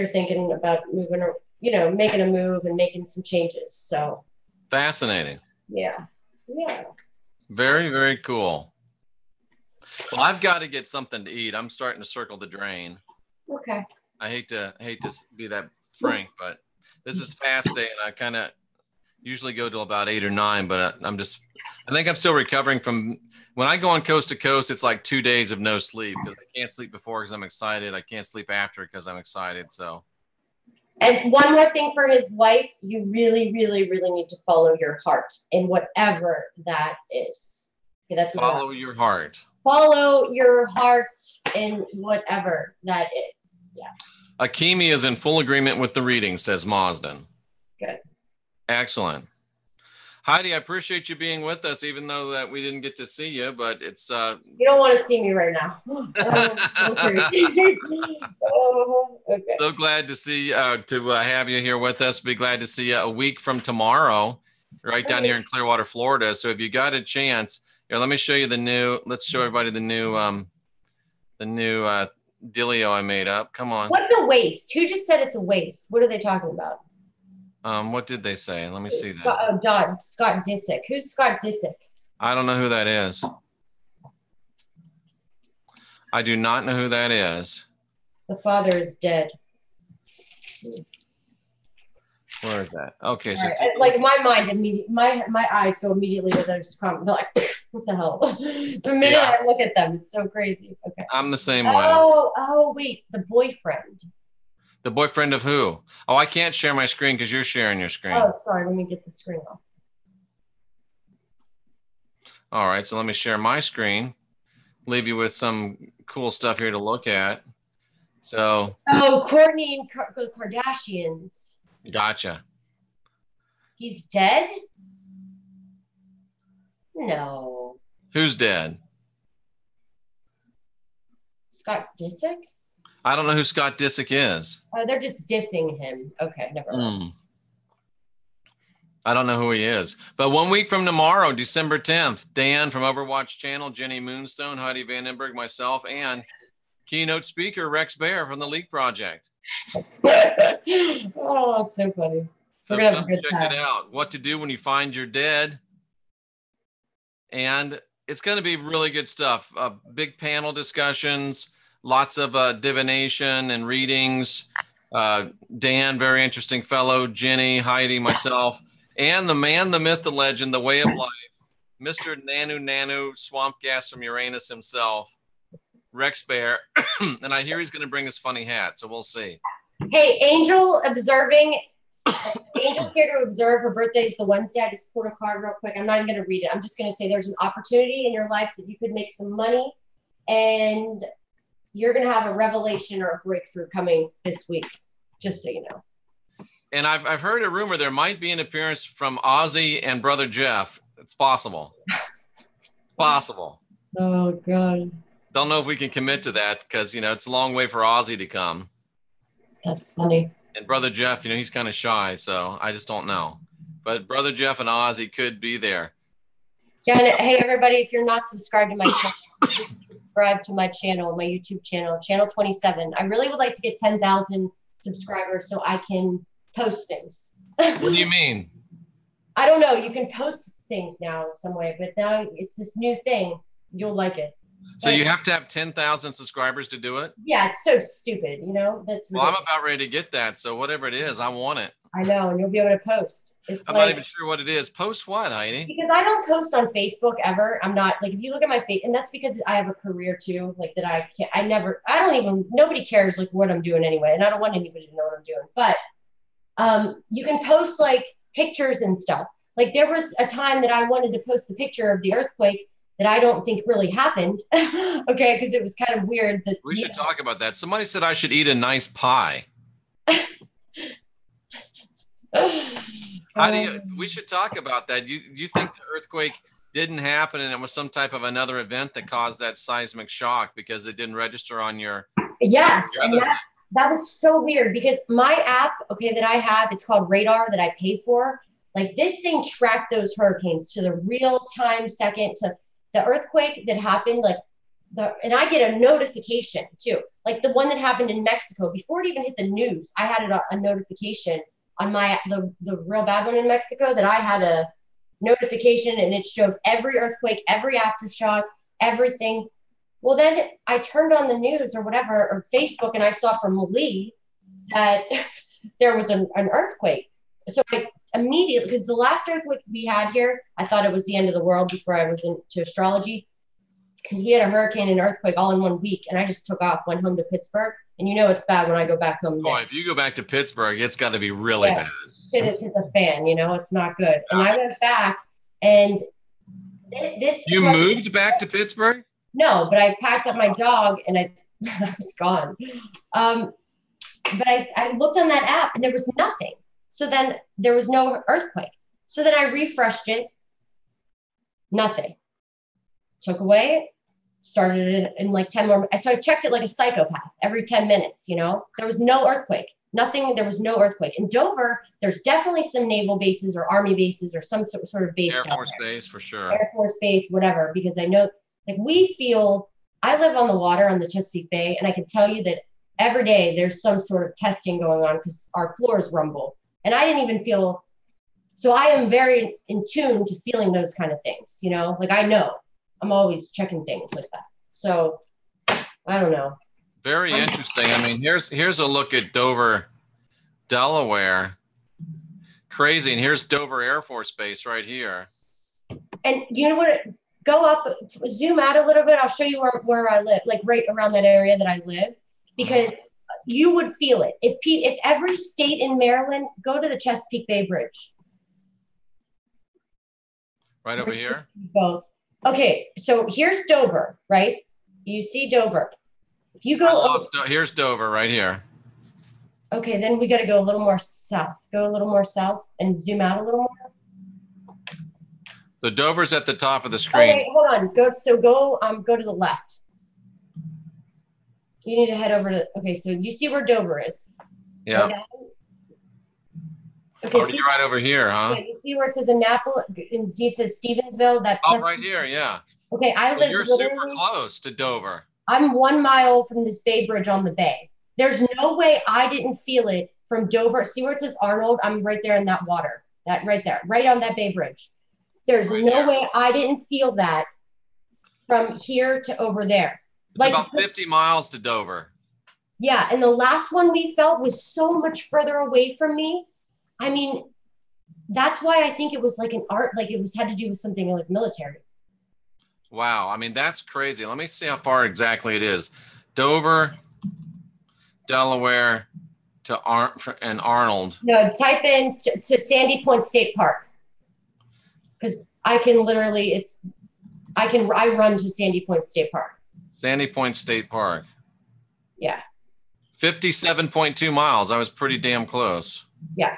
thinking about moving or, making a move and making some changes. So fascinating. Yeah. Yeah. Very, very cool. Well, I've got to get something to eat. I'm starting to circle the drain. Okay. I hate to be that frank, but this is fast day, and I kind of usually go till about 8 or 9. But I think I'm still recovering from when I go on coast to coast. It's like 2 days of no sleep because I can't sleep before because I'm excited. I can't sleep after because I'm excited. So. And one more thing for his wife, you really, really, really need to follow your heart in whatever that is. Okay, that's follow your heart. Follow your heart in whatever that is. Yeah. Akimi is in full agreement with the reading, says Mazdan. Good. Excellent. Heidi, I appreciate you being with us, even though that we didn't get to see you, but it's... You don't want to see me right now. Okay. So glad to see, to have you here with us. Be glad to see you a week from tomorrow, right down here in Clearwater, Florida. So if you got a chance, here, let me show you let's show everybody the new dealio I made up. Come on. What's a waste? Who just said it's a waste? What are they talking about? What did they say? Let me see that. Scott Disick. Who's Scott Disick? I don't know who that is. I do not know who that is. The father is dead. Where is that? Okay, so right. Like my mind immediately, my eyes go immediately to those comments. Like, what the hell? The minute I look at them, it's so crazy. Okay. I'm the same way. Oh, wait, the boyfriend. The boyfriend of who? Oh, I can't share my screen because you're sharing your screen. Oh, sorry. Let me get the screen off. All right, so let me share my screen. Leave you with some cool stuff here to look at. So. Oh, Kourtney and the Kardashians. Gotcha. He's dead? No. Who's dead? Scott Disick? I don't know who Scott Disick is. Oh, they're just dissing him. Okay, never mind. I don't know who he is. But 1 week from tomorrow, December 10th, Dan from Overwatch Channel, Jenny Moonstone, Heidi Vandenberg, myself, and keynote speaker Rex Bear from the Leak Project. Oh, it's so funny. So come check it out. What to do when you find you're dead. And it's going to be really good stuff. Big panel discussions, lots of divination and readings. Dan, very interesting fellow. Jenny, Heidi, myself, and the man, the myth, the legend, the way of life, Mr. Nanu, swamp gas from Uranus himself, Rex Bear. And I hear he's going to bring his funny hat, so we'll see. Hey, Angel observing. Angel's here to observe. Her birthday is the Wednesday. I just pulled a card real quick. I'm not even going to read it. I'm just going to say there's an opportunity in your life that you could make some money, and you're going to have a revelation or a breakthrough coming this week, just so you know. And I've heard a rumor there might be an appearance from Ozzy and Brother Jeff. It's possible. It's possible. Oh, God. Don't know if we can commit to that because, it's a long way for Ozzy to come. That's funny. And Brother Jeff, he's kind of shy, so I just don't know. But Brother Jeff and Ozzy could be there. Janet, hey, everybody, if you're not subscribed to my channel, subscribe to my channel, my YouTube channel, Channel 27. I really would like to get 10,000 subscribers so I can post things. What do you mean? I don't know. You can post things now some way, but now it's this new thing. You'll like it. So you have to have 10,000 subscribers to do it? Yeah, it's so stupid, That's ridiculous. Well, I'm about ready to get that, so whatever it is, I want it. I know, and you'll be able to post. I'm not even sure what it is. Post what, Heidi? Because I don't post on Facebook ever. I'm not, if you look at my face, and that's because I have a career too, nobody cares, what I'm doing anyway, and I don't want anybody to know what I'm doing. But you can post, pictures and stuff. There was a time that I wanted to post the picture of the earthquake that I don't think really happened. Okay, because it was kind of weird. We should talk about that. Somebody said I should eat a nice pie. We should talk about that. You think the earthquake didn't happen and it was some type of another event that caused that seismic shock because it didn't register on your... Yes, and that was so weird because my app, that I have, it's called Radar that I pay for. This thing tracked those hurricanes to the real time second to the earthquake that happened, and I get a notification too. The one that happened in Mexico, before it even hit the news, I had a notification on the real bad one in Mexico that I had a notification, and it showed every earthquake, every aftershock, everything. Well, then I turned on the news or whatever, or Facebook, and I saw from Lee that there was an earthquake. So I immediately, because the last earthquake we had here, I thought it was the end of the world before I was into astrology, because we had a hurricane and earthquake all in 1 week, and I just took off, went home to Pittsburgh, and you know it's bad when I go back home. Boy, if you go back to Pittsburgh, it's got to be really bad. Shit has hit the fan, you know, it's not good. And I went back, and this. You moved back to Pittsburgh? No, but I packed up my dog, and I was gone. But I looked on that app, and there was nothing. So then there was no earthquake. So then I refreshed it. Nothing. Took away, started it in like 10 more. So I checked it like a psychopath every 10 minutes, you know. There was no earthquake. Nothing. There was no earthquake. In Dover, there's definitely some naval bases or army bases or some sort of base. Air Force base for sure. Air Force base, whatever, because I know, like, we feel, I live on the water on the Chesapeake Bay, and I can tell you that every day there's some sort of testing going on because our floors rumble. And I didn't even feel, so I am very in tune to feeling those kind of things, you know, like I know I'm always checking things like that. So I don't know. Very interesting. I mean, here's a look at Dover, Delaware. Crazy. And here's Dover Air Force Base right here. And you know what? Go up, zoom out a little bit. I'll show you where I live, like right around that area that I live, because you would feel it. If every state in Maryland, go to the Chesapeake Bay Bridge. Right over here? Both. Okay, so here's Dover, right? You see Dover. If you go here's Dover right here. Okay, then we got to go a little more south. Go a little more south and zoom out a little more. So Dover's at the top of the screen. Okay, hold on. Go to the left. You need to head over to, okay, so you see where Dover is. Yeah. Okay, oh, you're right over here, huh? Yeah, you see where it says Annapolis, and it says Stevensville? Right here, yeah. Okay, I live you're super close to Dover. I'm 1 mile from this Bay Bridge on the bay. There's no way I didn't feel it from Dover. See where it says Arnold? I'm right there in that water. That right there, right on that Bay Bridge. There's no way I didn't feel that from here to over there. It's about 50 miles to Dover. Yeah, and the last one we felt was so much further away from me. I mean, that's why I think it was like an art, like it had to do with something like military. Wow, I mean, that's crazy. Let me see how far exactly it is. Dover, Delaware to Arnold. No, type in to Sandy Point State Park. Because I can literally, I run to Sandy Point State Park. Sandy Point State Park. Yeah. 57.2 miles. I was pretty damn close. Yeah.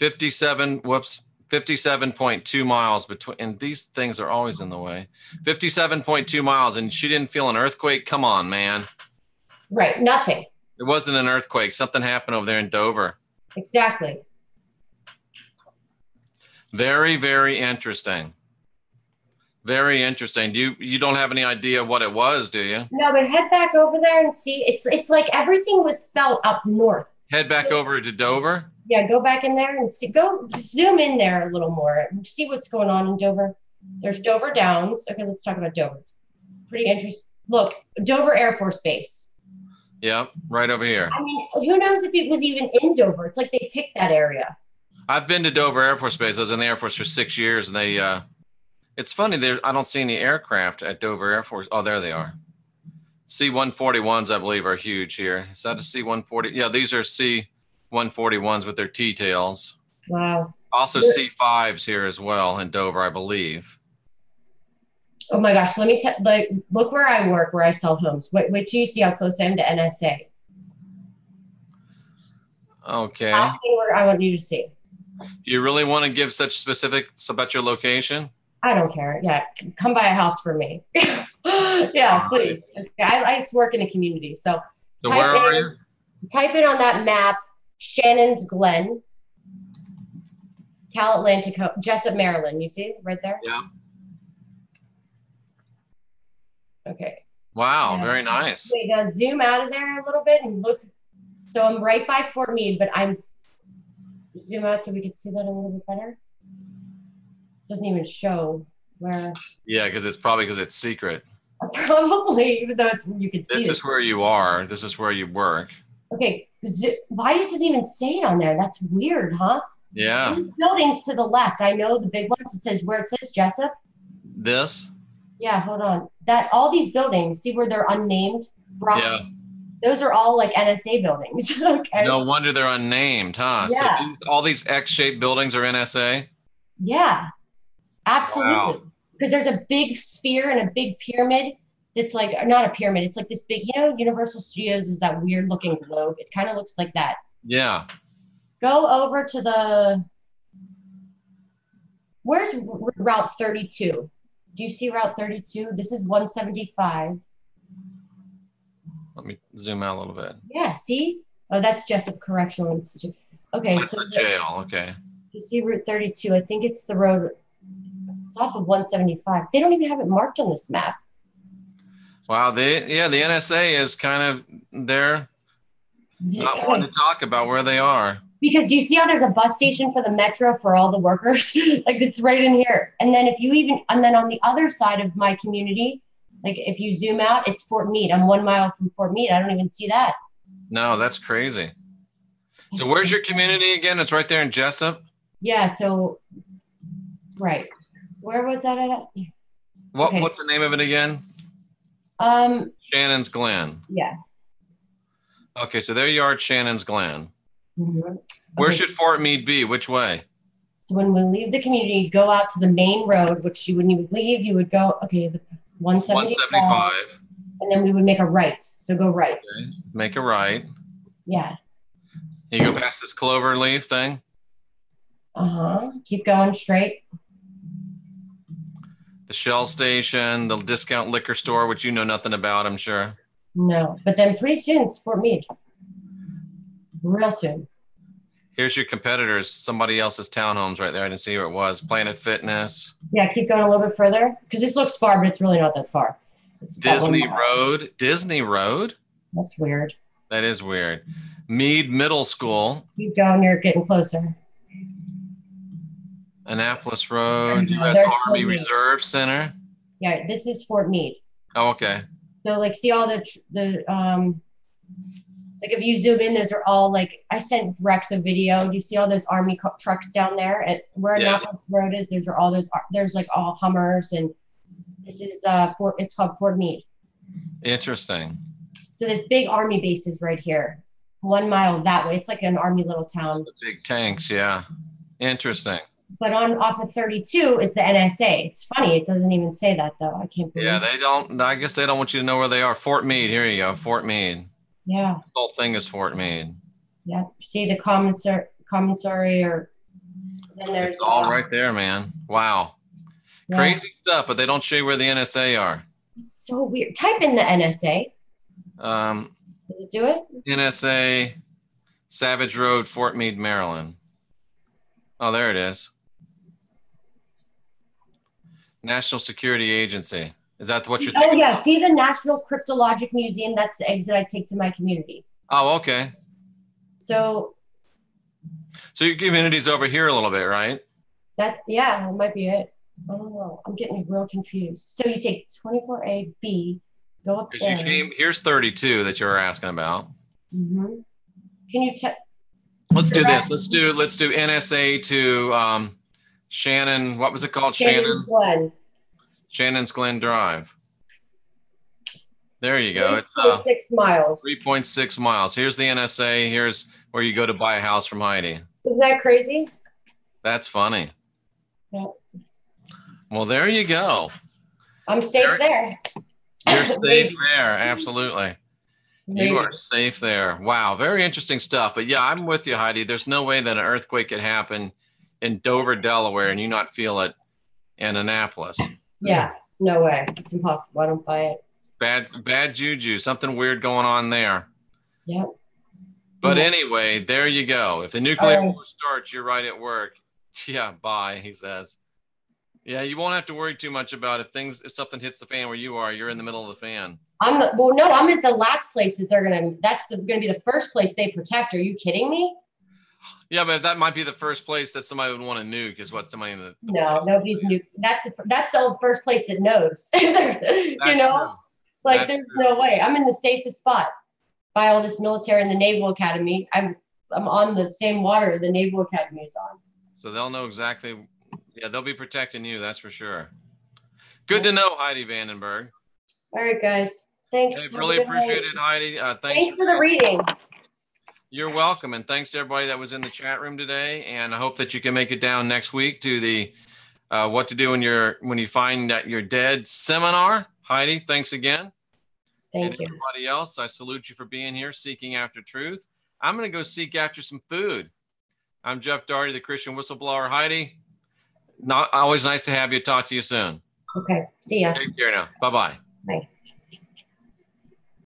57.2 miles between, and these things are always in the way. 57.2 miles, and she didn't feel an earthquake? Come on, man. Right, nothing. It wasn't an earthquake. Something happened over there in Dover. Exactly. Very, very interesting. Very interesting. You don't have any idea what it was, do you? No, but head back over there and see. It's like everything was felt up north. Head back over to Dover? Yeah, go back in there and see. Go zoom in there a little more and see what's going on in Dover. There's Dover Downs. Okay, let's talk about Dover. It's pretty interesting. Look, Dover Air Force Base. Yep, right over here. I mean, who knows if it was even in Dover? It's like they picked that area. I've been to Dover Air Force Base. I was in the Air Force for 6 years, and they it's funny, I don't see any aircraft at Dover Air Force. Oh, there they are. C-141s, I believe, are huge here. Is that a C-140? Yeah, these are C-141s with their T-tails. Wow. Also C-5s here as well in Dover, I believe. Oh my gosh, let me look where I work, where I sell homes. Wait till you see how close I am to NSA. Okay. Last thing I want you to see. Do you really want to give such specifics about your location? I don't care. Yeah, come buy a house for me. Yeah, please. Okay. I just work in a community. So where are you? Type in on that map, Shannon's Glen, Cal Atlantic, Jessup, Maryland. You see right there? Yeah. Okay. Wow, very nice. Wait, now zoom out of there a little bit and look. So I'm right by Fort Meade, but I'm zoom out so we can see that a little bit better. Doesn't even show where. Yeah, because it's secret. Probably, even though you can see This is where you are. This is where you work. Okay, why does it even say it on there? That's weird, huh? Yeah. These buildings to the left, I know the big ones. It says where it says Jessup. This? Yeah, hold on. That all these buildings, see where they're unnamed? Yeah. Those are all like NSA buildings. Okay. No wonder they're unnamed, huh? Yeah. So all these X-shaped buildings are NSA? Yeah, absolutely. Wow. Because there's a big sphere and a big pyramid. It's like not a pyramid. It's like this big, Universal Studios is that weird looking globe. It kind of looks like that. Yeah. Go over to where's Route 32? Do you see Route 32? This is 175. Let me zoom out a little bit. Yeah, see? Oh, that's Jessup Correctional Institute. Okay. That's the jail. Okay. You see Route 32. I think it's the road. It's off of 175. They don't even have it marked on this map. Wow. The NSA is kind of there. Not wanting to talk about where they are. Because do you see how there's a bus station for the metro for all the workers? Like it's right in here. And then and then on the other side of my community, like if you zoom out, it's Fort Meade. I'm 1 mile from Fort Meade. I don't even see that. No, that's crazy. So where's your community again? It's right there in Jessup? Yeah, so, right. Where was that at? What's the name of it again? Shannon's Glen. Yeah. Okay, so there you are at Shannon's Glen. Mm-hmm. Where should Fort Meade be? Which way? So when we leave the community, go out to the main road, which when you would leave, you would go, the 175. And then we would make a right. So go right. Okay. Make a right. Yeah. You go past this clover leaf thing? Uh-huh. Keep going straight. The Shell station, the discount liquor store, which you know nothing about, I'm sure. No, but then pretty soon it's Fort Meade. Real soon. Here's your competitors, somebody else's townhomes right there. I didn't see where it was. Planet Fitness. Yeah, keep going a little bit further because this looks far, but it's really not that far. It's Disney Road. Disney Road? That's weird. That is weird. Meade Middle School. Keep going, you're getting closer. Annapolis Road, U.S. Army Reserve Center. Yeah, this is Fort Meade. Oh, okay. So like see all the like if you zoom in, those are all like, I sent Rex a video. Do you see all those army trucks down there at where Annapolis Road is? There's like all Hummers, and this is it's called Fort Meade. Interesting. So this big army base is right here, 1 mile that way. It's like an army little town. The big tanks, yeah. Interesting. But off of 32 is the NSA. It's funny, it doesn't even say that though. I can't believe. Yeah, they don't. I guess they don't want you to know where they are. Fort Meade. Here you go, Fort Meade. Yeah. This whole thing is Fort Meade. Yeah. See the commissary, or then there's it's all right there, man. Wow. Yeah. Crazy stuff, but they don't show you where the NSA are. It's so weird. Type in the NSA. Does it do it? NSA, Savage Road, Fort Meade, Maryland. Oh, there it is. National Security Agency. Is that what you're thinking? Oh, yeah. See the National Cryptologic Museum? That's the exit I take to my community. Oh, okay. So your community's over here a little bit, right? That might be it. I don't know. I'm getting real confused. So you take 24A, go up there. Here's 32 that you were asking about. Mm-hmm. Can you check? Let's do this. Let's do NSA to Shannon. What was it called? Shannon's Glen Drive. There you go. It's 3.6 miles. 3.6 miles. Here's the NSA. Here's where you go to buy a house from Heidi. Isn't that crazy? That's funny. Yeah. Well, there you go. I'm safe there. You're safe there. Absolutely. Maybe. You are safe there. Wow. Very interesting stuff. But yeah, I'm with you, Heidi. There's no way that an earthquake could happen in Dover, Delaware, and you not feel it in Annapolis. Yeah. No way. It's impossible. I don't buy it. Bad juju. Something weird going on there. Yep. But anyway, there you go. If the nuclear war starts, you're right at work. Yeah, bye, he says. Yeah, you won't have to worry too much about if something hits the fan where you are. You're in the middle of the fan. I'm at the last place that that's gonna be the first place they protect. Are you kidding me? Yeah, but that might be the first place that somebody would want to nuke is what somebody in the No, nobody's new. That's the first place that knows. You know, true. like That's there's true. no way. I'm in the safest spot by all this military and the Naval Academy. I'm on the same water the Naval Academy is on. So they'll know exactly. Yeah, they'll be protecting you. That's for sure. Good to know, Heidi Vandenberg. All right, guys. Thanks. Hey, really appreciate it, Heidi. Thanks for the reading. You're welcome. And thanks to everybody that was in the chat room today. And I hope that you can make it down next week to the what to do when you find that you're dead seminar. Heidi, thanks again. Thank you. Everybody else, I salute you for being here, seeking after truth. I'm going to go seek after some food. I'm Jeff Daugherty, the Christian Whistleblower. Heidi, always nice to have you. Talk to you soon. Okay. See ya. Take care now. Bye-bye. Bye.